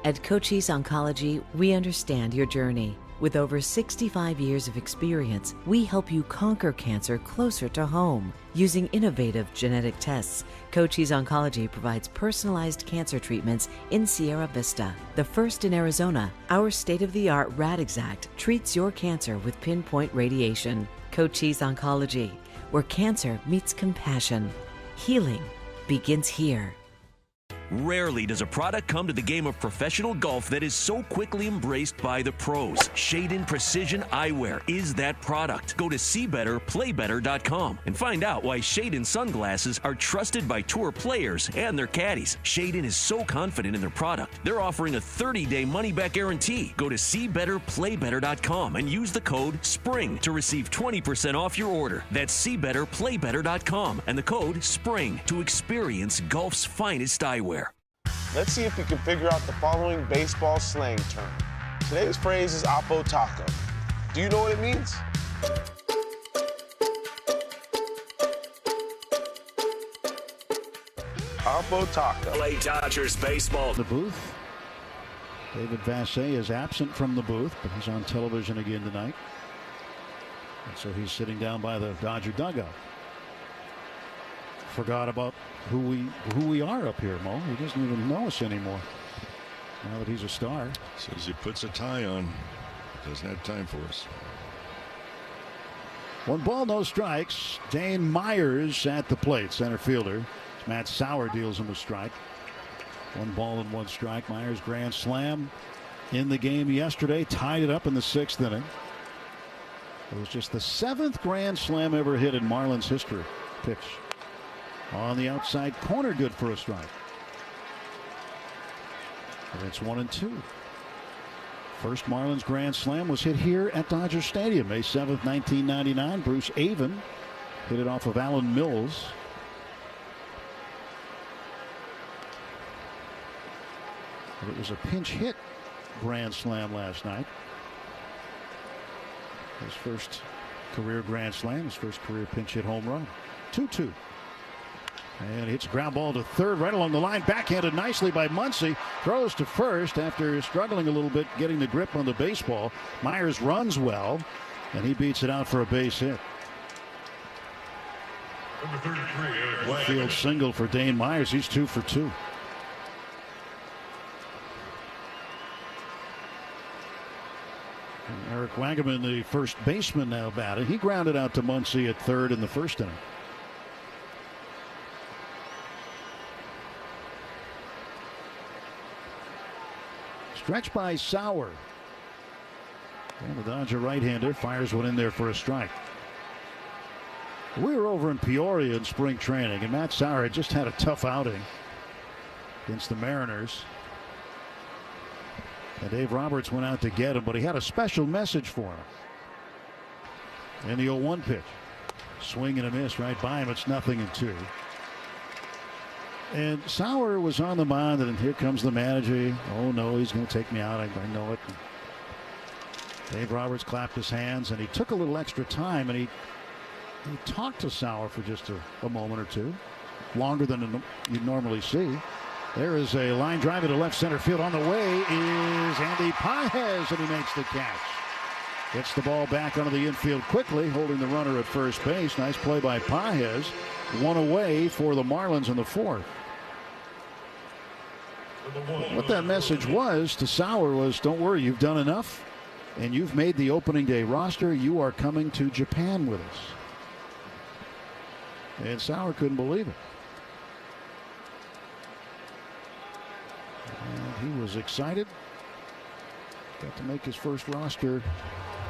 At Cochise Oncology, we understand your journey. With over 65 years of experience, we help you conquer cancer closer to home. Using innovative genetic tests, Cochise Oncology provides personalized cancer treatments in Sierra Vista. The first in Arizona, our state-of-the-art Radixact treats your cancer with pinpoint radiation. Cochise Oncology, where cancer meets compassion. Healing begins here. Rarely does a product come to the game of professional golf that is so quickly embraced by the pros. Shade-In Precision Eyewear is that product. Go to SeeBetterPlayBetter.com and find out why Shade-In sunglasses are trusted by tour players and their caddies. Shade-In is so confident in their product, they're offering a 30-day money-back guarantee. Go to SeeBetterPlayBetter.com and use the code SPRING to receive 20% off your order. That's SeeBetterPlayBetter.com and the code SPRING to experience golf's finest eyewear. Let's see if you can figure out the following baseball slang term. Today's phrase is Oppo Taco. Do you know what it means? Oppo Taco. Play Dodgers baseball. The booth. David Vassay is absent from the booth, but he's on television again tonight. And so he's sitting down by the Dodger dugout. Forgot about who we are up here, Mo. He doesn't even know us anymore now that he's a star. Says he puts a tie on. Doesn't have time for us. 1 ball, no strikes. Dane Myers at the plate, center fielder. Matt Sauer deals him a strike. 1 ball and 1 strike. Myers grand slam in the game yesterday. Tied it up in the 6th inning. It was just the 7th grand slam ever hit in Marlins history. Pitch. On the outside corner, good for a strike. And it's 1-2. First Marlins grand slam was hit here at Dodger Stadium, May 7th, 1999. Bruce Avon hit it off of Alan Mills. But it was a pinch hit grand slam last night. His first career grand slam, his first career pinch hit home run. 2-2. And hits a ground ball to third right along the line. Backhanded nicely by Muncy. Throws to first after struggling a little bit getting the grip on the baseball. Myers runs well, and he beats it out for a base hit. Number 33, Field single for Dane Myers. He's 2 for 2. And Eric Wagaman, the first baseman, now batted. He grounded out to Muncy at third in the first inning. Stretch by Sauer. And the Dodger right-hander fires one in there for a strike. We were over in Peoria in spring training, and Matt Sauer had just had a tough outing against the Mariners. And Dave Roberts went out to get him, but he had a special message for him. And the 0-1 pitch. Swing and a miss right by him. It's 0-2. And Sauer was on the mound, and here comes the manager. Oh, no, he's going to take me out. I know it. Dave Roberts clapped his hands, and he took a little extra time, and he talked to Sauer for just a moment or two, longer than you'd normally see. There is a line drive into left center field. On the way is Andy Pages, and he makes the catch. Gets the ball back onto the infield quickly, holding the runner at first base. Nice play by Pages. One away for the Marlins in the fourth. What that message was to Sauer was, don't worry, you've done enough, and you've made the opening day roster. You are coming to Japan with us. And Sauer couldn't believe it. And he was excited. Got to make his first roster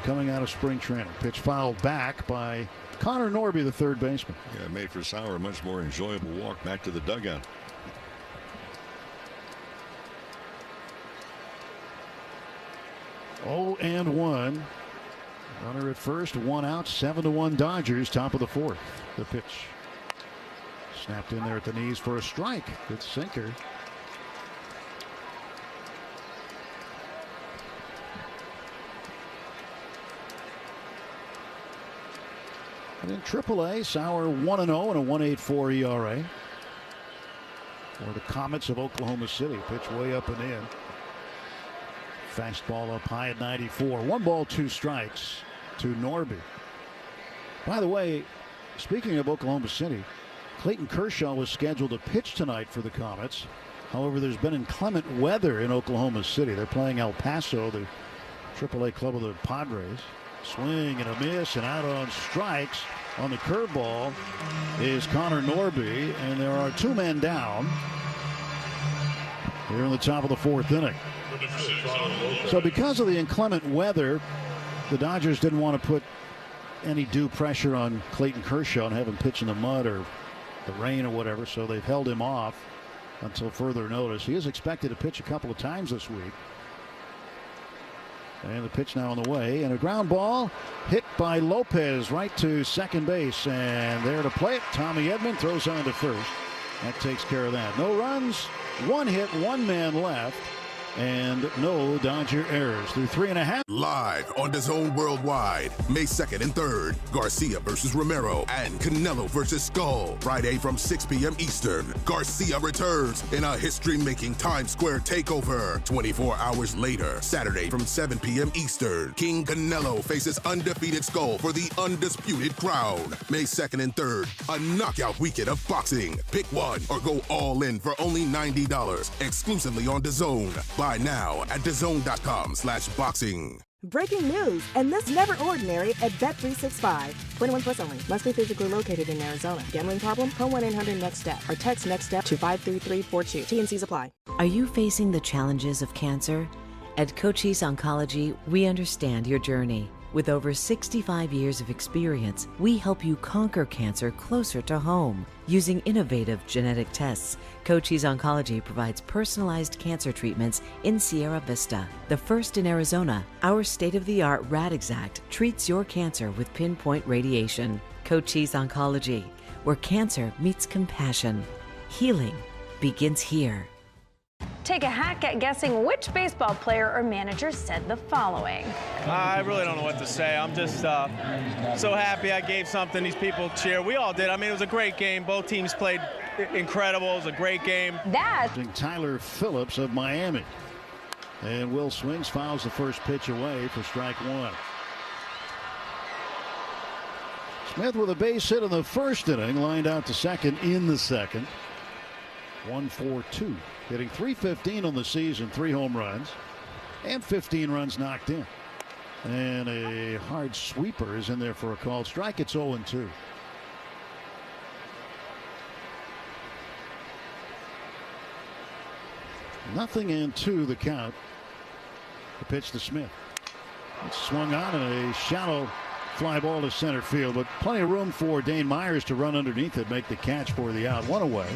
coming out of spring training. Pitch fouled back by Connor Norby, the third baseman. Yeah, it made for Sauer a much more enjoyable walk back to the dugout. Oh, and 1. Runner at first, 1 out, 7-1 Dodgers, top of the fourth. The pitch. Snapped in there at the knees for a strike. Good sinker. And in AAA, Sauer 1-0 and a 1.84 ERA. For the Comets of Oklahoma City. Pitch way up and in. Fastball up high at 94. 1 ball, 2 strikes to Norby. By the way, speaking of Oklahoma City, Clayton Kershaw was scheduled to pitch tonight for the Comets. However, there's been inclement weather in Oklahoma City. They're playing El Paso, the AAA club of the Padres. Swing and a miss, and out on strikes on the curveball is Connor Norby, and there are 2 men down here in the top of the fourth inning. So because of the inclement weather, the Dodgers didn't want to put any due pressure on Clayton Kershaw and have him pitch in the mud or the rain or whatever, so they've held him off until further notice. He is expected to pitch a couple of times this week. And the pitch now on the way, and a ground ball hit by Lopez right to second base, and there to play it, Tommy Edman throws on to first. That takes care of that. No runs, 1 hit, 1 man left, and no Dodger errors through 3.5. Live on DAZN Worldwide, May 2nd and 3rd, Garcia versus Romero and Canelo versus Skull. Friday from 6 p.m. Eastern, Garcia returns in a history-making Times Square takeover. 24 hours later, Saturday from 7 p.m. Eastern, King Canelo faces undefeated Skull for the undisputed crown. May 2nd and 3rd, a knockout weekend of boxing. Pick one or go all in for only $90, exclusively on DAZN. Buy now at DAZN.com/boxing. Breaking news, and this never ordinary at Bet365. 21 plus only. Must be physically located in Arizona. Gambling problem? Call 1-800-NEXT-STEP or text NEXT STEP to 53342. T&Cs apply. Are you facing the challenges of cancer? At Cochise Oncology, we understand your journey. With over 65 years of experience, we help you conquer cancer closer to home. Using innovative genetic tests, Cochise Oncology provides personalized cancer treatments in Sierra Vista. The first in Arizona, our state-of-the-art Radixact treats your cancer with pinpoint radiation. Cochise Oncology, where cancer meets compassion. Healing begins here. Take a hack at guessing which baseball player or manager said the following. I really don't know what to say. I'm just so happy I gave something these people cheer. We all did. I mean, it was a great game. Both teams played incredible. It was a great game. Tyler Phillips of Miami. And Will swings, fouls the first pitch away for strike one. Smith with a base hit in the first inning, lined out to second in the second. 1-4-2. Hitting .315 on the season, 3 home runs, and 15 runs knocked in. And a hard sweeper is in there for a called strike. It's 0-2. Nothing and 2 the count. The pitch to Smith. It's swung on and a shallow fly ball to center field, but plenty of room for Dane Myers to run underneath it, make the catch for the out. One away.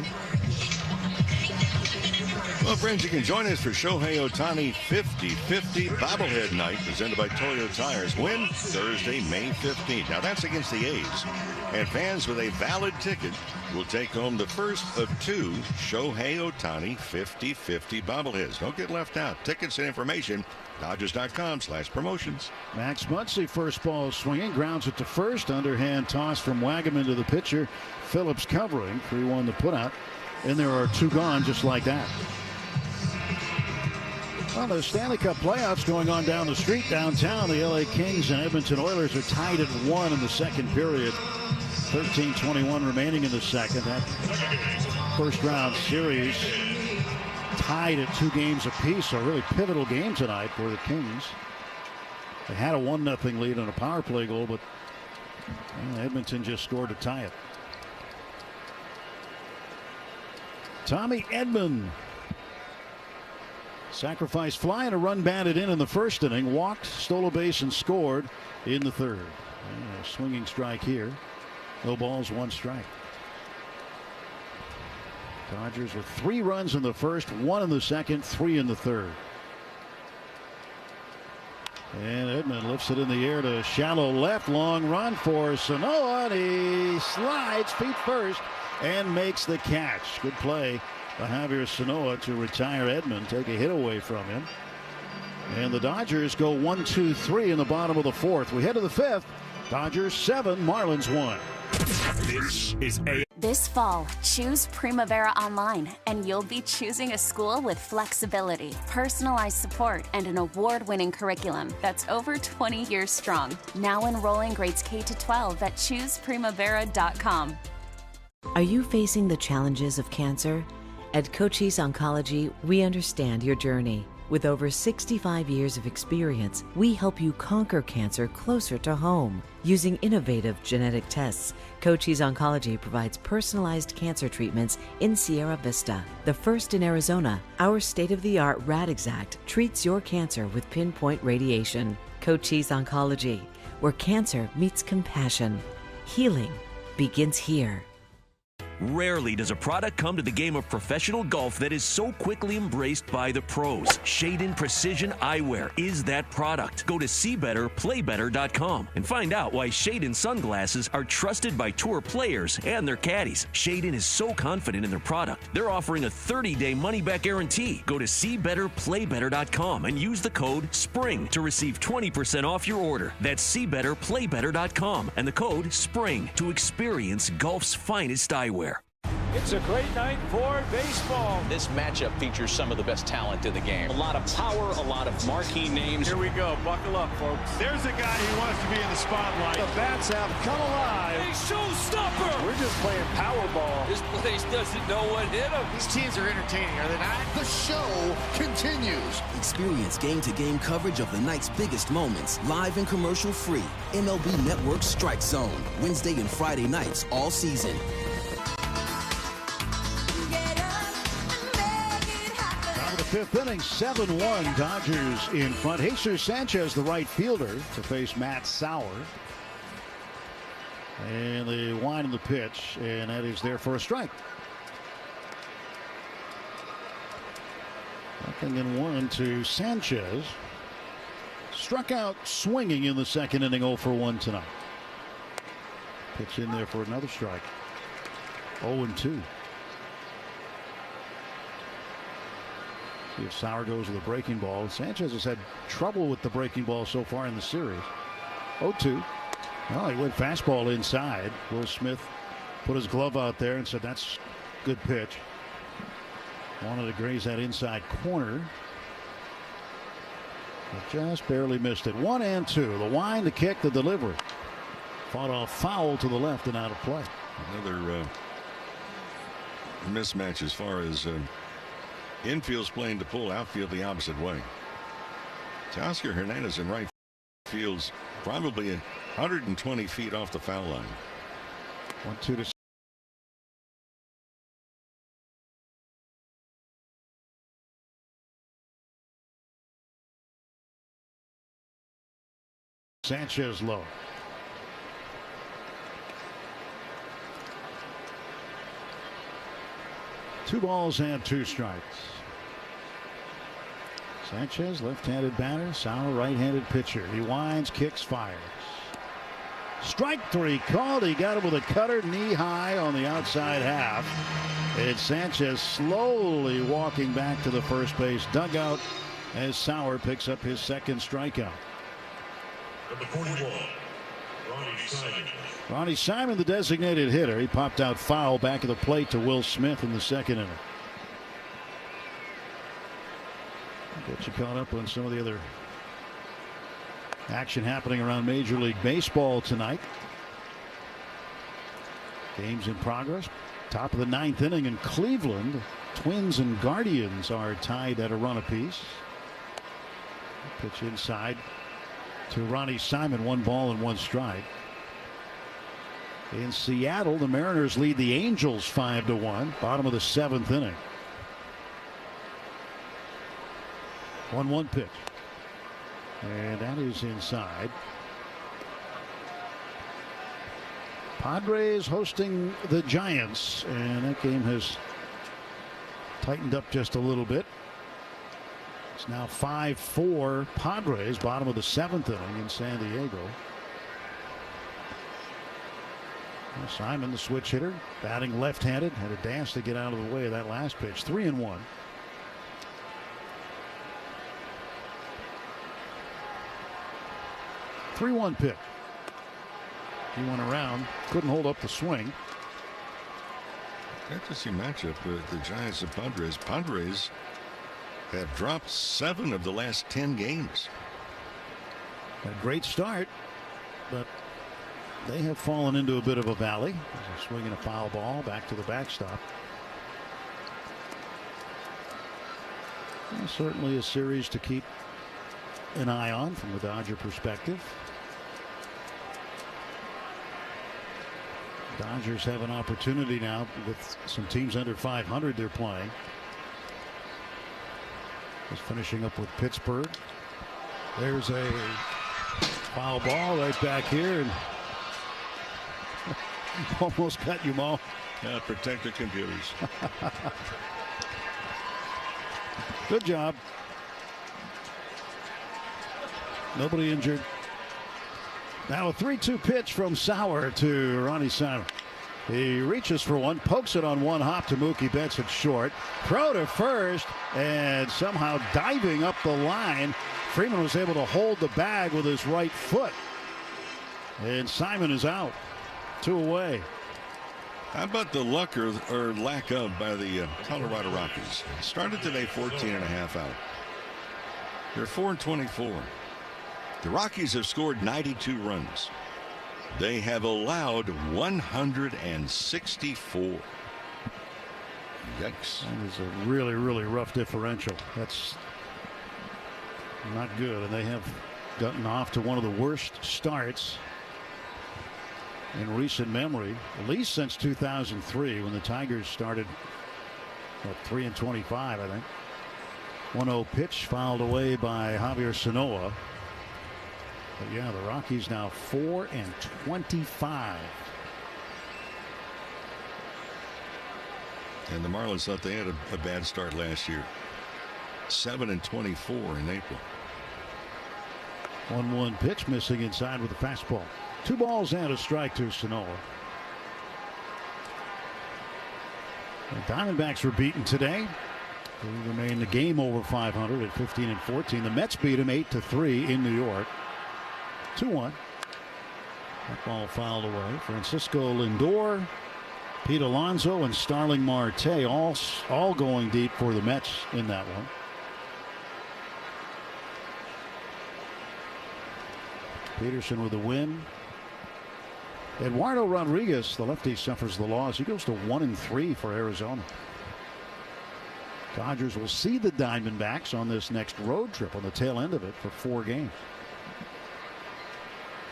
Well, friends, you can join us for Shohei Ohtani 50-50 bobblehead night presented by Toyo Tires. Win Thursday, May 15th. Now, that's against the A's. And fans with a valid ticket will take home the first of 2 Shohei Ohtani 50-50 bobbleheads. Don't get left out. Tickets and information, Dodgers.com/promotions. Max Muncy, first ball swinging, grounds it to first. Underhand toss from Wagaman to the pitcher. Phillips covering. 3-1 to put out. And there are 2 gone just like that. Well, the Stanley Cup playoffs going on down the street downtown. The LA Kings and Edmonton Oilers are tied at 1 in the second period. 13:21 remaining in the second. That first round series tied at 2 games apiece. So a really pivotal game tonight for the Kings. They had a 1-0 lead on a power play goal, but Edmonton just scored to tie it. Tommy Edman. Sacrifice fly and a run batted in the first inning. Walked, stole a base, and scored in the third. A swinging strike here. No balls, 1 strike. Dodgers with 3 runs in the first, 1 in the second, 3 in the third. And Edman lifts it in the air to shallow left. Long run for Sanoa. And he slides feet first and makes the catch. Good play by Javier Sanoa to retire Edman, take a hit away from him. And the Dodgers go 1-2-3 in the bottom of the 4th. We head to the 5th. Dodgers 7, Marlins 1. This is A. This fall, choose Primavera Online, and you'll be choosing a school with flexibility, personalized support, and an award-winning curriculum that's over 20 years strong. Now enrolling grades K-12 at chooseprimavera.com. Are you facing the challenges of cancer? At Cochise Oncology, we understand your journey. With over 65 years of experience, we help you conquer cancer closer to home. Using innovative genetic tests, Cochise Oncology provides personalized cancer treatments in Sierra Vista. The first in Arizona, our state-of-the-art Radixact treats your cancer with pinpoint radiation. Cochise Oncology, where cancer meets compassion. Healing begins here. Rarely does a product come to the game of professional golf that is so quickly embraced by the pros. Shadin Precision Eyewear is that product. Go to SeeBetterPlayBetter.com and find out why Shadin sunglasses are trusted by tour players and their caddies. Shadin is so confident in their product, they're offering a 30-day money-back guarantee. Go to SeeBetterPlayBetter.com and use the code SPRING to receive 20% off your order. That's SeeBetterPlayBetter.com and the code SPRING to experience golf's finest eyewear. It's a great night for baseball. This matchup features some of the best talent in the game. A lot of power, a lot of marquee names. Here we go. Buckle up, folks. There's a guy who wants to be in the spotlight. The bats have come alive. A showstopper. We're just playing Powerball. This place doesn't know what hit them. These teams are entertaining, are they not? The show continues. Experience game-to-game coverage of the night's biggest moments, live and commercial-free. MLB Network Strike Zone, Wednesday and Friday nights all season. fifth inning, 7-1. Dodgers in front. Jesus Sanchez, the right fielder, to face Matt Sauer. And they wind in the pitch, and that is there for a strike. 0-1 to Sanchez. Struck out swinging in the second inning, 0 for 1 tonight. Pitch in there for another strike. 0-2. See if Sauer goes with the breaking ball. Sanchez has had trouble with the breaking ball so far in the series. 0-2. Well, he went fastball inside. Will Smith put his glove out there and said, that's good pitch. Wanted to graze that inside corner. But just barely missed it. 1-2. The wind, the kick, the delivery. Fought off foul to the left and out of play. Another mismatch as far as infield's playing to pull, outfield the opposite way. Teoscar Hernandez in right field's probably 120 feet off the foul line. 1-2 to Sanchez low. Two balls and two strikes. Sanchez, left-handed batter. Sauer, right-handed pitcher. He winds, kicks, fires. Strike three called. He got him with a cutter knee high on the outside half. And Sanchez slowly walking back to the first base dugout as Sauer picks up his second strikeout. Number 41, Ronnie Simon. Ronnie Simon, the designated hitter. He popped out foul back of the plate to Will Smith in the second inning. I'll get you caught up on some of the other action happening around Major League Baseball tonight. Games in progress. Top of the ninth inning in Cleveland. Twins and Guardians are tied at a run apiece. Pitch inside to Ronnie Simon. 1 ball and 1 strike. In Seattle, the Mariners lead the Angels 5-1. Bottom of the 7th inning. 1-1 pitch. And that is inside. Padres hosting the Giants. And that game has tightened up just a little bit. It's now 5-4 Padres. Bottom of the 7th inning in San Diego. Simon, the switch hitter, batting left-handed, had a dance to get out of the way of that last pitch. 3-1. Three-one pitch. He went around, couldn't hold up the swing. Interesting matchup with the Giants and Padres. Padres have dropped 7 of the last 10 games. A great start, but they have fallen into a bit of a valley. There's a swing and a foul ball back to the backstop. And certainly a series to keep an eye on from the Dodger perspective. Dodgers have an opportunity now with some teams under 500 they're playing. Just finishing up with Pittsburgh. There's a foul ball right back here, and almost cut you, Mo. Protect the computers. Good job. Nobody injured. Now a 3-2 pitch from Sauer to Ronnie Simon. He reaches for one, pokes it on one hop to Mookie Betts at short. Throw to first, and somehow diving up the line, Freeman was able to hold the bag with his right foot. And Simon is out. 2 away. How about the luck or lack of by the Colorado Rockies? Started today 14.5 out. They're 4-24. The Rockies have scored 92 runs. They have allowed 164. Yikes. That is a really, really rough differential. That's not good. And they have gotten off to one of the worst starts in recent memory, at least since 2003 when the Tigers started 3-25, I think. 1-0 pitch fouled away by Javier Sanoa. But yeah, the Rockies now 4-25. And the Marlins thought they had a bad start last year. 7-24 in April. 1-1 pitch missing inside with a fastball. 2 balls and a strike to Sanoa. The Diamondbacks were beaten today. They remain the game over 500 at 15-14. The Mets beat them 8-3 in New York. 2-1. That ball fouled away. Francisco Lindor, Pete Alonso, and Starling Marte all going deep for the Mets in that one. Peterson with a win. Eduardo Rodriguez, the lefty, suffers the loss. He goes to 1-3 for Arizona. Dodgers will see the Diamondbacks on this next road trip on the tail end of it for 4 games.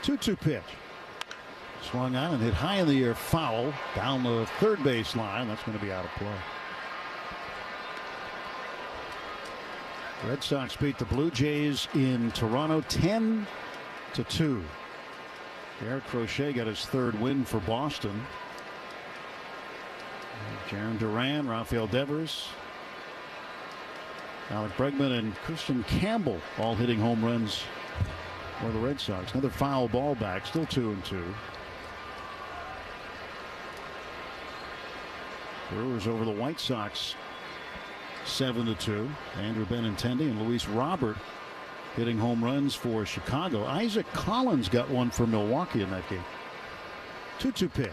2-2 pitch. Swung on and hit high in the air, foul down the third base line. That's going to be out of play. Red Sox beat the Blue Jays in Toronto 10-2. Garrett Crochet got his 3rd win for Boston. Jaron Duran, Rafael Devers, Alec Bregman, and Christian Campbell all hitting home runs for the Red Sox. Another foul ball back, still 2-2. Brewers over the White Sox 7-2. Andrew Benintendi and Luis Robert hitting home runs for Chicago. Isaac Collins got one for Milwaukee in that game. 2-2 pitch.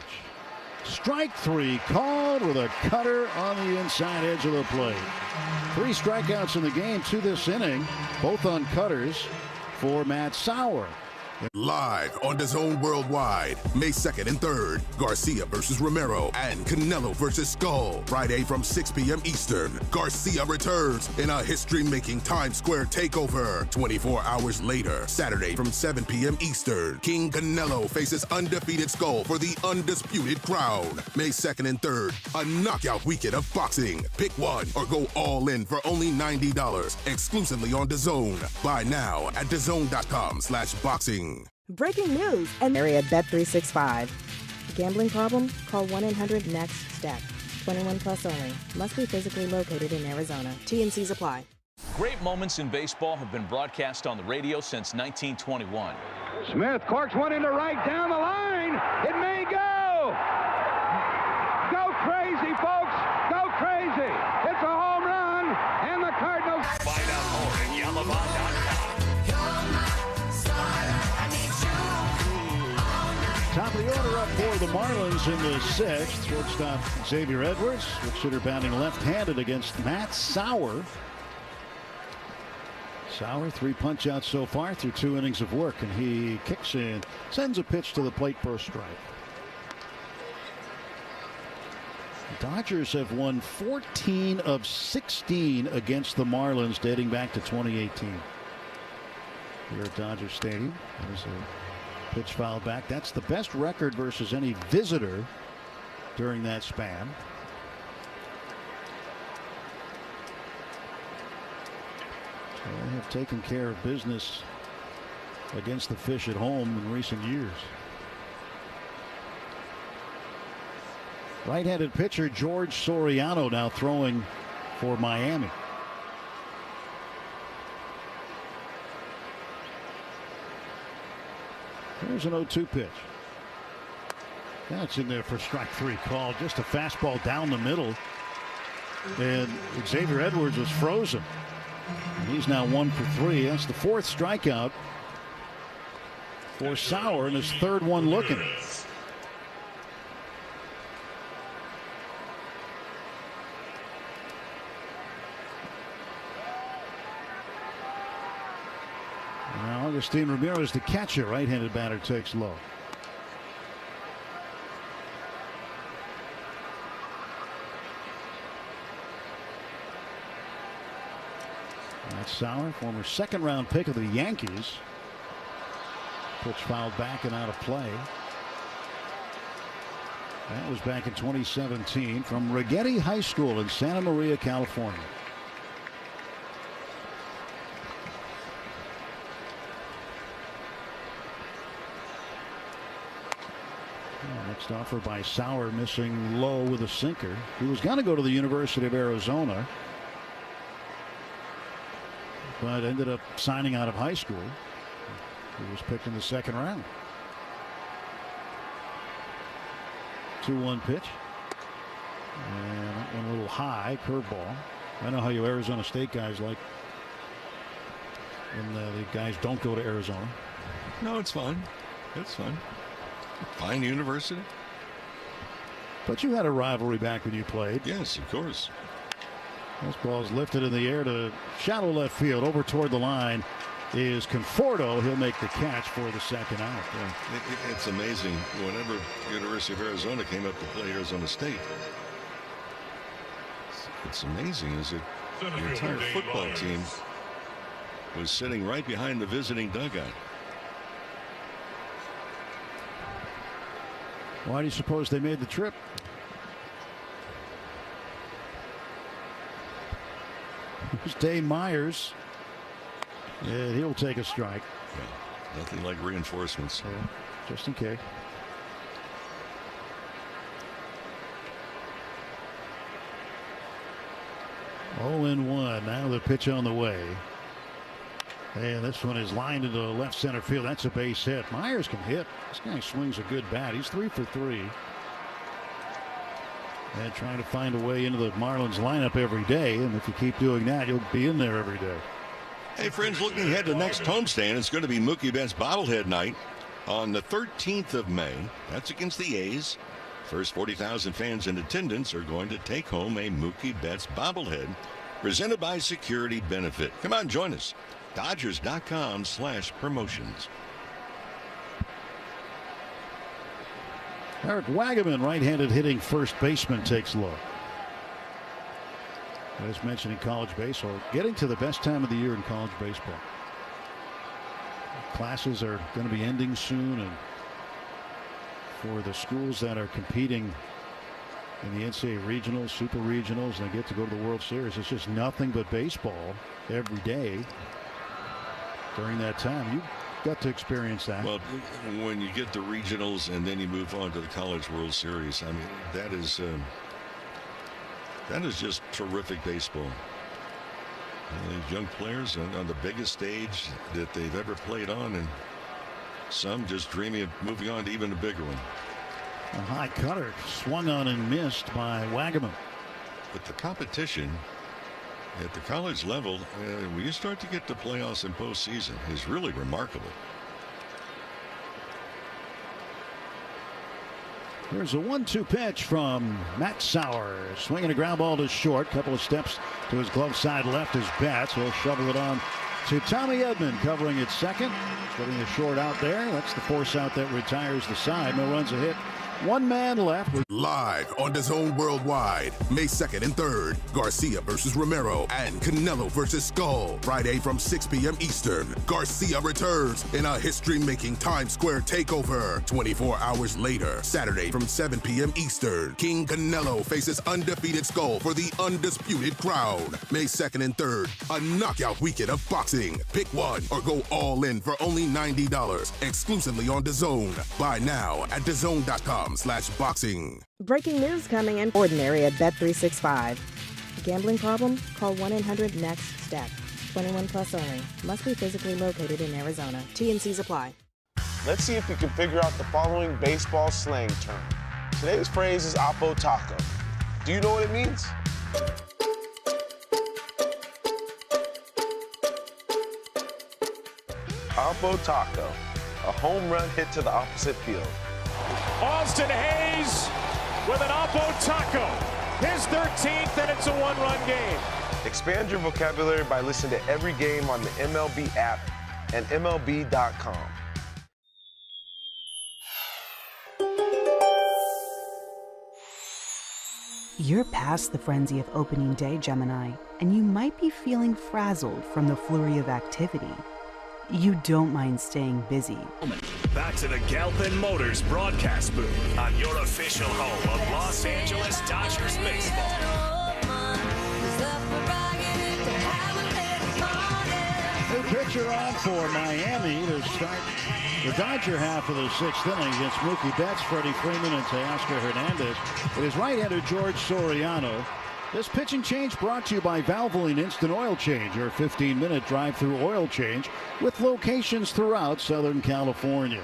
Strike 3 called with a cutter on the inside edge of the plate. 3 strikeouts in the game to this inning, both on cutters for Matt Sauer. Live on DAZN Worldwide, May 2nd and 3rd, Garcia versus Romero and Canelo versus Skull. Friday from 6 p.m. Eastern, Garcia returns in a history-making Times Square takeover. 24 hours later, Saturday from 7 p.m. Eastern, King Canelo faces undefeated Skull for the undisputed crown. May 2nd and 3rd, a knockout weekend of boxing. Pick one or go all in for only $90, exclusively on DAZN. Buy now at DAZN.com/boxing. Breaking news and area Bet365. Gambling problem? Call 1-800-NEXT-STEP. 21 plus only. Must be physically located in Arizona. T&Cs apply. Great moments in baseball have been broadcast on the radio since 1921. Smith corks one into right down the line. It may go. Go crazy, folks. Go crazy. It's a home run. And the Cardinals. Find out more at Yamaha.com. Top of the order up for the Marlins in the 6th. Shortstop Xavier Edwards. Switch hitter batting left-handed against Matt Sauer. Sauer, 3 punch-outs so far through 2 innings of work, and he kicks in, sends a pitch to the plate for a strike. The Dodgers have won 14 of 16 against the Marlins dating back to 2018. Here at Dodger Stadium. There's a pitch fouled back. That's the best record versus any visitor during that span. So they have taken care of business against the Fish at home in recent years. Right-handed pitcher George Soriano now throwing for Miami. There's an 0-2 pitch. That's in there for strike 3 called. Just a fastball down the middle. And Xavier Edwards was frozen. And he's now 1 for 3. That's the 4th strikeout for Sauer, and his 3rd one looking. Now Agustin Ramirez to catch it. Right-handed batter takes low. That's Sauer, former 2nd-round pick of the Yankees. Pitch fouled back and out of play. That was back in 2017 from Rigetti High School in Santa Maria, California. Next offer by Sauer, missing low with a sinker. He was going to go to the University of Arizona, but ended up signing out of high school. He was picked in the second round. 2-1 pitch. And that one a little high, curveball. I know how you Arizona State guys like when the guys don't go to Arizona. No, it's fun. It's fun. Fine university. But you had a rivalry back when you played. Yes, of course. This ball is lifted in the air to shallow left field. Over toward the line is Conforto. He'll make the catch for the second out. Yeah, it's amazing. Whenever University of Arizona came up to play Arizona State, it's amazing is that the entire football team was sitting right behind the visiting dugout. Why do you suppose they made the trip? Here's Dave Myers. Yeah, he'll take a strike. Yeah, nothing like reinforcements. Yeah, just in case. Oh, 0-1. Now the pitch on the way. And this one is lined into left center field. That's a base hit. Myers can hit. This guy swings a good bat. He's 3 for 3. And trying to find a way into the Marlins lineup every day. And if you keep doing that, you'll be in there every day. Hey, friends, looking ahead to the next homestand, it's going to be Mookie Betts bobblehead night on the 13th of May. That's against the A's. First 40,000 fans in attendance are going to take home a Mookie Betts bobblehead presented by Security Benefit. Come on, join us. Dodgers.com/promotions. Eric Wagaman, right-handed hitting first baseman, takes a look. As mentioned in college baseball, getting to the best time of the year in college baseball. Classes are going to be ending soon, and for the schools that are competing in the NCAA regionals, super regionals, and they get to go to the World Series, it's just nothing but baseball every day during that time. You got to experience that. Well, when you get the regionals and then you move on to the College World Series, I mean, that is just terrific baseball. These young players on the biggest stage that they've ever played on, and some just dreaming of moving on to even a bigger one. A high cutter swung on and missed by Wagaman. But the competition at the college level, when you start to get to playoffs and postseason, is really remarkable. Here's a 1-2 pitch from Matt Sauer. Swinging a ground ball to short. Couple of steps to his glove side left is Betts. He'll shovel it on to Tommy Edman, covering at second. Getting a short out there. That's the force out that retires the side. No runs, a hit. One man left. Live on DAZN Worldwide, May 2nd and 3rd. Garcia versus Romero and Canelo versus Skull. Friday from 6 p.m. Eastern. Garcia returns in a history-making Times Square takeover. 24 hours later, Saturday from 7 p.m. Eastern. King Canelo faces undefeated Skull for the undisputed crown. May 2nd and 3rd, a knockout weekend of boxing. Pick one or go all in for only $90. Exclusively on DAZN. Buy now at DAZN.com/boxing. Breaking news coming in. Ordinary at Bet365. Gambling problem? Call 1-800-NEXT-STEP. 21 plus only. Must be physically located in Arizona. T&Cs apply. Let's see if you can figure out the following baseball slang term. Today's phrase is Oppo Taco. Do you know what it means? Oppo Taco, a home run hit to the opposite field. Austin Hayes with an Oppo Taco. His 13th, and it's a one-run game. Expand your vocabulary by listening to every game on the MLB app and MLB.com. You're past the frenzy of opening day, Gemini, and you might be feeling frazzled from the flurry of activity. You don't mind staying busy. Back to the Galpin Motors broadcast booth on your official home of Los Angeles Dodgers baseball. The pitcher on for Miami to start the Dodger half of the 6th inning against Mookie Betts, Freddie Freeman, and Teoscar Hernandez. It is right-hander George Soriano. This pitching change brought to you by Valvoline Instant Oil Change, your 15-minute drive-through oil change with locations throughout Southern California.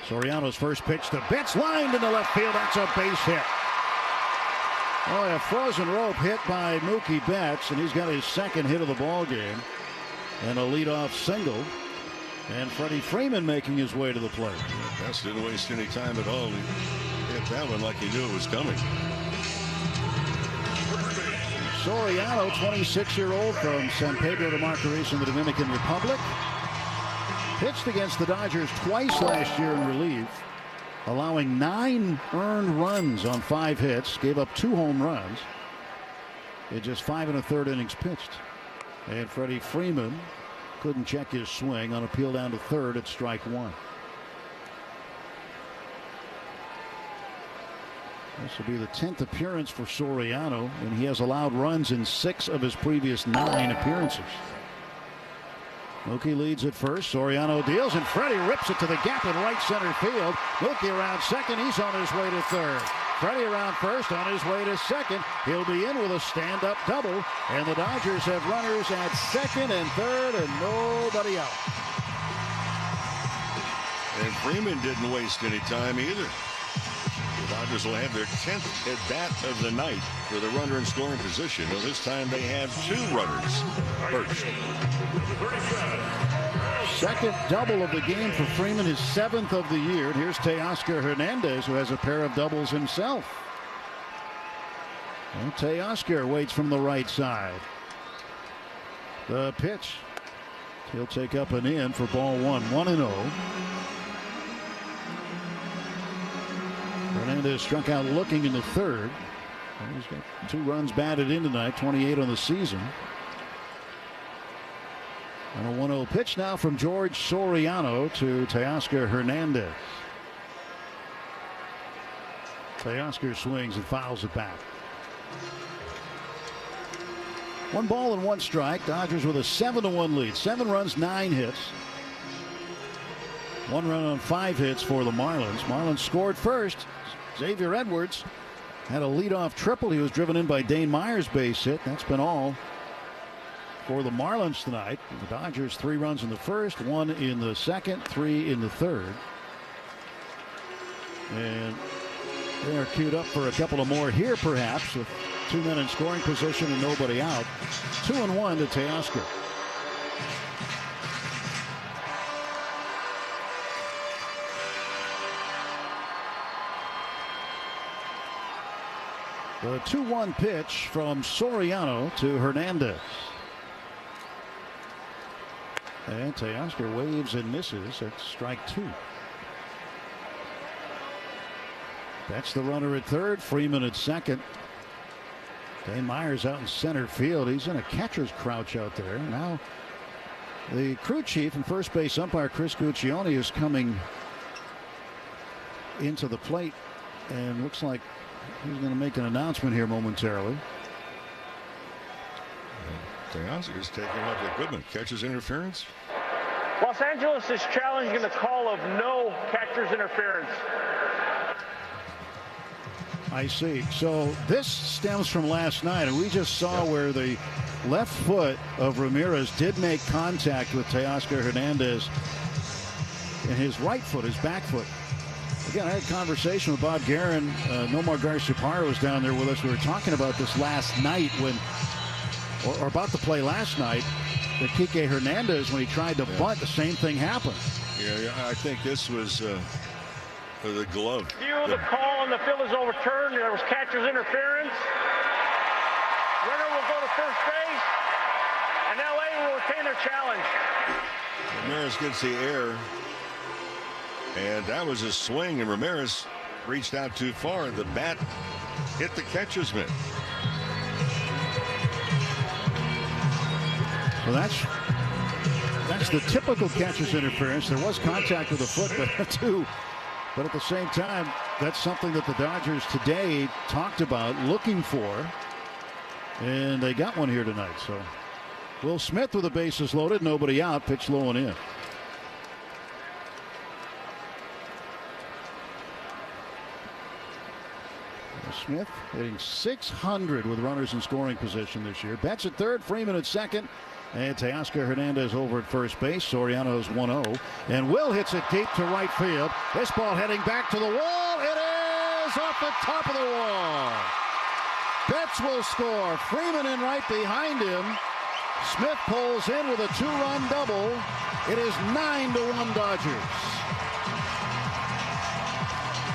Soriano's first pitch to Betts, lined into left field. That's a base hit. Oh, a frozen rope hit by Mookie Betts, and he's got his second hit of the ball game, and a leadoff single. And Freddie Freeman making his way to the plate. Betts didn't waste any time at all. He hit that one like he knew it was coming. Soriano, 26-year-old from San Pedro de Macorís in the Dominican Republic. Pitched against the Dodgers twice last year in relief, allowing 9 earned runs on 5 hits, gave up 2 home runs in just 5 1/3 innings pitched. And Freddie Freeman couldn't check his swing on appeal down to third at strike 1. This will be the 10th appearance for Soriano, and he has allowed runs in 6 of his previous 9 appearances. Mookie leads at first. Soriano deals, and Freddie rips it to the gap in right center field. Mookie around second. He's on his way to third. Freddie around first, on his way to second. He'll be in with a stand-up double, and the Dodgers have runners at second and third, and nobody out. And Freeman didn't waste any time either. The Dodgers will have their 10th at bat of the night with a runner in scoring position. Well, this time they have 2 runners first. Second double of the game for Freeman, his 7th of the year. And here's Teoscar Hernandez, who has a pair of doubles himself. And Teoscar waits from the right side. The pitch. He'll take up and in for ball 1, 1-0. Hernandez struck out looking in the third. He's got 2 runs batted in tonight, 28 on the season. And a 1-0 pitch now from George Soriano to Teoscar Hernandez. Teoscar swings and fouls it back. 1 ball and 1 strike. Dodgers with a 7-1 lead. 7 runs, 9 hits. 1 run on 5 hits for the Marlins. Marlins scored first. Xavier Edwards had a leadoff triple. He was driven in by Dane Myers' base hit. That's been all for the Marlins tonight. The Dodgers 3 runs in the first, 1 in the second, 3 in the third. And they're queued up for a couple of more here, perhaps, with 2 men in scoring position and nobody out. 2-1 to Teoscar. The 2-1 pitch from Soriano to Hernandez. And Teoscar waves and misses at strike 2. That's the runner at third. Freeman at second. Dane Myers out in center field. He's in a catcher's crouch out there. Now the crew chief and first base umpire Chris Guccione is coming into the plate, and looks like he's going to make an announcement here momentarily. Teoscar's taking up the equipment. Catcher's interference. Los Angeles is challenging the call of no catcher's interference. I see. So this stems from last night, and we just saw where the left foot of Ramirez did make contact with Teoscar Hernandez, and his right foot, his back foot. Again, I had a conversation with Bob Guerin. Nomar Garciaparra was down there with us. We were talking about this last night when, or about to play last night, that Kike Hernandez, when he tried to bunt, the same thing happened. Yeah, I think this was the glove. View the call on the field is overturned. There was catcher's interference. Runner will go to first base, and LA will retain their challenge. Ramirez gets the air, and that was a swing, and Ramirez reached out too far. The bat hit the catcher's mitt. Well, that's the typical catcher's interference. There was contact with the foot, but at the same time, that's something that the Dodgers today talked about looking for, and they got one here tonight. So Will Smith with the bases loaded, nobody out, pitch low and in. Smith hitting .600 with runners in scoring position this year. Betts at third, Freeman at second, and Teoscar Hernandez over at first base. Soriano's 1-0, and Will hits it deep to right field. This ball heading back to the wall. It is off the top of the wall. Betts will score. Freeman in right behind him. Smith pulls in with a 2-run double. It is 9-1 Dodgers.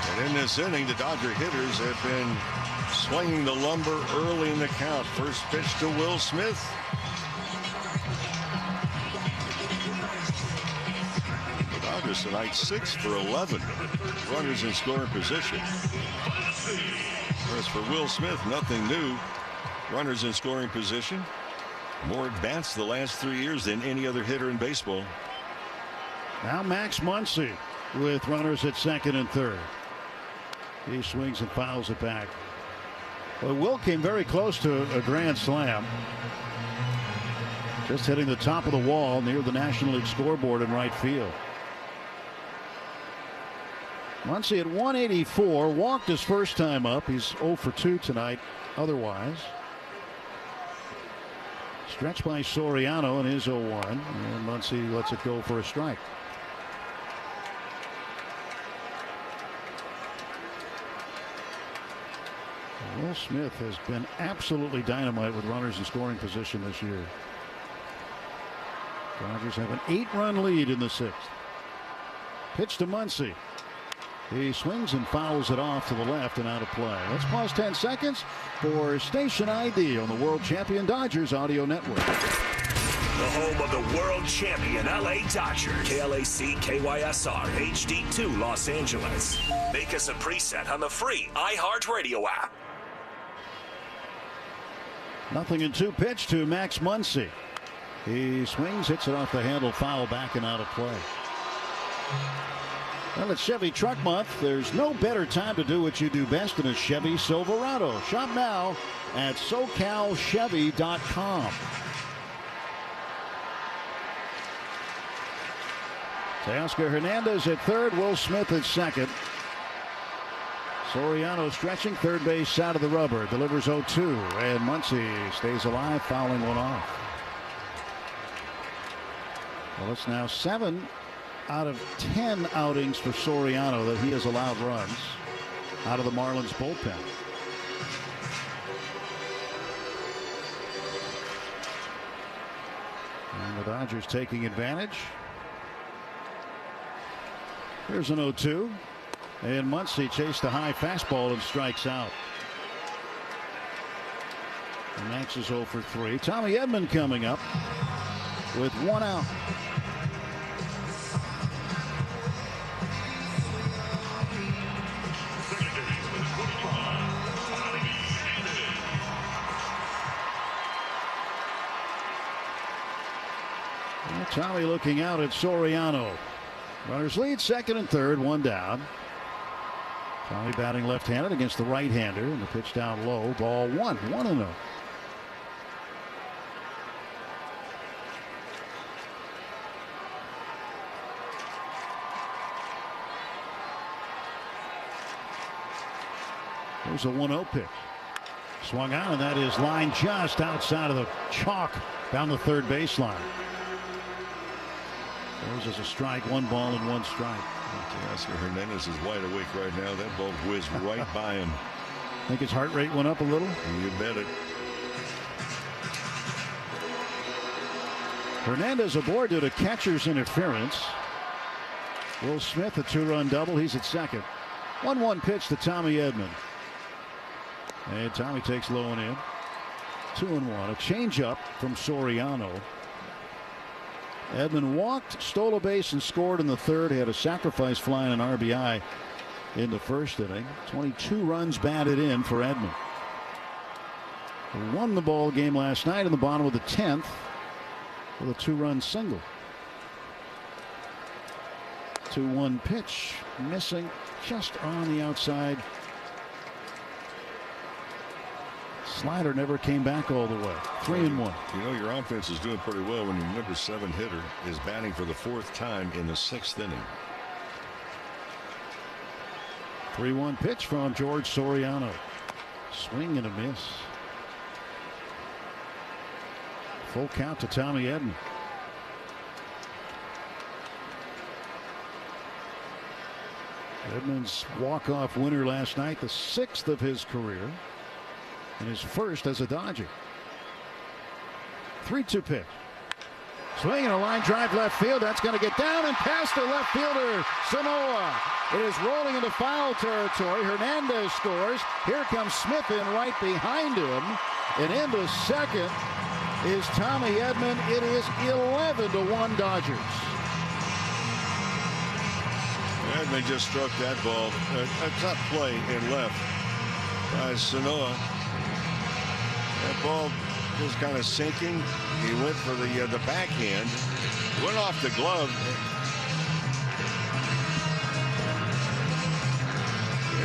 And in this inning, the Dodger hitters have been swinging the lumber early in the count. First pitch to Will Smith. The Dodgers tonight 6 for 11. Runners in scoring position. Whereas for Will Smith, nothing new. Runners in scoring position. More at-bats the last 3 years than any other hitter in baseball. Now Max Muncy with runners at second and third. He swings and fouls it back. Well, Will came very close to a grand slam. Just hitting the top of the wall near the National League scoreboard in right field. Muncy at 184, walked his first time up. He's 0 for 2 tonight otherwise. Stretched by Soriano in his 0-1, and Muncy lets it go for a strike. Will Smith has been absolutely dynamite with runners in scoring position this year. Dodgers have an 8-run lead in the 6th. Pitch to Muncy. He swings and fouls it off to the left and out of play. Let's pause 10 seconds for Station ID on the World Champion Dodgers Audio Network. The home of the world champion LA Dodgers. KLAC KYSR HD2 Los Angeles. Make us a preset on the free iHeartRadio app. 0-2 pitch to Max Muncy. He swings, hits it off the handle, foul back and out of play. Well, it's Chevy Truck Month. There's no better time to do what you do best than a Chevy Silverado. Shop now at SoCalChevy.com. Teoscar Hernandez at third, Will Smith at second. Soriano stretching, third base side of the rubber, delivers 0-2, and Muncy stays alive, fouling one off. Well, it's now 7 out of 10 outings for Soriano that he has allowed runs out of the Marlins bullpen. And the Dodgers taking advantage. Here's an 0-2. And Muncy chased a high fastball and strikes out. And Max is 0 for 3. Tommy Edman coming up with 1 out. And Tommy looking out at Soriano. Runners lead second and third, 1 down. Tommy batting left-handed against the right-hander, and the pitch down low. Ball 1, 1-0. There's a 1-0 pitch. Swung on, and that is line just outside of the chalk down the third baseline. Those is a strike, 1 ball and 1 strike. Teoscar Hernandez is wide awake right now. That ball whizzed right by him. Think his heart rate went up a little? You bet it. Hernandez aboard due to catcher's interference. Will Smith a 2-run double. He's at second. 1-1 pitch to Tommy Edman. And Tommy takes low and in. 2-1. A changeup from Soriano. Edman walked, stole a base, and scored in the third. He had a sacrifice fly and an RBI in the first inning. 22 runs batted in for Edman. He won the ball game last night in the bottom of the 10th with a 2-run single. 2-1 pitch, missing just on the outside Slider never came back all the way. 3-1. You know your offense is doing pretty well when your number 7 hitter is batting for the 4th time in the 6th inning. 3-1 pitch from George Soriano. Swing and a miss. Full count to Tommy Edman. Edman's walk-off winner last night, the 6th of his career, and his 1st as a Dodger. 3-2 pitch. Swinging a line drive left field. That's going to get down and past the left fielder, Sanoa. It is rolling into foul territory. Hernandez scores. Here comes Smith in right behind him. And into second is Tommy Edman. It is 11-1 Dodgers. Edman just struck that ball. A tough play in left by Sanoa. That ball was kind of sinking. He went for the backhand. Went off the glove.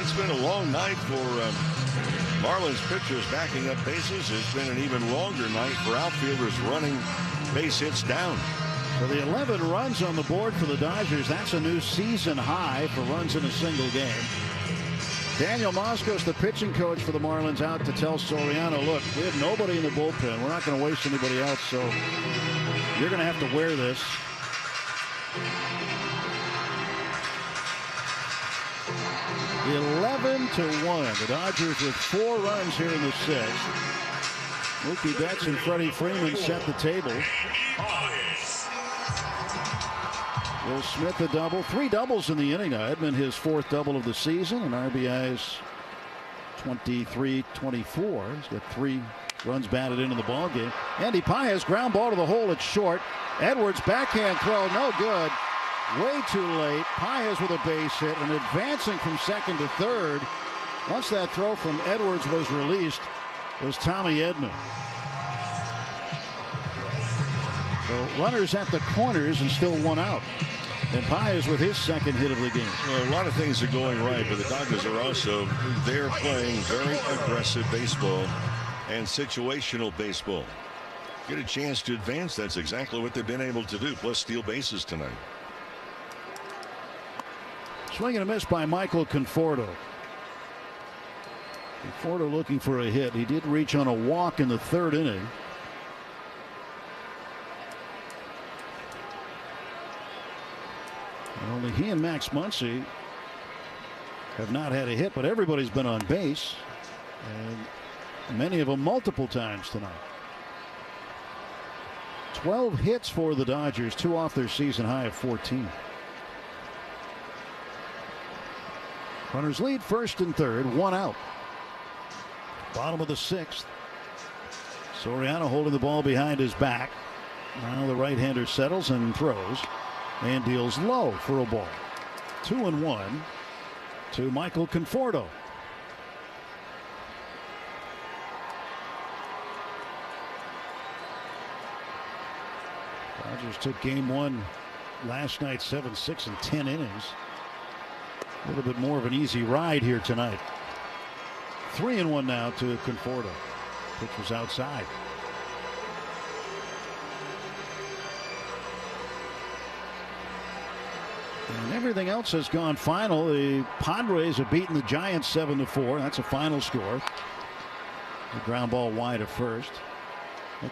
It's been a long night for Marlins pitchers backing up bases. It's been an even longer night for outfielders running base hits down. So the 11 runs on the board for the Dodgers. That's a new season high for runs in a single game. Daniel Moskos, the pitching coach for the Marlins, out to tell Soriano, look, we have nobody in the bullpen. We're not going to waste anybody else, so you're going to have to wear this. (11-1). The Dodgers with 4 runs here in the 6th. Mookie Betts and Freddie Freeman set the table. Will Smith a double. 3 doubles in the inning now. Edman his 4th double of the season, and RBI's 23-24. He's got 3 runs batted into the ball game. Andy Paez ground ball to the hole. It's short. Edwards backhand throw, no good. Way too late. Paez with a base hit and advancing from second to third. Once that throw from Edwards was released, was Tommy Edman. So runners at the corners and still 1 out. And Paez with his 2nd hit of the game. Well, a lot of things are going right, but the Dodgers are also, they're playing very aggressive baseball and situational baseball. Get a chance to advance. That's exactly what they've been able to do, plus steal bases tonight. Swing and a miss by Michael Conforto. Conforto looking for a hit. He did reach on a walk in the 3rd inning. And only he and Max Muncy have not had a hit, but everybody's been on base, and many of them multiple times tonight. 12 hits for the Dodgers, 2 off their season high of 14. Runners lead 1st and 3rd, 1 out. Bottom of the 6th. Soriano holding the ball behind his back. Now the right-hander settles and throws and deals low for a ball. 2-1 to Michael Conforto. Dodgers took game 1 last night, 7-6 in 10 innings. A little bit more of an easy ride here tonight. 3-1 now to Conforto. Pitch was outside. And everything else has gone final. The Padres have beaten the Giants 7-4. That's a final score. The ground ball wide of first.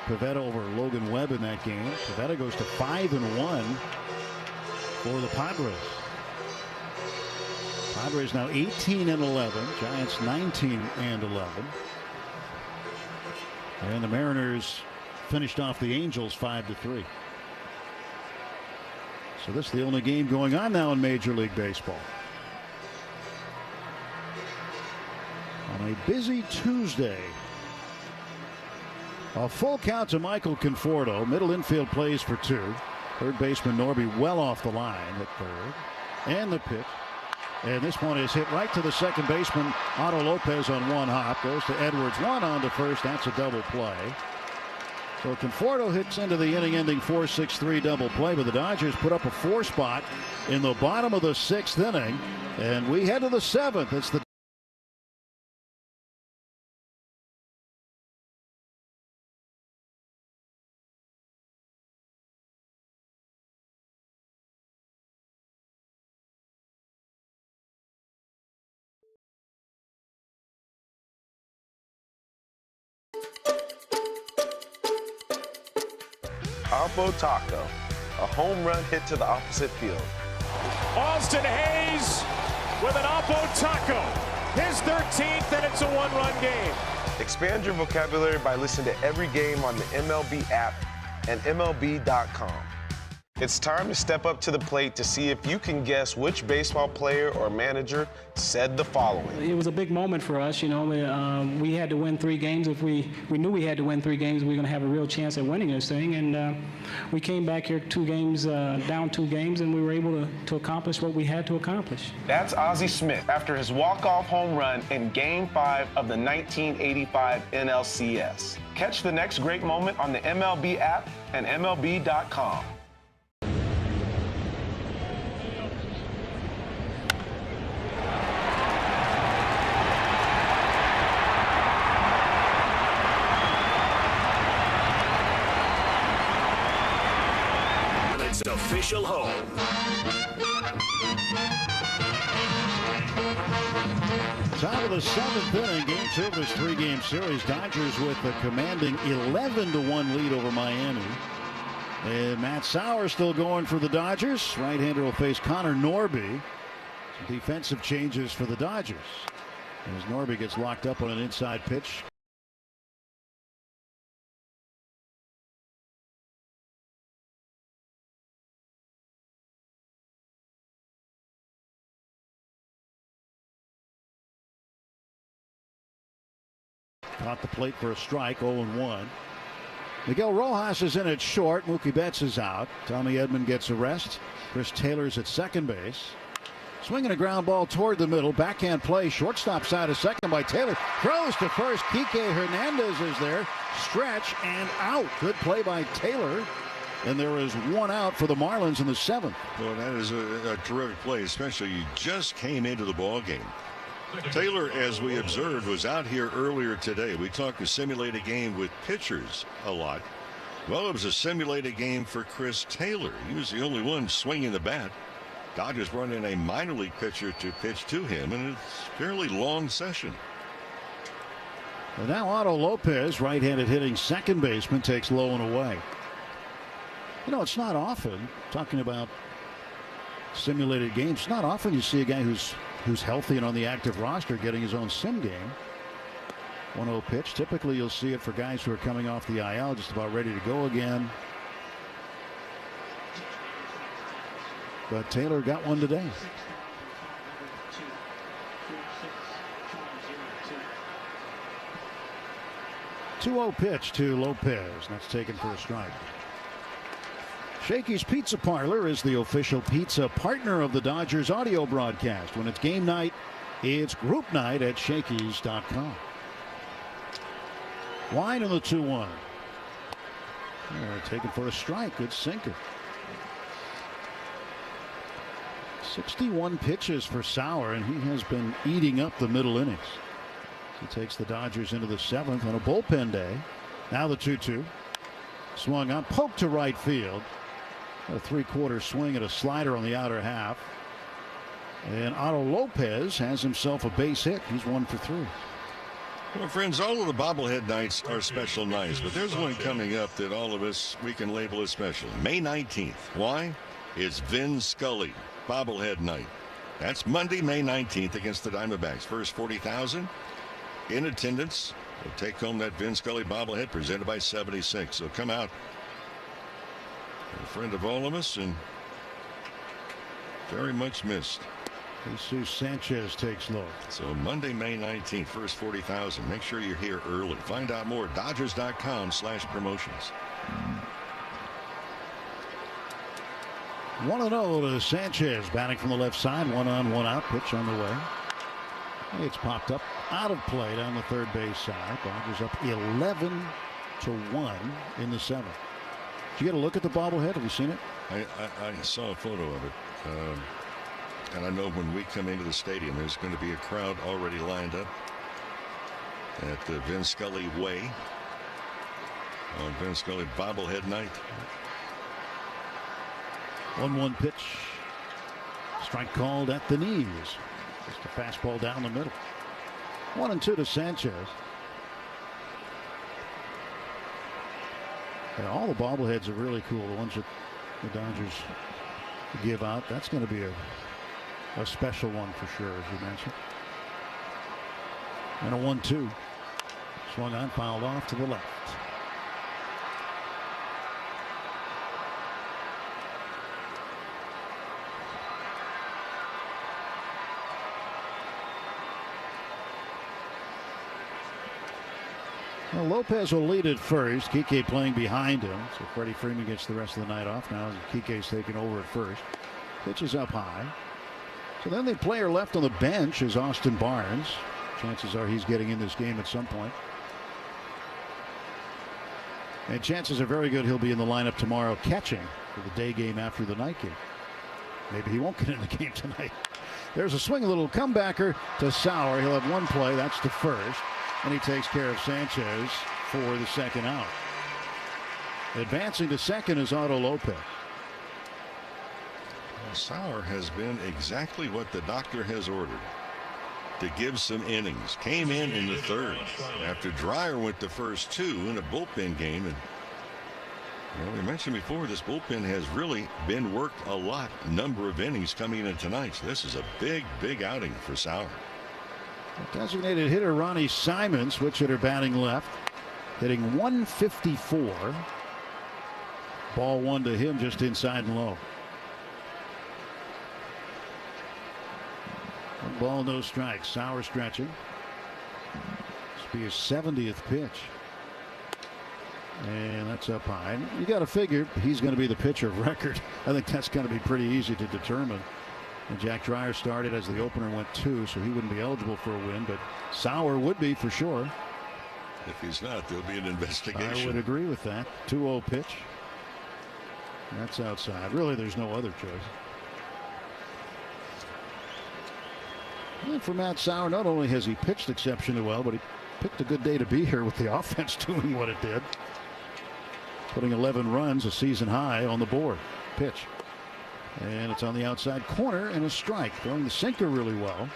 Pivetta over Logan Webb in that game. Pivetta goes to 5-1 for the Padres. Padres now 18-11. Giants 19-11. And the Mariners finished off the Angels 5-3. So this is the only game going on now in Major League Baseball. On a busy Tuesday. A full count to Michael Conforto. Middle infield plays for 2. Third baseman Norby well off the line at third. And the pitch. And this one is hit right to the second baseman. Otto Lopez on 1 hop. Goes to Edwards. 1 on to first. That's a double play. So Conforto hits into the inning-ending 4-6-3 double play, but the Dodgers put up a 4 spot in the bottom of the 6th inning, and we head to the 7th. It's the Oppo Taco, a home run hit to the opposite field. Austin Hayes with an Oppo Taco. His 13th, and it's a one-run game. Expand your vocabulary by listening to every game on the MLB app and MLB.com. It's time to step up to the plate to see if you can guess which baseball player or manager said the following. It was a big moment for us, you know. We had to win 3 games. If we knew we had to win 3 games, we were going to have a real chance at winning this thing. And we came back here 2 games, down 2 games, and we were able to accomplish what we had to accomplish. That's Ozzie Smith after his walk-off home run in Game 5 of the 1985 NLCS. Catch the next great moment on the MLB app and MLB.com. Official home. Top of the 7th inning, game 2 of this 3-game series. Dodgers with a commanding 11-1 lead over Miami. And Matt Sauer still going for the Dodgers. Right-hander will face Connor Norby. Some defensive changes for the Dodgers as Norby gets locked up on an inside pitch. Caught the plate for a strike, 0-1. Miguel Rojas is in at short. Mookie Betts is out. Tommy Edman gets a rest. Chris Taylor's at second base. Swinging a ground ball toward the middle. Backhand play. Shortstop side of second by Taylor. Throws to first. Kike Hernandez is there. Stretch and out. Good play by Taylor. And there is 1 out for the Marlins in the 7th. Well, that is a terrific play, especially you just came into the ball game. Taylor, as we observed, was out here earlier today. We talked a simulated game with pitchers a lot. Well, it was a simulated game for Chris Taylor. He was the only one swinging the bat. Dodgers brought in a minor league pitcher to pitch to him, and it's a fairly long session. And now Otto Lopez, right-handed hitting second baseman, takes low and away. You know, it's not often, talking about simulated games, it's not often you see a guy who's healthy and on the active roster getting his own sim game. 1-0 pitch. Typically you'll see it for guys who are coming off the IL, just about ready to go again. But Taylor got one today. 2-0 pitch to Lopez. That's taken for a strike. Shakey's Pizza Parlor is the official pizza partner of the Dodgers audio broadcast. When it's game night, it's group night at Shakey's.com. Wine in the 2-1. Taken for a strike. Good sinker. 61 pitches for Sauer, and he has been eating up the middle innings. He takes the Dodgers into the 7th on a bullpen day. Now the 2-2. Swung on, poked to right field. A 3/4 swing at a slider on the outer half. And Otto Lopez has himself a base hit. He's 1 for 3. Well, friends, all of the bobblehead nights are special nights, but there's one coming up that all of us, we can label as special. May 19th. Why? It's Vin Scully bobblehead night. That's Monday, May 19th against the Diamondbacks. First 40,000 in attendance. We'll take home that Vin Scully bobblehead presented by 76. So come out. A friend of all of us and very much missed. Jesus Sanchez takes low. So Monday, May 19th, first 40,000. Make sure you're here early. Find out more at Dodgers.com/promotions. 1-0 to Sanchez, batting from the left side. 1 on, 1 out. Pitch on the way. It's popped up out of play down the third base side. Dodgers up 11-1 in the 7th. Did you get a look at the bobblehead? Have you seen it? I saw a photo of it. And I know when we come into the stadium, there's going to be a crowd already lined up at the Vin Scully Way on Vin Scully bobblehead night. 1-1 pitch. Strike called at the knees. Just a fastball down the middle. 1-2 to Sanchez. Yeah, all the bobbleheads are really cool. The ones that the Dodgers give out. That's going to be a special one for sure, as you mentioned. And a 1-2. Swung on, fouled off to the left. Well, Lopez will lead at first. Kike playing behind him. So Freddie Freeman gets the rest of the night off now as Kike's taking over at first. Pitch is up high. So then the player left on the bench is Austin Barnes. Chances are he's getting in this game at some point. And chances are very good he'll be in the lineup tomorrow catching for the day game after the night game. Maybe he won't get in the game tonight. There's a swing, a little comebacker to Sauer. He'll have one play. That's to first. And he takes care of Sanchez for the second out. Advancing to second is Otto Lopez. Well, Sauer has been exactly what the doctor has ordered. To give some innings. Came in the third after Dreyer went the first two in a bullpen game. And we mentioned before, this bullpen has really been worked a lot. Number of innings coming in tonight. So this is a big outing for Sauer. Designated hitter Ronnie Simon, switch hitter batting left, hitting 154. Ball one to him just inside and low. One ball, no strikes. Sauer stretching. This will be his 70th pitch. And that's up high. You got to figure he's going to be the pitcher of record. I think that's going to be pretty easy to determine. And Jack Dreyer started as the opener went 2, so he wouldn't be eligible for a win, but Sauer would be for sure. If he's not, there'll be an investigation. I would agree with that. 2-0 pitch. That's outside. Really, there's no other choice. And for Matt Sauer, not only has he pitched exceptionally well, but he picked a good day to be here with the offense doing what it did. Putting 11 runs, a season high, on the board. Pitch. And it's on the outside corner and a strike. Throwing the sinker really well.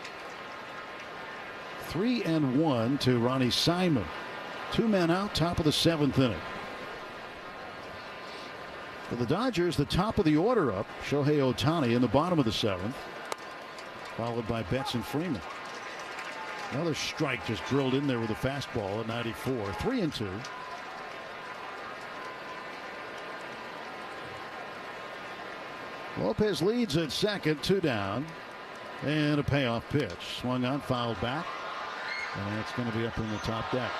3-1 to Ronnie Simon. 2 men out, top of the 7th inning. For the Dodgers, the top of the order up. Shohei Ohtani in the bottom of the 7th. Followed by Betts and Freeman. Another strike just drilled in there with a fastball at 94. 3-2. Lopez leads at second, 2 down, and a payoff pitch. Swung on, fouled back, and it's going to be up in the top deck.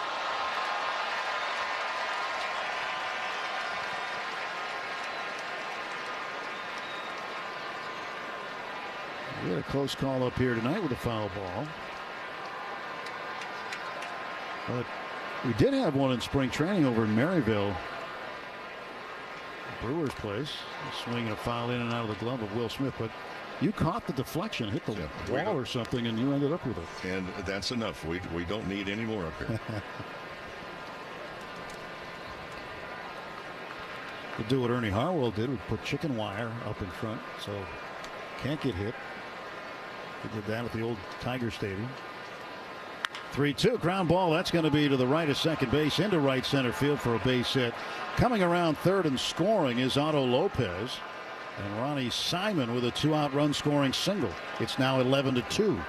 We had a close call up here tonight with a foul ball. But we did have one in spring training over in Maryville. Brewers place. A swing and a foul in and out of the glove of Will Smith, but you caught the deflection, hit the wall or something, and you ended up with it. And that's enough. We don't need any more up here. To do what Ernie Harwell did, we put chicken wire up in front, so can't get hit. He did that at the old Tiger Stadium. 3-2 ground ball. That's going to be to the right of second base into right center field for a base hit. Coming around third and scoring is Otto Lopez, and Ronnie Simon with a 2-out run scoring single. It's now 11-2.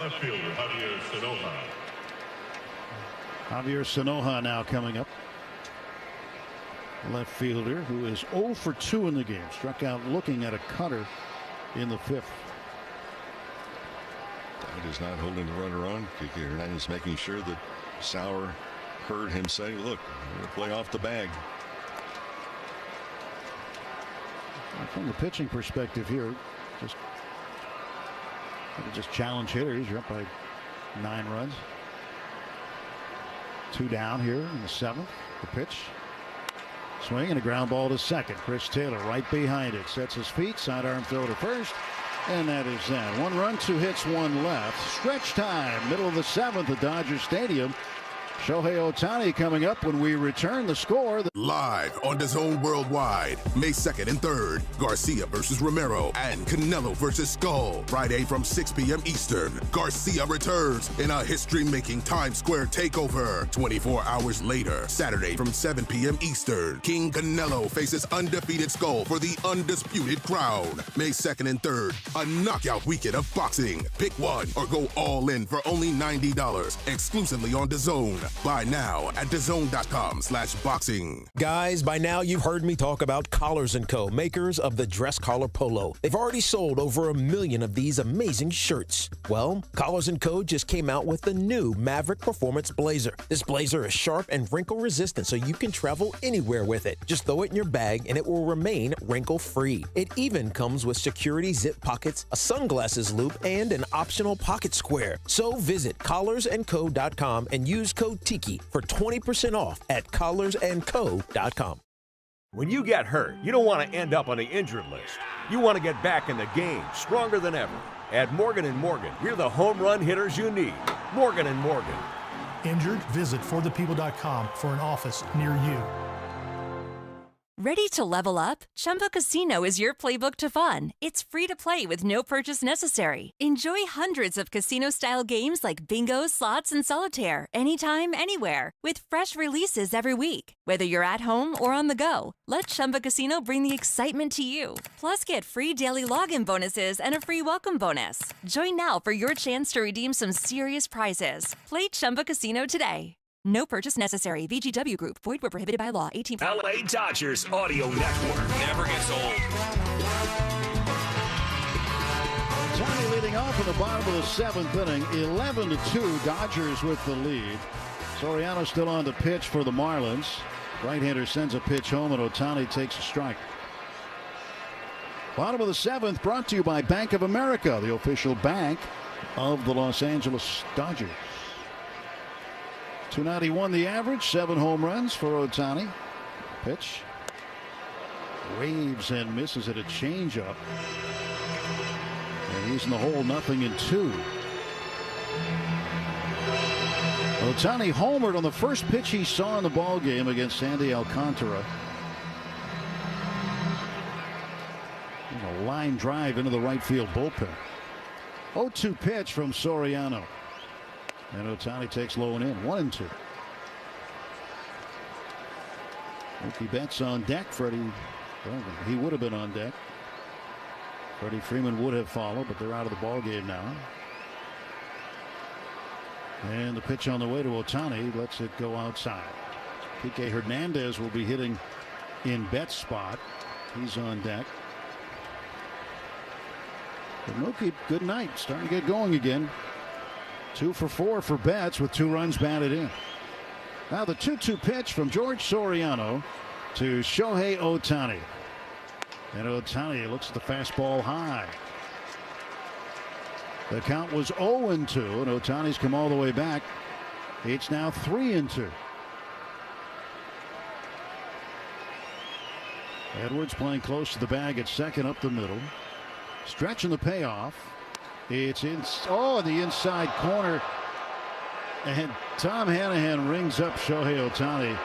Left fielder Javier Sanoja. Javier Sanoja now coming up. Left fielder who is 0 for 2 in the game. Struck out looking at a cutter in the 5th. That is not holding the runner on. Kike Hernandez making sure that Sauer heard him say, look, we're going to play off the bag. From the pitching perspective here, just challenge hitters. You're up by 9 runs. 2 down here in the 7th. The pitch. Swing and a ground ball to second. Chris Taylor right behind it. Sets his feet. Sidearm throw to first. And that is that. 1 run, 2 hits, 1 left. Stretch time. Middle of the 7th at Dodger Stadium. Shohei Ohtani coming up when we return. The score. Live on DAZN Worldwide, May 2nd and 3rd, Garcia versus Romero and Canelo versus Skull. Friday from 6 p.m. Eastern, Garcia returns in a history-making Times Square takeover. 24 hours later, Saturday from 7 p.m. Eastern, King Canelo faces undefeated Skull for the undisputed crown. May 2nd and 3rd, a knockout weekend of boxing. Pick one or go all in for only $90, exclusively on DAZN. Buy now at DAZN.com/boxing. Guys, by now you've heard me talk about Collars & Co., makers of the dress collar polo. They've already sold over 1 million of these amazing shirts. Well, Collars & Co. just came out with the new Maverick Performance Blazer. This blazer is sharp and wrinkle resistant, so you can travel anywhere with it. Just throw it in your bag and it will remain wrinkle-free. It even comes with security zip pockets, a sunglasses loop, and an optional pocket square. So visit collarsandco.com and use code TIKI for 20% off at collarsandco.com. When you get hurt, you don't want to end up on the injured list. You want to get back in the game stronger than ever. At Morgan & Morgan, we're the home run hitters you need. Morgan & Morgan. Injured? Visit forthepeople.com for an office near you. Ready to level up? Chumba Casino is your playbook to fun. It's free to play with no purchase necessary. Enjoy hundreds of casino-style games like bingo, slots, and solitaire anytime, anywhere, with fresh releases every week. Whether you're at home or on the go, let Chumba Casino bring the excitement to you. Plus, get free daily login bonuses and a free welcome bonus. Join now for your chance to redeem some serious prizes. Play Chumba Casino today. No purchase necessary. VGW Group. Void where prohibited by law. 18. LA Dodgers Audio Network. Never gets old. Johnny leading off in the bottom of the 7th inning. 11-2. Dodgers with the lead. Soriano still on the pitch for the Marlins. Right-hander sends a pitch home and Ohtani takes a strike. Bottom of the 7th brought to you by Bank of America, the official bank of the Los Angeles Dodgers. 291 the average, 7 home runs for Ohtani. Pitch. Waves and misses at a changeup. And he's in the hole, 0-2. Ohtani homered on the first pitch he saw in the ball game against Sandy Alcantara. And a line drive into the right field bullpen. 0-2 pitch from Soriano. And Ohtani takes low and in. 1-2. Mookie Betts on deck. Freddie, well, he would have been on deck. Freddie Freeman would have followed, but they're out of the ball game now. And the pitch on the way to Ohtani lets it go outside. Kike Hernandez will be hitting in Betts' spot. He's on deck. But Mookie, good night. Starting to get going again. 2 for 4 for Betts with 2 runs batted in. Now the 2-2 pitch from George Soriano to Shohei Ohtani. And Ohtani looks at the fastball high. The count was 0-2, and Ohtani's come all the way back. It's now 3-2. Edwards playing close to the bag at second up the middle. Stretching the payoff. It's in the inside corner. And Tom Hanahan rings up Shohei Ohtani.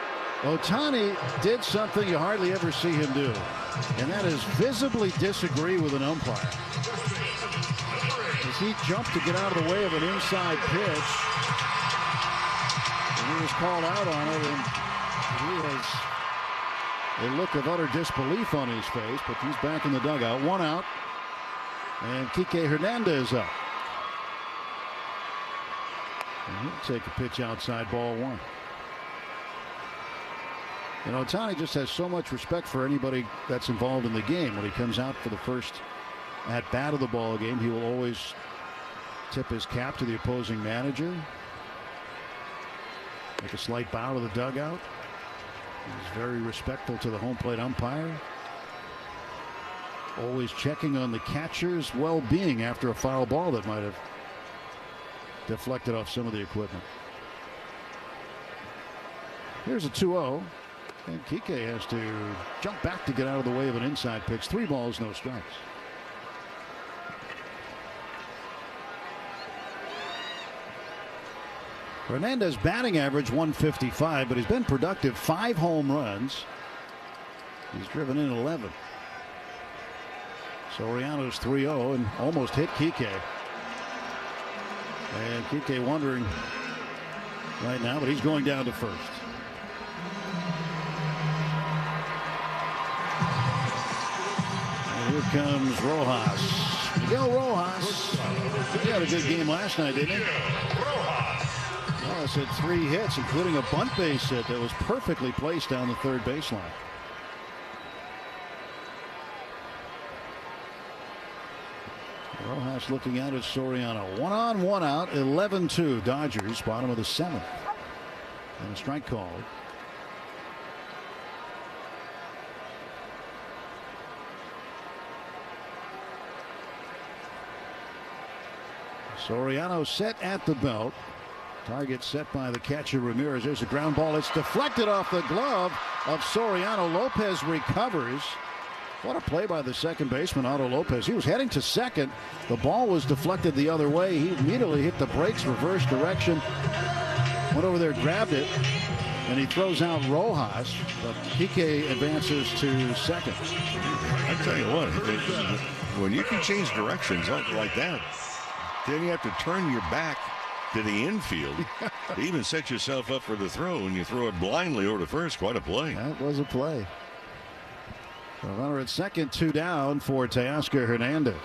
Ohtani did something you hardly ever see him do, and that is visibly disagree with an umpire. As he jumped to get out of the way of an inside pitch, and he was called out on it, and he has a look of utter disbelief on his face, but he's back in the dugout. 1 out. And Kike Hernandez up. And he'll take a pitch outside, ball 1. And Ohtani just has so much respect for anybody that's involved in the game. When he comes out for the first at bat of the ball game, he will always tip his cap to the opposing manager. Make a slight bow to the dugout. He's very respectful to the home plate umpire. Always checking on the catcher's well-being after a foul ball that might have deflected off some of the equipment. Here's a 2-0. And Kike has to jump back to get out of the way of an inside pitch. 3 balls, no strikes. Hernandez batting average 155, but he's been productive. 5 home runs. He's driven in 11. Soriano's 3-0 and almost hit Kike. And Kike wondering right now, but he's going down to first. And here comes Rojas. Miguel Rojas. He had a good game last night, didn't he? Rojas had 3 hits, including a bunt base hit that was perfectly placed down the third baseline. Rojas looking out at Soriano. 1 on, 1 out. 11-2 Dodgers, bottom of the 7th. And a strike called. Soriano set at the belt. Target set by the catcher Ramirez. There's a ground ball. It's deflected off the glove of Soriano. Lopez recovers. What a play by the second baseman, Otto Lopez. He was heading to second. The ball was deflected the other way. He immediately hit the brakes, reverse direction. Went over there, grabbed it, and he throws out Rojas. But Kike advances to second. I tell you what, when you can change directions like that, then you have to turn your back to the infield to even set yourself up for the throw, and you throw it blindly over to first. Quite a play. That was a play. The runner at second, 2 down for Teoscar Hernandez.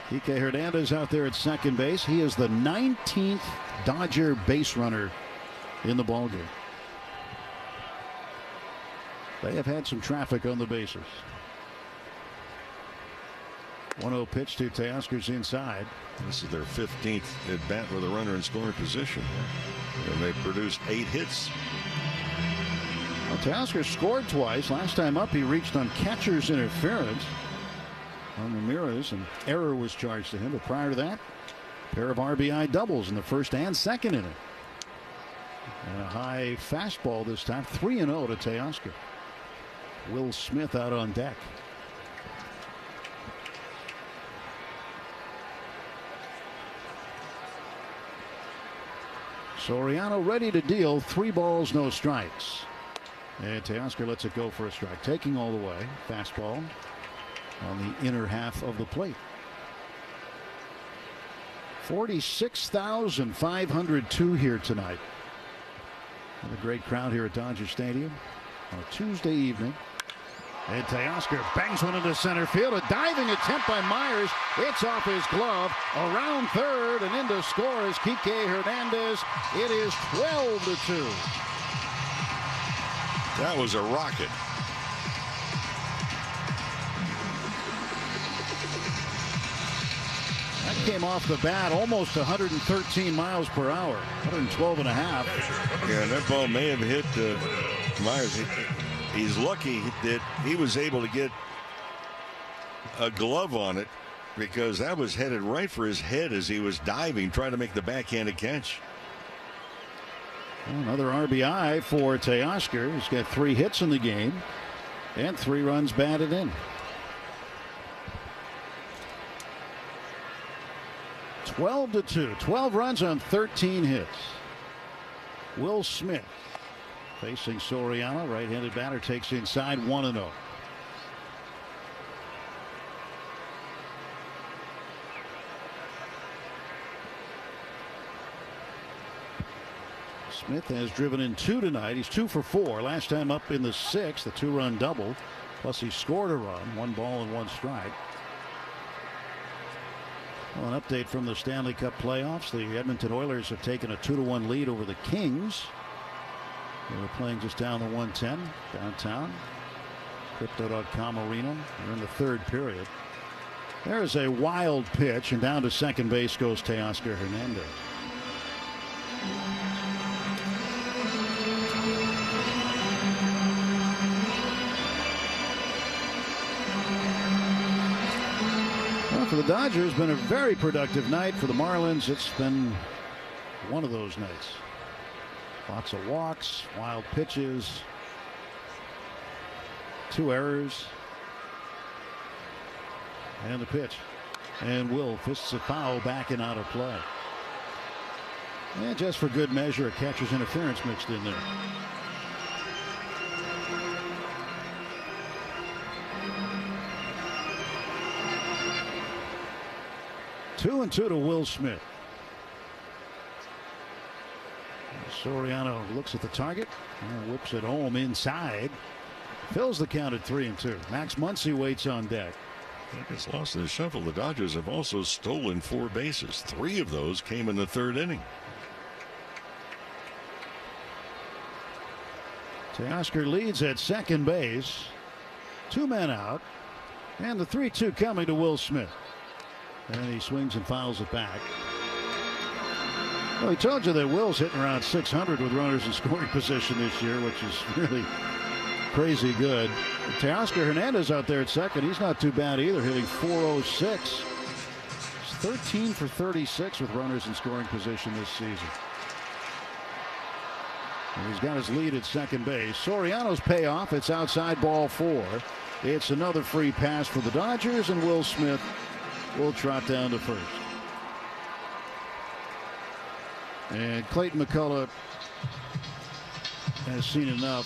Kike Hernandez out there at second base. He is the 19th Dodger base runner in the ballgame. They have had some traffic on the bases. 1-0 pitch to Teoscar's inside. This is their 15th at bat with a runner in scoring position. And they've produced 8 hits. Well, Teoscar scored twice. Last time up, he reached on catcher's interference on Ramirez, and error was charged to him. But prior to that, a pair of RBI doubles in the first and second inning. And a high fastball this time. 3-0 to Teoscar. Will Smith out on deck. Soriano ready to deal. 3 balls, no strikes. And Teoscar lets it go for a strike. Taking all the way. Fastball on the inner half of the plate. 46,502 here tonight. What a great crowd here at Dodger Stadium on a Tuesday evening. And Teoscar bangs one into center field. A diving attempt by Myers. It's off his glove. Around third and into score is Kike Hernandez. It is 12-2. That was a rocket. That came off the bat almost 113 miles per hour. 112 and a half. Yeah, that ball may have hit Myers. He's lucky that he was able to get a glove on it, because that was headed right for his head as he was diving, trying to make the backhanded catch. Another RBI for Teoscar. He's got 3 hits in the game and 3 runs batted in. 12-2. 12 runs on 13 hits. Will Smith facing Soriano. Right-handed batter takes inside. 1-0. Smith has driven in 2 tonight. He's 2 for 4. Last time up in the 6th, a 2-run double. Plus he scored a run. 1 ball and 1 strike. Well, an update from the Stanley Cup playoffs. The Edmonton Oilers have taken a 2-1 lead over the Kings. They were playing just down the 110 downtown. Crypto.com Arena. They're in the 3rd period. There's a wild pitch, and down to second base goes Teoscar Hernandez. For the Dodgers, been a very productive night. For the Marlins, it's been one of those nights. Lots of walks, wild pitches, 2 errors, and the pitch. And Will fists a foul back and out of play. And just for good measure, a catcher's interference mixed in there. Two and two to Will Smith. Soriano looks at the target and whips it home inside. Fills the count at 3-2. Max Muncy waits on deck. Gets lost in the shuffle. The Dodgers have also stolen 4 bases. 3 of those came in the 3rd inning. Teoscar leads at second base. 2 men out. And the 3-2 coming to Will Smith. And he swings and fouls it back. Well, he told you that Will's hitting around 600 with runners in scoring position this year, which is really crazy good. Teoscar Hernandez out there at second. He's not too bad either, hitting .406. He's 13 for 36 with runners in scoring position this season. And he's got his lead at second base. Soriano's payoff. It's outside ball 4. It's another free pass for the Dodgers, and Will Smith will trot down to first. And Clayton McCullough has seen enough.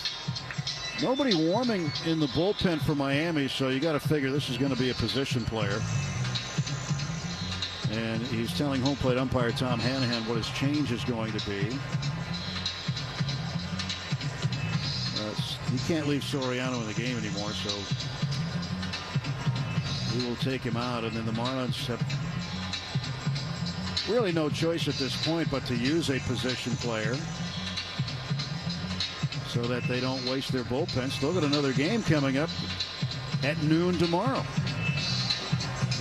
Nobody warming in the bullpen for Miami, so you got to figure this is going to be a position player. And he's telling home plate umpire Tom Hanahan what his change is going to be. He can't leave Soriano in the game anymore, so he will take him out. And then the Marlins have really no choice at this point but to use a position player so that they don't waste their bullpen. Still got another game coming up at noon tomorrow.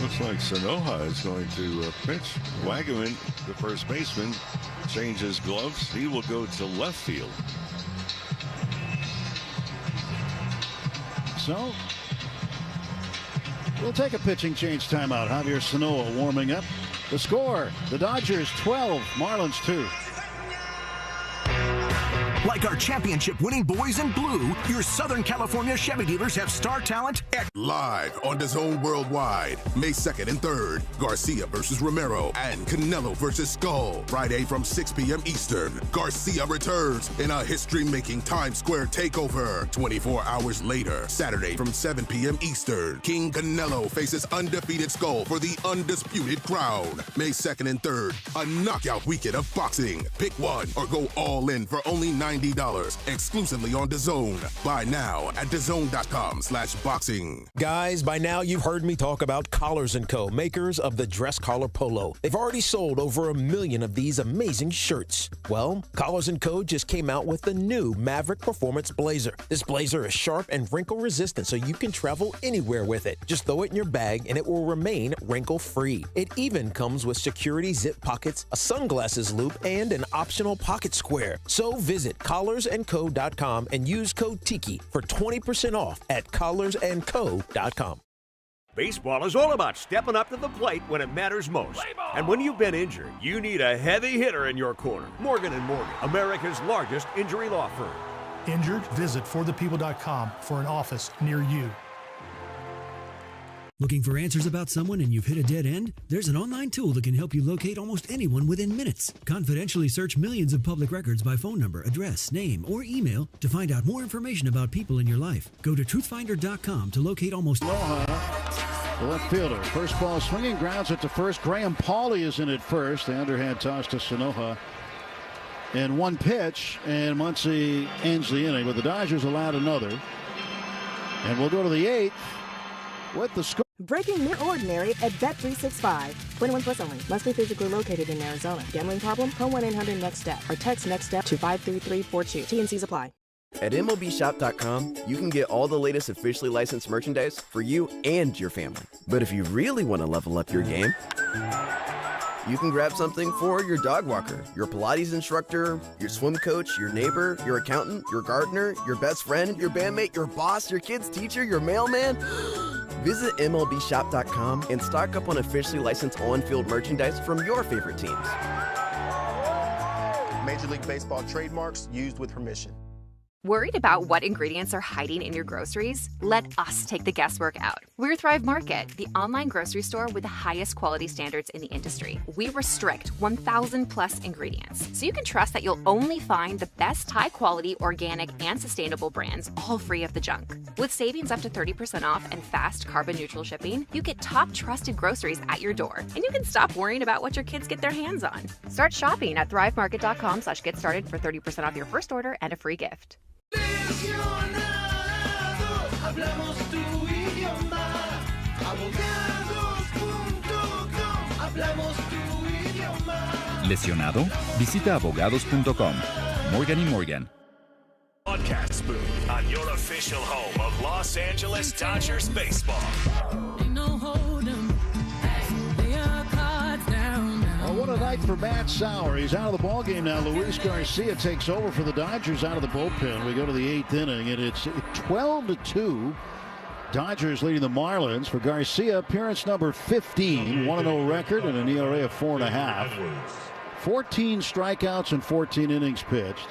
Looks like Sanoja is going to pitch. Wagaman, the first baseman, changes gloves. He will go to left field. So we'll take a pitching change timeout. Javier Sanoja warming up. The score, the Dodgers 12, Marlins 2. Like our championship-winning boys in blue, your Southern California Chevy dealers have star talent at... Live on DAZN Worldwide, May 2nd and 3rd, Garcia versus Romero and Canelo versus Skull. Friday from 6 p.m. Eastern, Garcia returns in a history-making Times Square takeover. 24 hours later, Saturday from 7 p.m. Eastern, King Canelo faces undefeated Skull for the undisputed crown. May 2nd and 3rd, a knockout weekend of boxing. Pick one or go all in for only $90 exclusively on DAZN. Buy now at DAZN.com/boxing. Guys, by now you've heard me talk about Collars & Co., makers of the dress collar polo. They've already sold over 1 million of these amazing shirts. Well, Collars & Co. just came out with the new Maverick Performance Blazer. This blazer is sharp and wrinkle resistant, so you can travel anywhere with it. Just throw it in your bag and it will remain wrinkle-free. It even comes with security zip pockets, a sunglasses loop, and an optional pocket square. So visit collarsandco.com and use code TIKI for 20% off at collarsandco.com. Baseball is all about stepping up to the plate when it matters most. And when you've been injured, you need a heavy hitter in your corner. Morgan & Morgan, America's largest injury law firm. Injured? Visit forthepeople.com for an office near you. Looking for answers about someone and you've hit a dead end? There's an online tool that can help you locate almost anyone within minutes. Confidentially search millions of public records by phone number, address, name, or email to find out more information about people in your life. Go to truthfinder.com to locate almost... The left fielder. First ball swinging, grounds it to first. Graham Pauley is in at first. The underhand toss to Sanoja. And one pitch, and Muncy ends the inning, but the Dodgers allowed another. And we'll go to the 8th with the score. Breaking the ordinary at Bet365. 21 plus only. Must be physically located in Arizona. Gambling problem? Call 1-800-NEXT-STEP or text NEXT STEP to 53342. T&Cs apply. At MLBshop.com, you can get all the latest officially licensed merchandise for you and your family. But if you really want to level up your game, you can grab something for your dog walker, your Pilates instructor, your swim coach, your neighbor, your accountant, your gardener, your best friend, your bandmate, your boss, your kid's teacher, your mailman. Visit MLBshop.com and stock up on officially licensed on-field merchandise from your favorite teams. Major League Baseball trademarks used with permission. Worried about what ingredients are hiding in your groceries? Let us take the guesswork out. We're Thrive Market, the online grocery store with the highest quality standards in the industry. We restrict 1,000 plus ingredients, so you can trust that you'll only find the best high-quality, organic, and sustainable brands, all free of the junk. With savings up to 30% off and fast carbon-neutral shipping, you get top trusted groceries at your door, and you can stop worrying about what your kids get their hands on. Start shopping at thrivemarket.com/get started for 30% off your first order and a free gift. Hablamos tu idioma. Abogados.com. Hablamos tu idioma. ¿Lesionado? Visita abogados.com. Morgan & Morgan. Broadcast booth on your official home of Los Angeles Dodgers baseball. Well, what a night for Matt Sauer. He's out of the ballgame now. Luis Garcia takes over for the Dodgers out of the bullpen. We go to the 8th inning, and it's 12-2. Dodgers leading the Marlins. For Garcia, appearance number 15, 1-0 record, and an ERA of 4.5. 14 strikeouts and 14 innings pitched.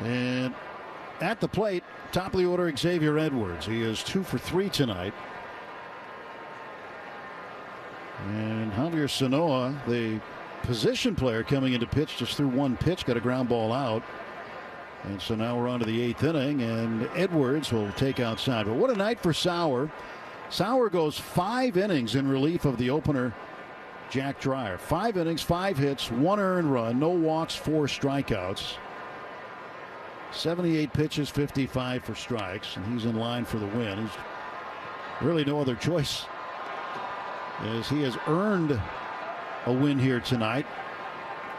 And at the plate, top of the order, Xavier Edwards. He is 2 for 3 tonight. And Javier Sanoa, the position player coming into pitch, just threw one pitch, got a ground ball out. And so now we're on to the 8th inning, and Edwards will take outside. But what a night for Sauer. Sauer goes 5 innings in relief of the opener, Jack Dreyer. 5 innings, 5 hits, 1 earned run, no walks, 4 strikeouts. 78 pitches, 55 for strikes, and he's in line for the win. He's really no other choice, as he has earned a win here tonight.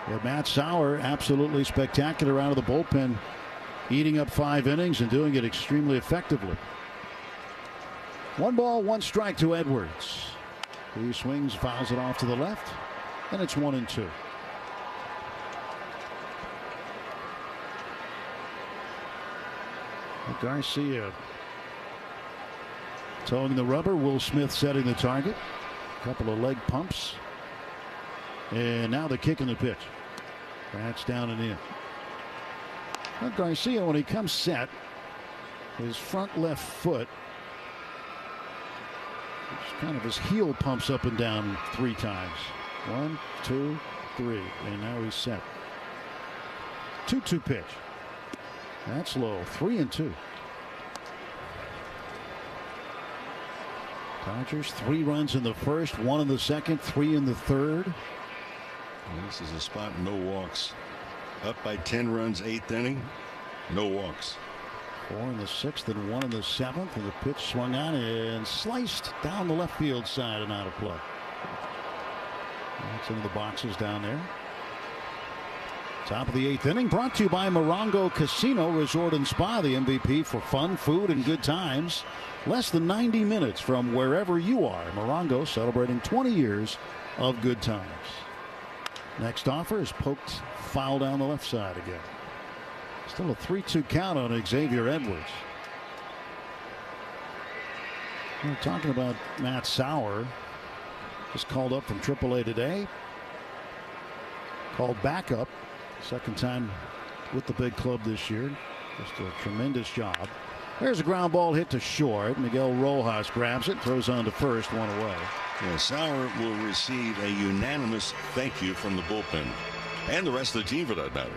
But Matt Sauer, absolutely spectacular out of the bullpen, eating up 5 innings and doing it extremely effectively. 1 ball, 1 strike to Edwards. He swings, fouls it off to the left, and it's 1-2. Garcia towing the rubber. Will Smith setting the target. A couple of leg pumps. And now the kick and the pitch. That's down and in. Well, Garcia, when he comes set, his front left foot, kind of his heel pumps up and down 3 times. 1, 2, 3. And now he's set. 2-2 pitch. That's low. 3-2. Dodgers 3 runs in the first, 1 in the second, 3 in the third. And this is a spot, no walks. Up by 10 runs, 8th inning, no walks. 4 in the 6th and 1 in the 7th, and the pitch swung on and sliced down the left field side and out of play. That's into the boxes down there. Top of the 8th inning, brought to you by Morongo Casino Resort and Spa, the MVP for fun, food, and good times. Less than 90 minutes from wherever you are. Morongo celebrating 20 years of good times. Next offer is poked foul down the left side again. Still a 3-2 count on Xavier Edwards. We're talking about Matt Sauer. Just called up from AAA today. Called back up. Second time with the big club this year. Just a tremendous job. There's a ground ball hit to short. Miguel Rojas grabs it, throws on to first, 1 away. Yeah, Sauer will receive a unanimous thank you from the bullpen and the rest of the team for that matter.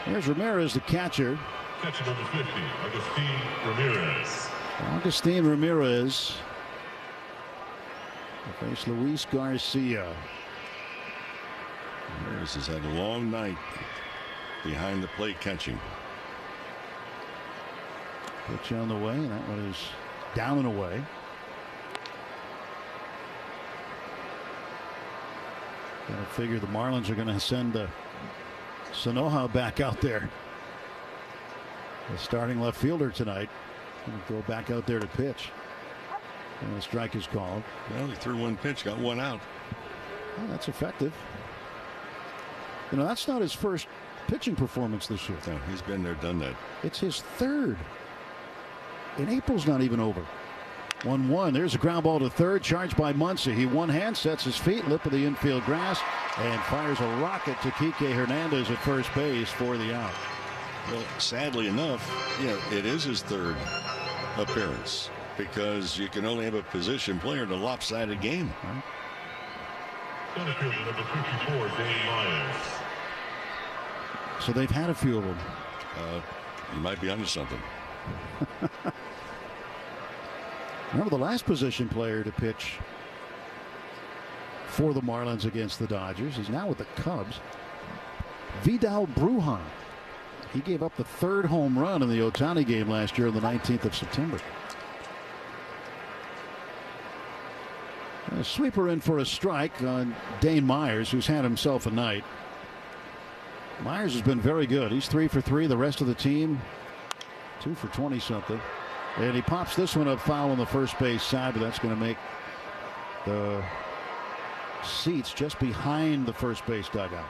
There's Ramirez, the catcher. Catcher number 50, Agustin Ramirez. Agustin Ramirez will face Luis Garcia. Ramirez has had a long night behind the plate catching. Pitch on the way, and that one is down and away. Gotta figure the Marlins are going to send Sanoa back out there. The starting left fielder tonight. Going to go back out there to pitch. And the strike is called. Well, he threw 1 pitch, got 1 out. Well, that's effective. You know, that's not his first pitching performance this year. No, he's been there, done that. It's his 3rd. And April's not even over. 1-1. There's a ground ball to third, charged by Muncy. He one-hand sets his feet, lip of the infield grass, and fires a rocket to Kike Hernandez at first base for the out. Well, sadly enough, it is his third appearance because you can only have a position player in a lopsided game. Center fielder number 54, Dane Myers. So they've had a few of them. You might be onto something. Remember the last position player to pitch for the Marlins against the Dodgers. He's now with the Cubs. Vidal Brujan. He gave up the third home run in the Ohtani game last year on the 19th of September. A sweeper in for a strike on Dane Myers, who's had himself a night. Myers has been very good. He's 3 for 3. The rest of the team 2 for 20-something. And he pops this one up foul on the first base side, but that's going to make the seats just behind the first base dugout.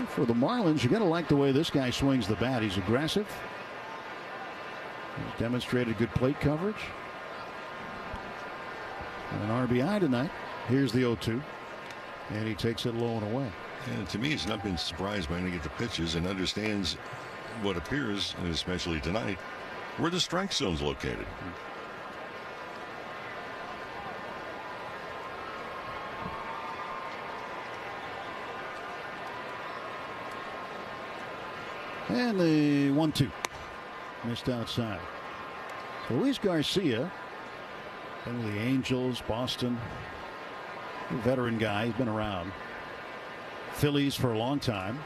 For the Marlins, you got to like the way this guy swings the bat. He's aggressive. He's demonstrated good plate coverage. And an RBI tonight. Here's the 0-2. And he takes it low and away. And to me, he's not been surprised by any of the pitches and understands what appears, and especially tonight, where the strike zone's located. And the 1-2. Missed outside. So Luis Garcia, been with the Angels, Boston. A veteran guy. He's been around. Phillies for a long time.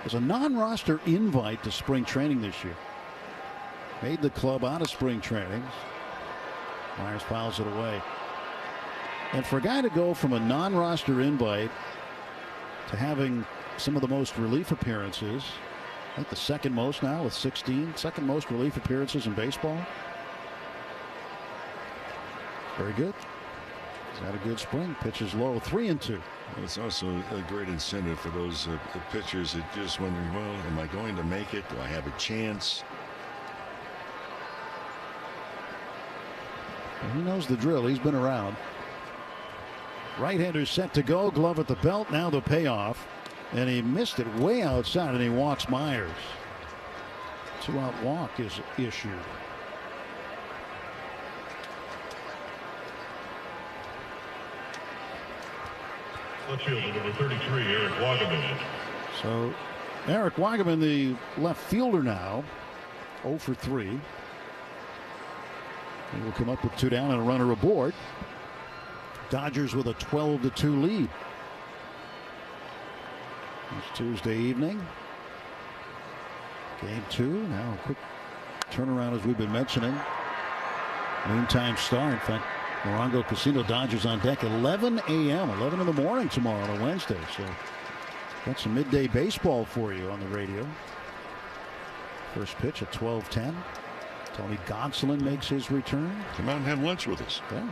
There's a non-roster invite to spring training this year. Made the club out of spring trainings. Myers fouls it away. And for a guy to go from a non-roster invite to having some of the most relief appearances, I think the second most now with 16, second most relief appearances in baseball. Very good. He's had a good spring. Pitches low, 3-2. It's also a great incentive for those pitchers that just wondering, well, am I going to make it? Do I have a chance? He knows the drill. He's been around. Right-hander set to go. Glove at the belt. Now the payoff. And he missed it way outside, and he walks Myers. 2-out walk is issued. Left fielder number 33, Eric Wagaman. So Eric Wagaman, the left fielder now, 0 for 3. He will come up with 2 down and a runner aboard. Dodgers with a 12-2 lead. It's Tuesday evening. Game 2. Now a quick turnaround as we've been mentioning. Noontime start. In fact, Morongo Casino Dodgers on deck 11 a.m. 11 in the morning tomorrow on a Wednesday. So got some midday baseball for you on the radio. First pitch at 12:10. Tony Gonsolin makes his return. Come out and have lunch with us. Yeah.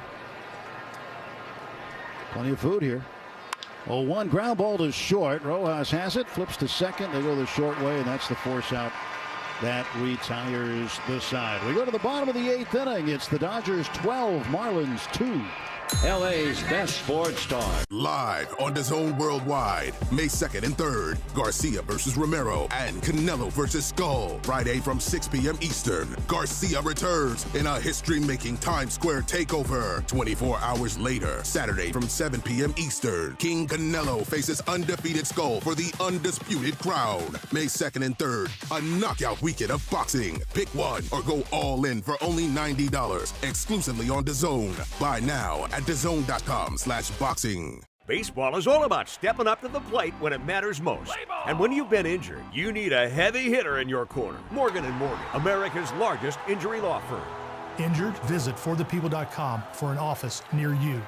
Plenty of food here. 0-1 ground ball to short. Rojas has it. Flips to second. They go the short way, and that's the force out that retires the side. We go to the bottom of the 8th inning. It's the Dodgers 12, Marlins 2. LA's best sports talk. Live on DAZN Worldwide, May 2nd and 3rd. Garcia versus Romero and Canelo versus Skull. Friday from 6 p.m. Eastern. Garcia returns in a history-making Times Square takeover. 24 hours later, Saturday from 7 p.m. Eastern. King Canelo faces undefeated Skull for the undisputed crown. May 2nd and 3rd, a knockout weekend of boxing. Pick one or go all in for only $90. Exclusively on DAZN. Buy now at DAZN.com/boxing. Baseball is all about stepping up to the plate when it matters most. And when you've been injured, you need a heavy hitter in your corner. Morgan & Morgan, America's largest injury law firm. Injured? Visit forthepeople.com for an office near you.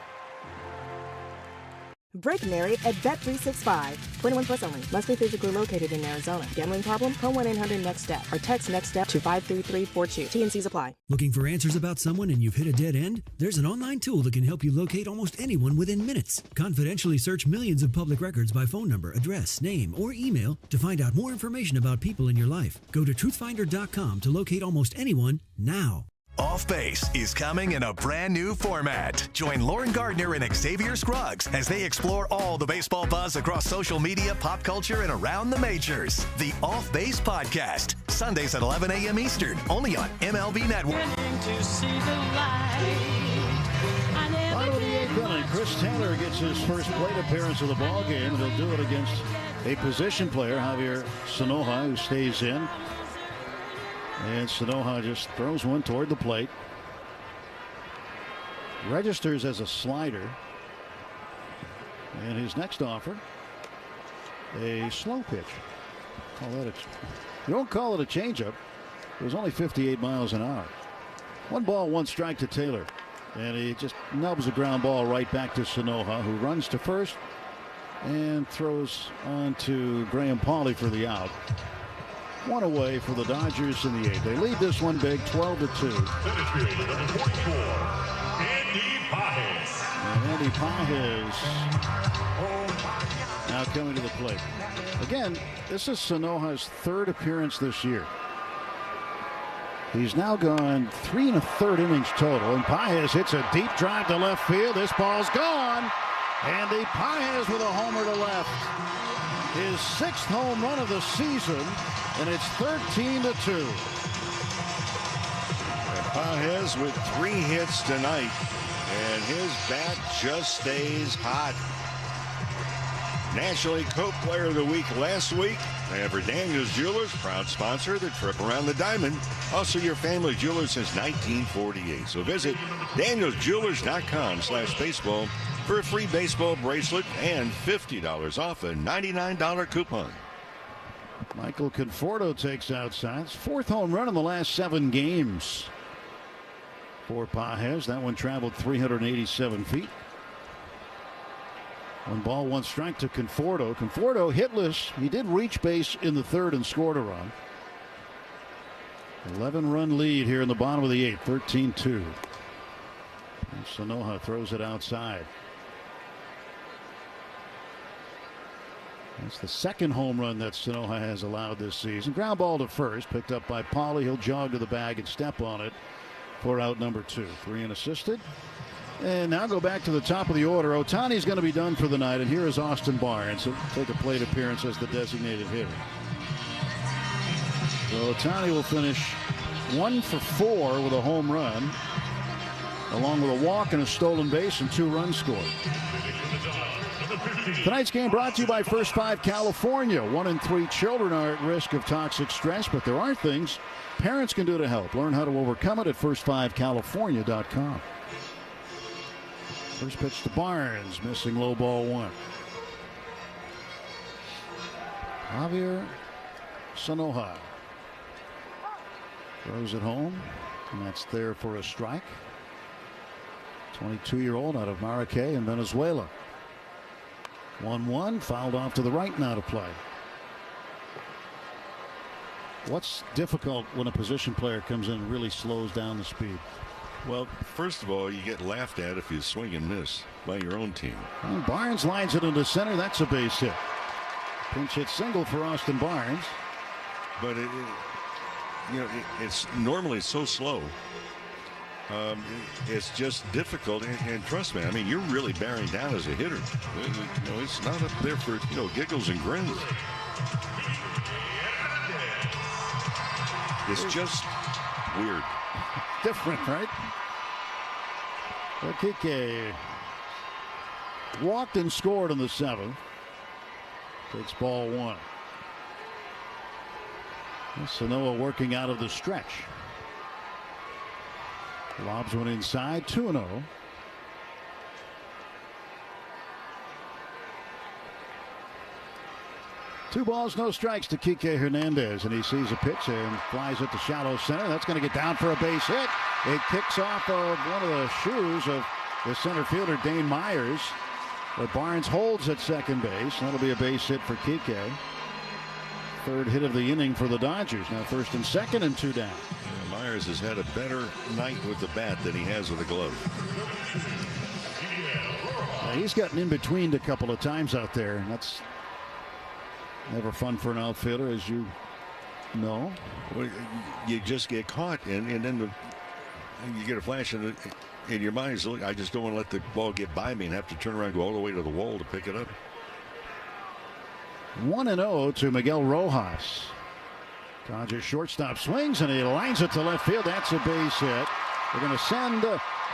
Pregame at Bet365. 21 plus only. Must be physically located in Arizona. Gambling problem? Call 1-800-NEXT-STEP or text NEXT-STEP to 53342. T&Cs apply. Looking for answers about someone and you've hit a dead end? There's an online tool that can help you locate almost anyone within minutes. Confidentially search millions of public records by phone number, address, name, or email to find out more information about people in your life. Go to truthfinder.com to locate almost anyone now. Off Base is coming in a brand new format. Join Lauren Gardner and Xavier Scruggs as they explore all the baseball buzz across social media, pop culture, and around the majors. The Off Base Podcast, Sundays at 11 a.m. Eastern, only on MLB Network. Bottom of the eighth inning, Chris Taylor gets his first plate appearance of the ball game. He'll do it against a position player, Javier Sanoja, who stays in. And Sanoja just throws one toward the plate. Registers as a slider. And his next offer, a slow pitch. You don't call it a changeup. It was only 58 miles an hour. 1 ball, 1 strike to Taylor. And he just nubs a ground ball right back to Sanoja, who runs to first and throws on to Graham Pauley for the out. 1 away for the Dodgers in the 8th. They lead this one big, 12-2. And Andy Pages now coming to the plate. Again, this is Sanoja's 3rd appearance this year. He's now gone 3 1/3 innings total, and Pages hits a deep drive to left field. This ball's gone. Andy Pages with a homer to left. His 6th home run of the season, and it's 13-2. And Pages with 3 hits tonight, and his bat just stays hot. National League Coke Player of the Week last week. And for Daniel's Jewelers, proud sponsor of the trip around the diamond. Also your family jeweler since 1948. So visit danielsjewelers.com/baseball for a free baseball bracelet and $50 off a $99 coupon. Michael Conforto takes outside. 4th home run in the last 7 games for Pages. That one traveled 387 feet. 1 ball, 1 strike to Conforto. Conforto hitless. He did reach base in the 3rd and scored a run. 11-run lead here in the bottom of the 8th, 13-2. And Sanoja throws it outside. That's the 2nd home run that Sanoja has allowed this season. Ground ball to first, picked up by Pauley. He'll jog to the bag and step on it for out number 2. 3 unassisted. And now go back to the top of the order. Ohtani's going to be done for the night, and here is Austin Barnes. He'll take a plate appearance as the designated hitter. So Ohtani will finish 1 for 4 with a home run, along with a walk and a stolen base and 2 runs scored. Tonight's game brought to you by First 5 California. 1 in 3 children are at risk of toxic stress, but there are things parents can do to help. Learn how to overcome it at first5california.com. First pitch to Barnes, missing low ball 1. Javier Sanoja throws it home, and that's there for a strike. 22-year-old out of Maracay in Venezuela. 1-1, fouled off to the right now to play. What's difficult when a position player comes in and really slows down the speed? Well, first of all, you get laughed at if you swing and miss by your own team. And Barnes lines it into center. That's a base hit. Pinch hit single for Austin Barnes. But it's normally so slow. It's just difficult, and trust me, I mean, you're really bearing down as a hitter. It's not up there for giggles and grins. It's just weird. Different, right? Kike walked and scored in the 7th. Takes ball 1. Sanoja working out of the stretch. Lobs one inside, 2-0. Two balls, no strikes to Kike Hernandez, and he sees a pitch and flies it to shallow center. That's going to get down for a base hit. It kicks off of one of the shoes of the center fielder, Dane Myers. But Barnes holds at second base. That'll be a base hit for Kike. Third hit of the inning for the Dodgers. Now first and second and 2 down. Yeah, Myers has had a better night with the bat than he has with the glove. He's gotten in between a couple of times out there, and that's never fun for an outfielder, as you know. Well, you just get caught, and then you get a flash in your mind. Is, look, I just don't want to let the ball get by me and have to turn around and go all the way to the wall to pick it up. 1-0 to Miguel Rojas. Dodgers shortstop swings, and he lines it to left field. That's a base hit. They're going to send